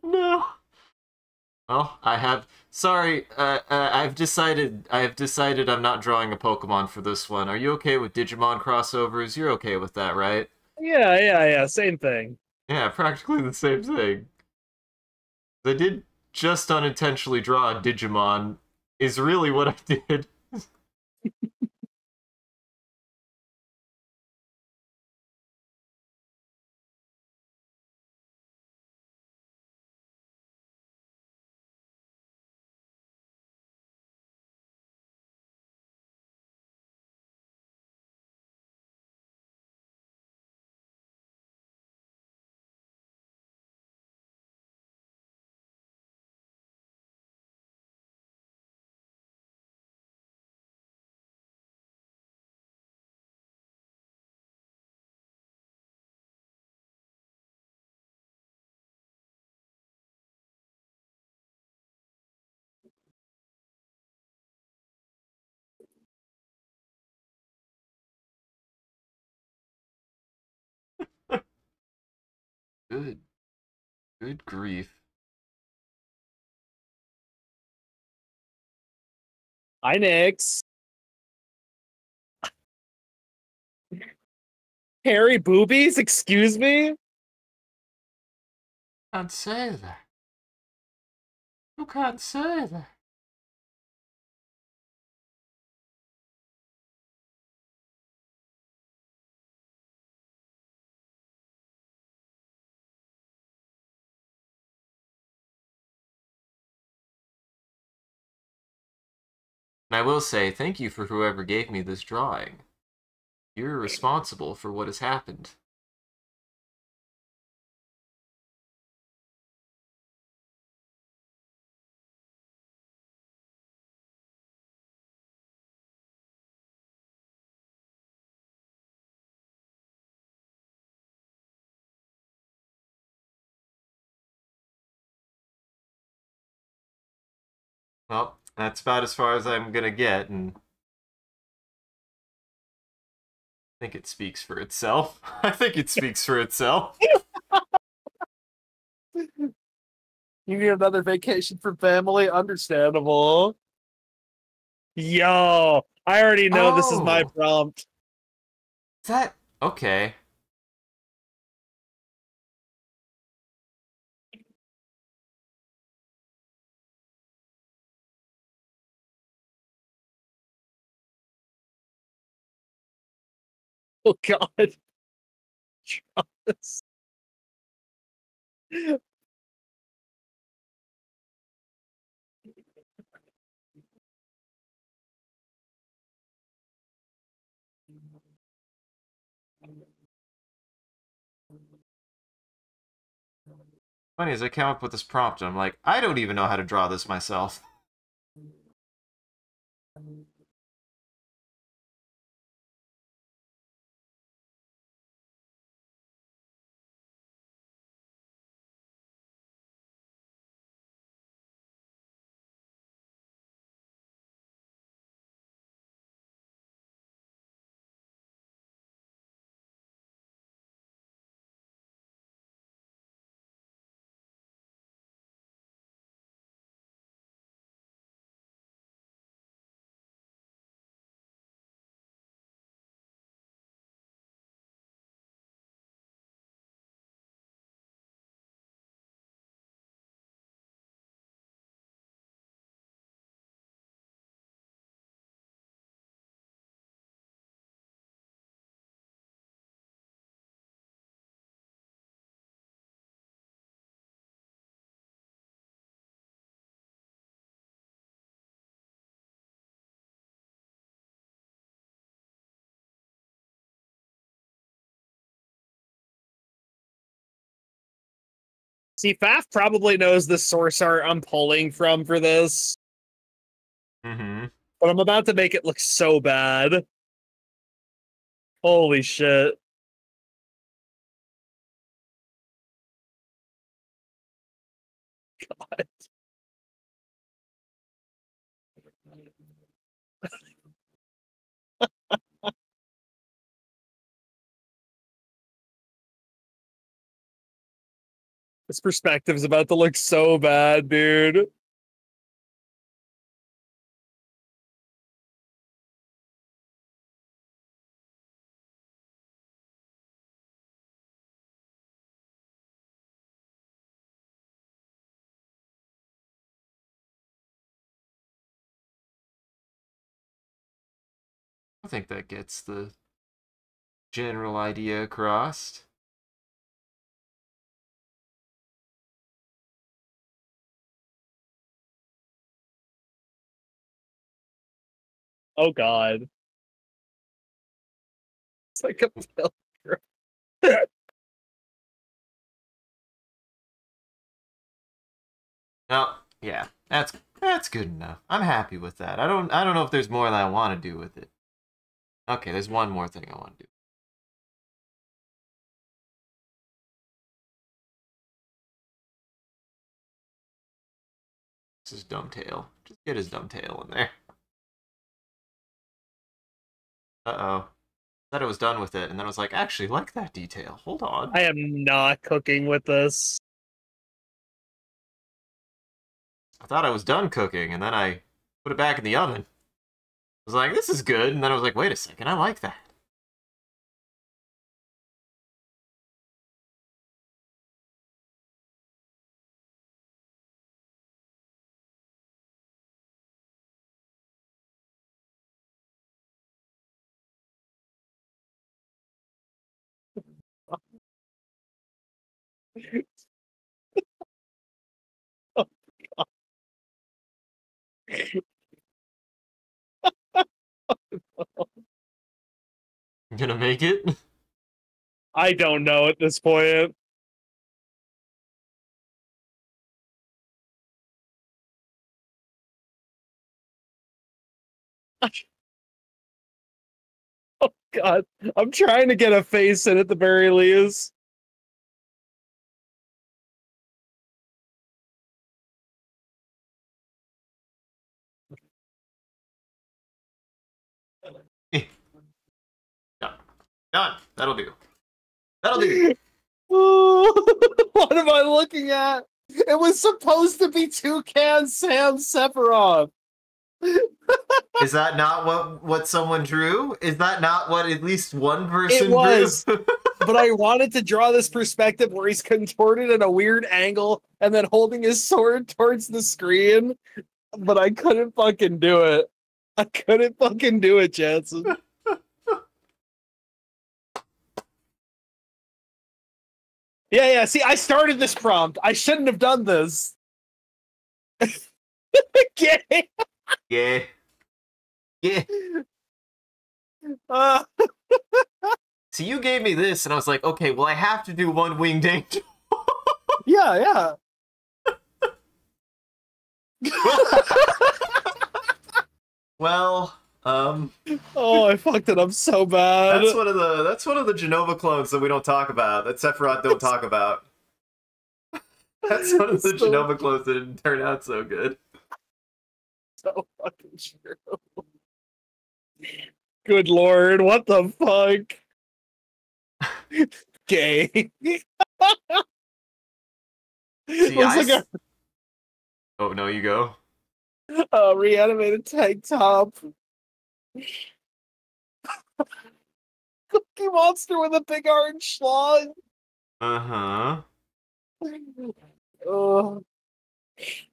No. Well, I have. Sorry, I've decided. I have decided I'm not drawing a Pokemon for this one. Are you okay with Digimon crossovers? You're okay with that, right? Yeah. Same thing. Yeah, practically the same thing. I did just unintentionally draw a Digimon. Is really what I did. Good. Good grief. Hi, Nix. Hairy boobies? Excuse me? Can't say that. You can't say that. And I will say thank you for whoever gave me this drawing. You're responsible for what has happened. Well, that's about as far as I'm gonna get, and think it speaks for itself. I think it speaks for itself. You need another vacation for family? Understandable. Yo, I already know this is my Oh. prompt. Is that okay? Oh God. Travis. Funny as I came up with this prompt, and I'm like, I don't even know how to draw this myself. See, Faf probably knows the source art I'm pulling from for this, Mm-hmm. but I'm about to make it look so bad. Holy shit. God. This perspective's about to look so bad, dude. I think that gets the general idea across. Oh God. It's like a pilgrim. No, yeah, that's good enough. I'm happy with that. I don't know if there's more that I want to do with it. Okay, there's one more thing I want to do. This is dumb tail. Just get his dumb tail in there. Uh-oh. Thought I was done with it, and then I was like, actually, like that detail. Hold on. I am not cooking with this. I thought I was done cooking, and then I put it back in the oven. I was like, this is good, and then I was like, wait a second, I like that. You gonna make it? I don't know at this point. Oh God. I'm trying to get a face in at the very least. No. Done. That'll do. That'll do. What am I looking at? It was supposed to be Toucan Sam Sephiroth. Is that not what someone drew? Is that not what at least one person It was. drew? But I wanted to draw this perspective where he's contorted at a weird angle and then holding his sword towards the screen, but I couldn't fucking do it. I couldn't fucking do it, Jansen. Yeah, see, I started this prompt. I shouldn't have done this. Okay. Yeah. Yeah. See, you gave me this, and I was like, okay, well, I have to do one winged angel. Yeah. Well, Oh, I fucked it up so bad. that's one of the Genova clones that we don't talk about, that Sephiroth don't talk about. That's one of the Genova clones that didn't turn out so good. So fucking true. Good lord, what the fuck? Gay. See, Looks like Oh, no, you go. a reanimated tank top. Cookie Monster with a big orange schlong. Uh-huh.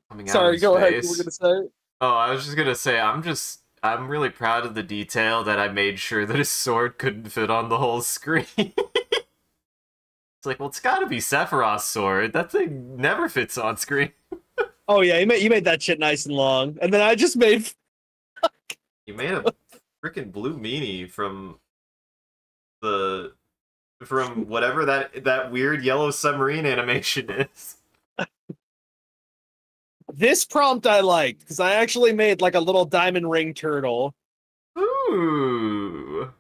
Coming out Sorry, of go ahead. space. You were gonna say? Oh, I was just gonna say, I'm really proud of the detail that I made sure that his sword couldn't fit on the whole screen. It's like, well, it's gotta be Sephiroth's sword. That thing never fits on screen. Oh yeah, you made that shit nice and long, and then I just made. You made a freaking blue meanie from whatever that weird yellow submarine animation is. This prompt I liked because I actually made like a little diamond ring turtle. Ooh.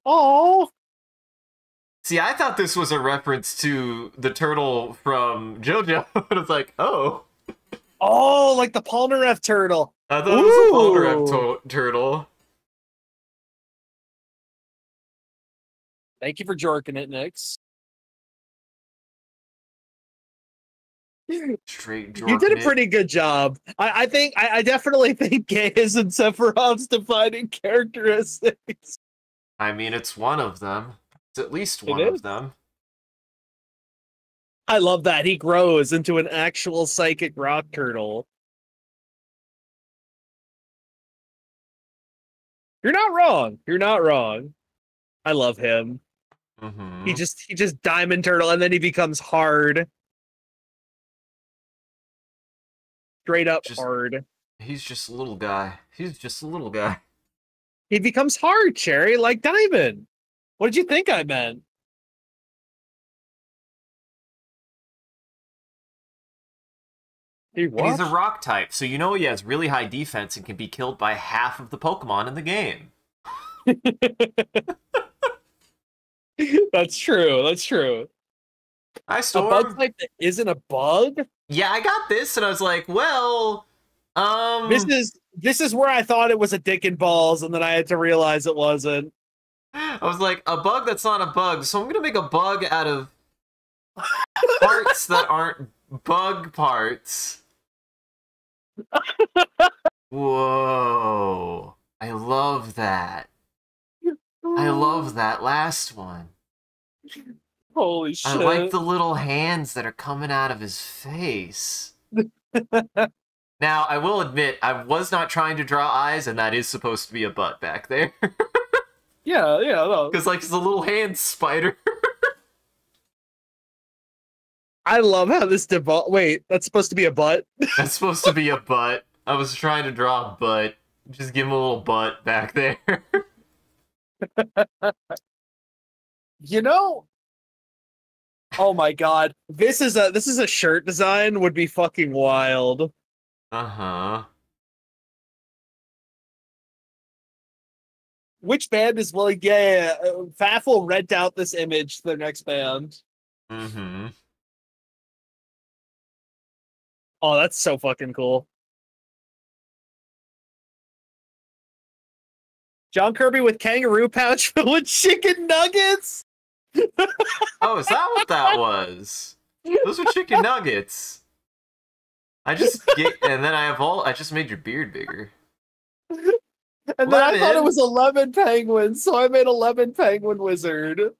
Oh. See, I thought this was a reference to the turtle from JoJo. I was like, oh. Oh, like the Polnareff turtle. I thought it was a Polnareff turtle. Thank you for jorking it, Nix. Straight jorking You did a it. pretty good job. I definitely think Gay is in Sephiroth's defining characteristics. I mean, it's one of them. It's at least one of them. I love that. He grows into an actual psychic rock turtle. You're not wrong. You're not wrong. I love him. Mm-hmm. He just diamond turtle and then he becomes hard. Straight up hard. He's just a little guy. He's just a little guy. He becomes hard, Cherry, like Diamond. What did you think I meant? And he's a rock type, so you know he has really high defense and can be killed by half of the Pokemon in the game. That's true. That's true. Hi, Storm. A bug type that isn't a bug? Yeah, I got this, and I was like, well, This is where I thought it was a dick and balls, and then I had to realize it wasn't. I was like, a bug that's not a bug, so I'm gonna make a bug out of parts that aren't bug parts. Whoa. I love that. I love that last one. Holy shit. I like the little hands that are coming out of his face. Now, I will admit, I was not trying to draw eyes, and that is supposed to be a butt back there. Yeah, no. Because, like, it's a little hand spider. I love how this Wait, that's supposed to be a butt? That's supposed to be a butt. I was trying to draw a butt. Just give him a little butt back there. You know... Oh my god. This is a shirt design would be fucking wild. Uh-huh. Which band is willing? Yeah, Faf will rent out this image to their next band. Mm-hmm. Oh, that's so fucking cool. John Kirby with kangaroo pouch filled with chicken nuggets. Oh, is that what that was? Those are chicken nuggets. And then I just made your beard bigger. And then I thought it was a lemon penguin, so I made a lemon penguin wizard.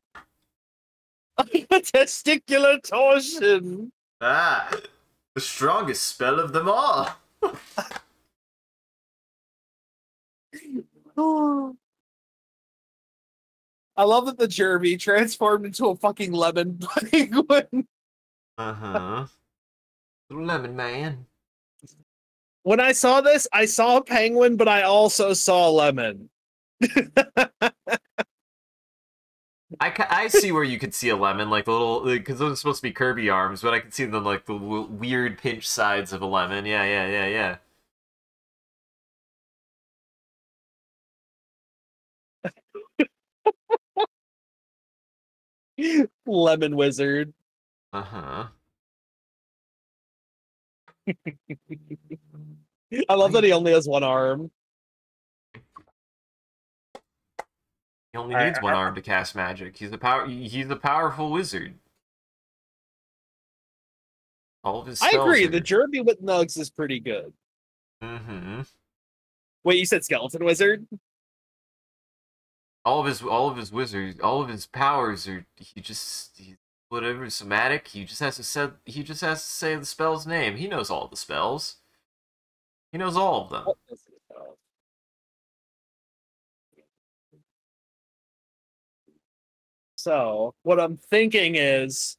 Testicular torsion. Ah, the strongest spell of them all. I love that the Jerby transformed into a fucking lemon penguin. Uh-huh. Little lemon man. When I saw this, I saw a penguin, but I also saw a lemon. I see where you could see a lemon, like the little, because those are supposed to be Kirby arms, but I can see them like the weird pinch sides of a lemon. Yeah. Lemon wizard. Uh-huh. I love that he only has one arm. He only needs one arm to cast magic. He's a powerful wizard. All of his spells I agree. are... The Jerby with Nugs is pretty good. Mm-hmm. Wait, you said skeleton wizard? All of his wizards, all of his powers are whatever somatic. He just has to say the spell's name. He knows all the spells. He knows all of them. So, what I'm thinking is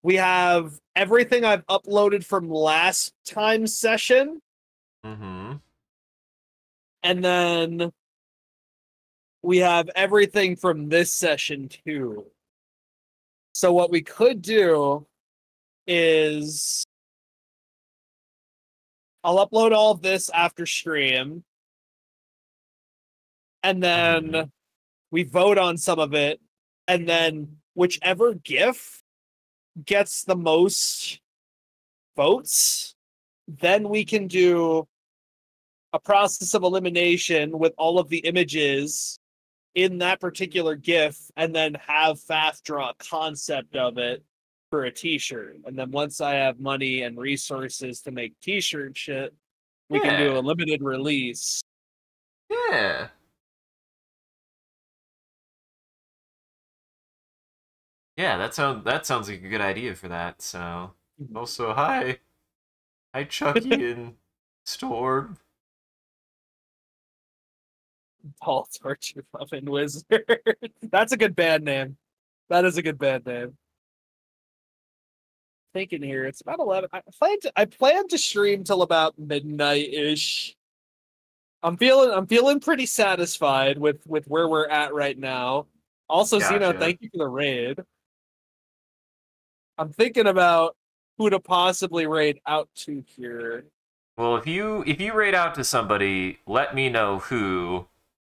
we have everything I've uploaded from last time's session. Mm-hmm. And then we have everything from this session too. So what we could do is I'll upload all of this after stream. And then we vote on some of it. And then whichever GIF gets the most votes, then we can do a process of elimination with all of the images in that particular GIF, and then have Faf draw a concept of it for a t-shirt. And then once I have money and resources to make t-shirt shit, we can do a limited release. Yeah. Yeah, that sounds like a good idea for that. So, also hi Chucky and Storm. Paul Torture Muffin Wizard. That's a good band name. That is a good band name. Thinking here, it's about 11. I plan to stream till about midnight-ish. I'm feeling pretty satisfied with where we're at right now. Also, Gotcha. Zeno, thank you for the raid. I'm thinking about who to possibly raid out to here. Well, if you raid out to somebody, let me know who,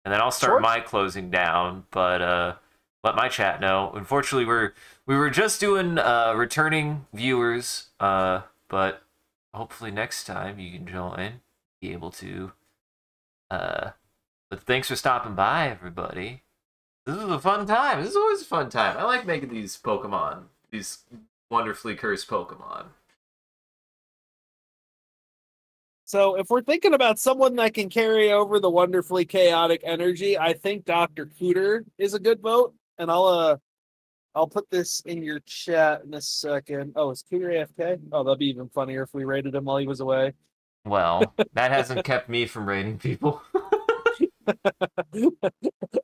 and then I'll start my closing down. But let my chat know. Unfortunately, we were just doing returning viewers, but hopefully next time you can join, be able to. But thanks for stopping by, everybody. This is a fun time. This is always a fun time. I like making these Pokemon, these wonderfully cursed Pokemon. So if we're thinking about someone that can carry over the wonderfully chaotic energy, I think Dr. Cooter is a good vote. And I'll put this in your chat in a second. Oh, is Cooter AFK? Oh, that'd be even funnier if we raided him while he was away. Well, that hasn't kept me from raiding people.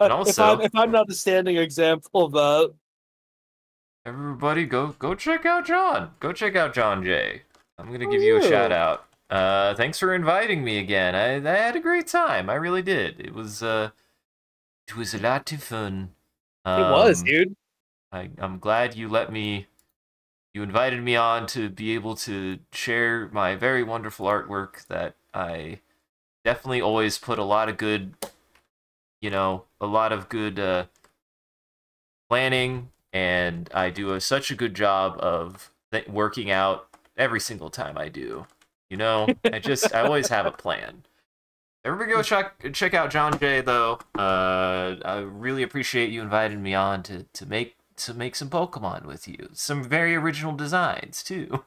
And also, if I'm not a standing example of that. Everybody go check out John. Go check out John J. I'm gonna give you a shout out. Thanks for inviting me again. I had a great time. I really did. It was a lot of fun. It was, dude. I'm glad you invited me on to be able to share my very wonderful artwork that I definitely always put a lot of good, planning, and I do such a good job of working out every single time I do. I always have a plan. Everybody go check out John Jay though. I really appreciate you inviting me on to make some Pokemon with you. Some very original designs too.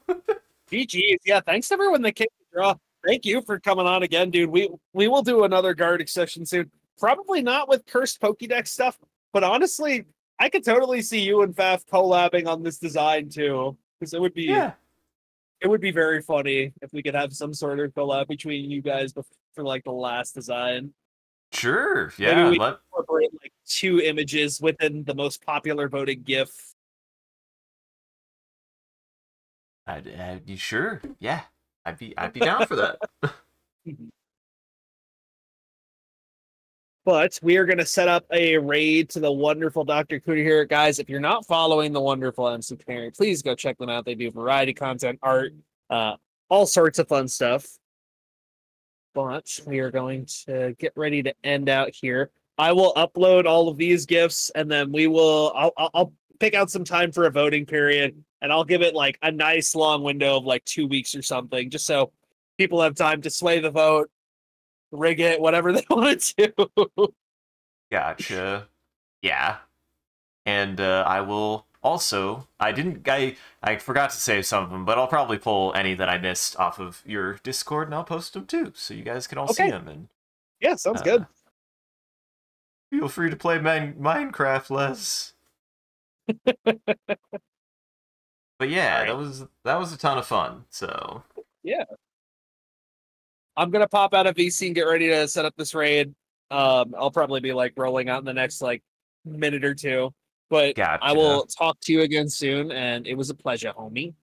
GG's. Yeah, thanks to everyone that came to draw. Thank you for coming on again, dude. We will do another Gartic session soon. Probably not with cursed Pokédex stuff, but honestly, I could totally see you and Faf collabing on this design too. Because it would be very funny if we could have some sort of collab between you guys for like the last design. Sure. Maybe Yeah. we incorporate like 2 images within the most popular voted GIF. You sure? Yeah. I'd be down for that. But we are going to set up a raid to the wonderful Dr. Cooter here. Guys, if you're not following the wonderful MCCanary, please go check them out. They do variety content, art, all sorts of fun stuff. But we are going to get ready to end out here. I will upload all of these GIFs, and then I'll pick out some time for a voting period, and I'll give it like a nice long window of like 2 weeks or something, just so people have time to sway the vote, rig it, whatever they want to do. Gotcha. Yeah. And I will also, I forgot to save some of them, but I'll probably pull any that I missed off of your Discord, and I'll post them too, so you guys can all see them. And yeah, sounds good. Feel free to play Minecraft less. But yeah, right. that was a ton of fun. So yeah, I'm gonna pop out of VC and get ready to set up this raid. I'll probably be like rolling out in the next like minute or two. But gotcha. I will talk to you again soon, and it was a pleasure, homie.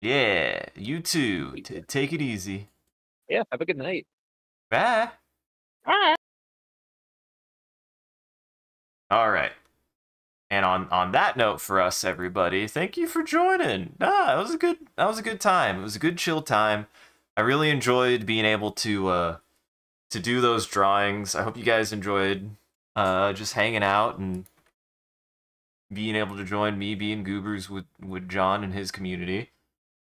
Yeah, you too. Take it easy. Yeah, have a good night. Bye. Bye. All right. And on that note for us, everybody, thank you for joining. That was a good time. It was a good chill time. I really enjoyed being able to do those drawings. I hope you guys enjoyed just hanging out and being able to join me being goobers with John and his community.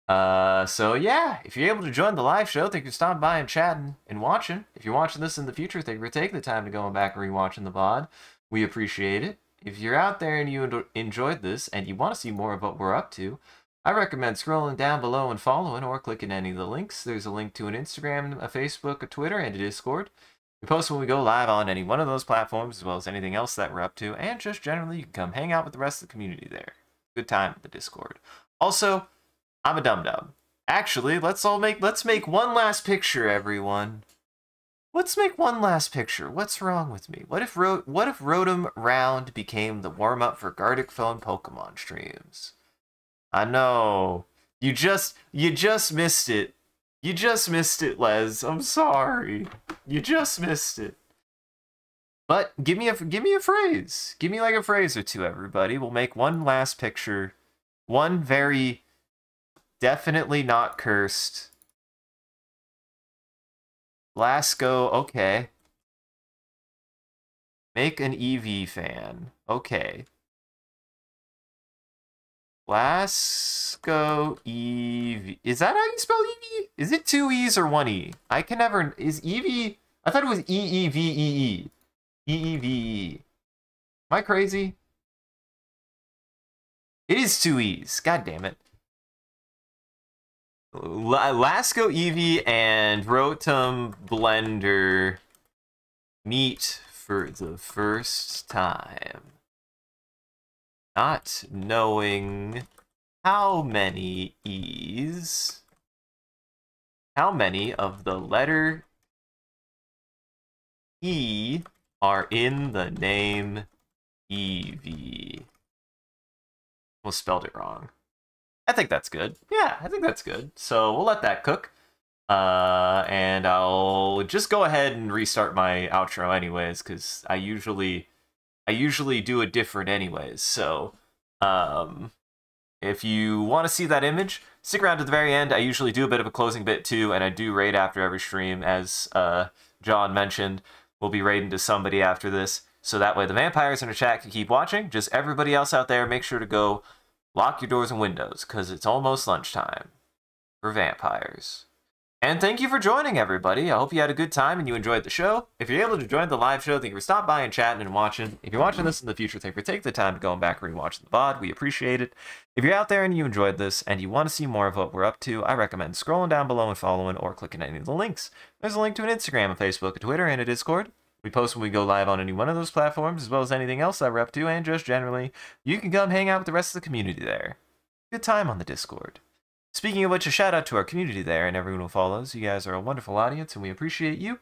So yeah, if you're able to join the live show, thank you for stopping by and chatting and watching. If you're watching this in the future, thank you for taking the time to go back and rewatching the VOD. We appreciate it. If you're out there and you enjoyed this and you want to see more of what we're up to, I recommend scrolling down below and following or clicking any of the links. There's a link to an Instagram, a Facebook, a Twitter, and a Discord. We post when we go live on any one of those platforms, as well as anything else that we're up to, and just generally you can come hang out with the rest of the community there. Good time at the Discord. Also, I'm a dum-dum. Actually, let's make one last picture, everyone. Let's make one last picture. What's wrong with me? What if Rotom Round became the warm-up for Gartic phone Pokemon streams? I know. You just missed it. You just missed it, Les. I'm sorry. You just missed it. But give me a phrase. Give me like a phrase or two, everybody. We'll make one last picture. One very definitely not cursed. Lasco, okay. Make an EV fan. Okay. Lasco EV. Is that how you spell EV? Is it 2 E's or 1 E? I can never... Is EV... I thought it was EEVEE. EEVE. Am I crazy? It is 2 E's. God damn it. Lasco Eevee and Rotom Blender meet for the first time. Not knowing how many E's, how many of the letter E are in the name Eevee. Almost spelled it wrong. I think that's good. Yeah, I think that's good. So we'll let that cook. And I'll just go ahead and restart my outro anyways, because I usually do it different anyways. So if you want to see that image, stick around to the very end. I usually do a bit of a closing bit too, and I do raid after every stream, as John mentioned. We'll be raiding to somebody after this, so that way the vampires in the chat can keep watching. Just everybody else out there, make sure to go lock your doors and windows, because it's almost lunchtime for vampires. And thank you for joining, everybody. I hope you had a good time and you enjoyed the show. If you're able to join the live show, thank you for stopping by and chatting and watching. If you're watching this in the future, thank you for taking the time to go back and rewatch the VOD. We appreciate it. If you're out there and you enjoyed this and you want to see more of what we're up to, I recommend scrolling down below and following or clicking any of the links. There's a link to an Instagram, a Facebook, a Twitter, and a Discord. We post when we go live on any one of those platforms, as well as anything else that we're up to, and just generally, you can come hang out with the rest of the community there. Good time on the Discord. Speaking of which, a shout out to our community there and everyone who follows. You guys are a wonderful audience and we appreciate you.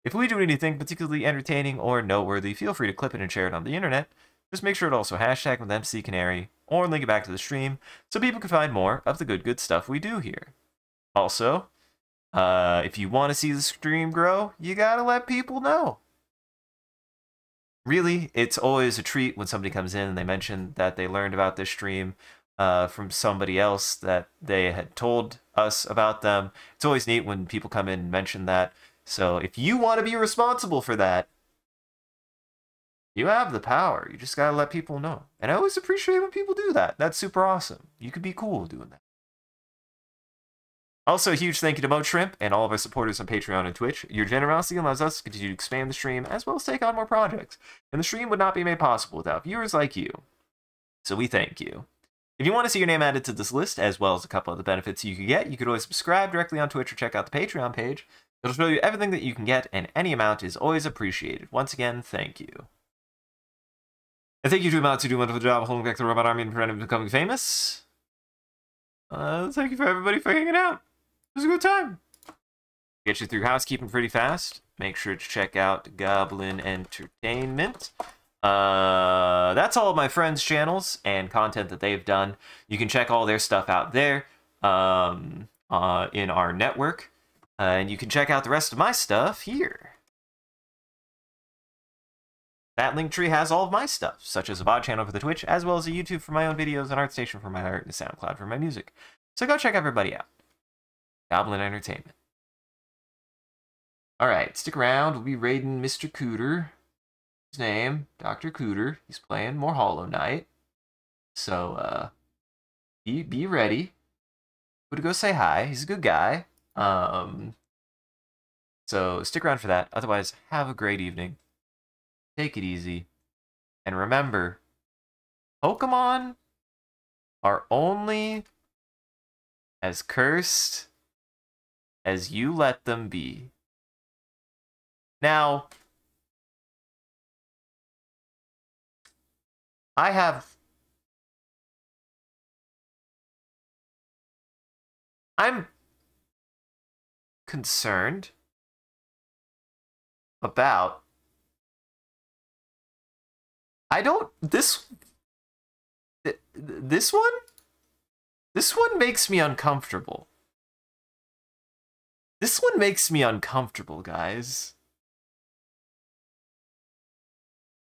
If we do anything particularly entertaining or noteworthy, feel free to clip it and share it on the internet. Just make sure to also hashtag with MCCanary or link it back to the stream so people can find more of the good stuff we do here. Also, if you want to see the stream grow, you gotta let people know. Really, it's always a treat when somebody comes in and they mention that they learned about this stream from somebody else that they had told us about them. It's always neat when people come in and mention that. So if you want to be responsible for that, you have the power. You just gotta let people know. And I always appreciate when people do that. That's super awesome. You could be cool doing that. Also, a huge thank you to Moat Shrimp and all of our supporters on Patreon and Twitch. Your generosity allows us to continue to expand the stream as well as take on more projects. And the stream would not be made possible without viewers like you. So we thank you. If you want to see your name added to this list, as well as a couple of the benefits you could get, you could always subscribe directly on Twitch or check out the Patreon page. It'll show you everything that you can get, and any amount is always appreciated. Once again, thank you. And thank you to Amounts who do a wonderful job holding back the robot army and preventing them becoming famous. Thank you for everybody for hanging out. It was a good time. Get you through housekeeping pretty fast. Make sure to check out Goblin Entertainment. That's all of my friends' channels and content that they've done. You can check all their stuff out there in our network. And you can check out the rest of my stuff here. That link tree has all of my stuff, such as a VOD channel for the Twitch, as well as a YouTube for my own videos, an ArtStation for my art, and a SoundCloud for my music. So go check everybody out. Goblin Entertainment. Alright, stick around. We'll be raiding Mr. Cooter. His name, Dr. Cooter. He's playing more Hollow Knight. So, be ready. Go say hi. He's a good guy. So stick around for that. Otherwise, have a great evening. Take it easy. And remember, Pokemon are only as cursed as you let them be. Now, I'm concerned about this one makes me uncomfortable. This one makes me uncomfortable, guys.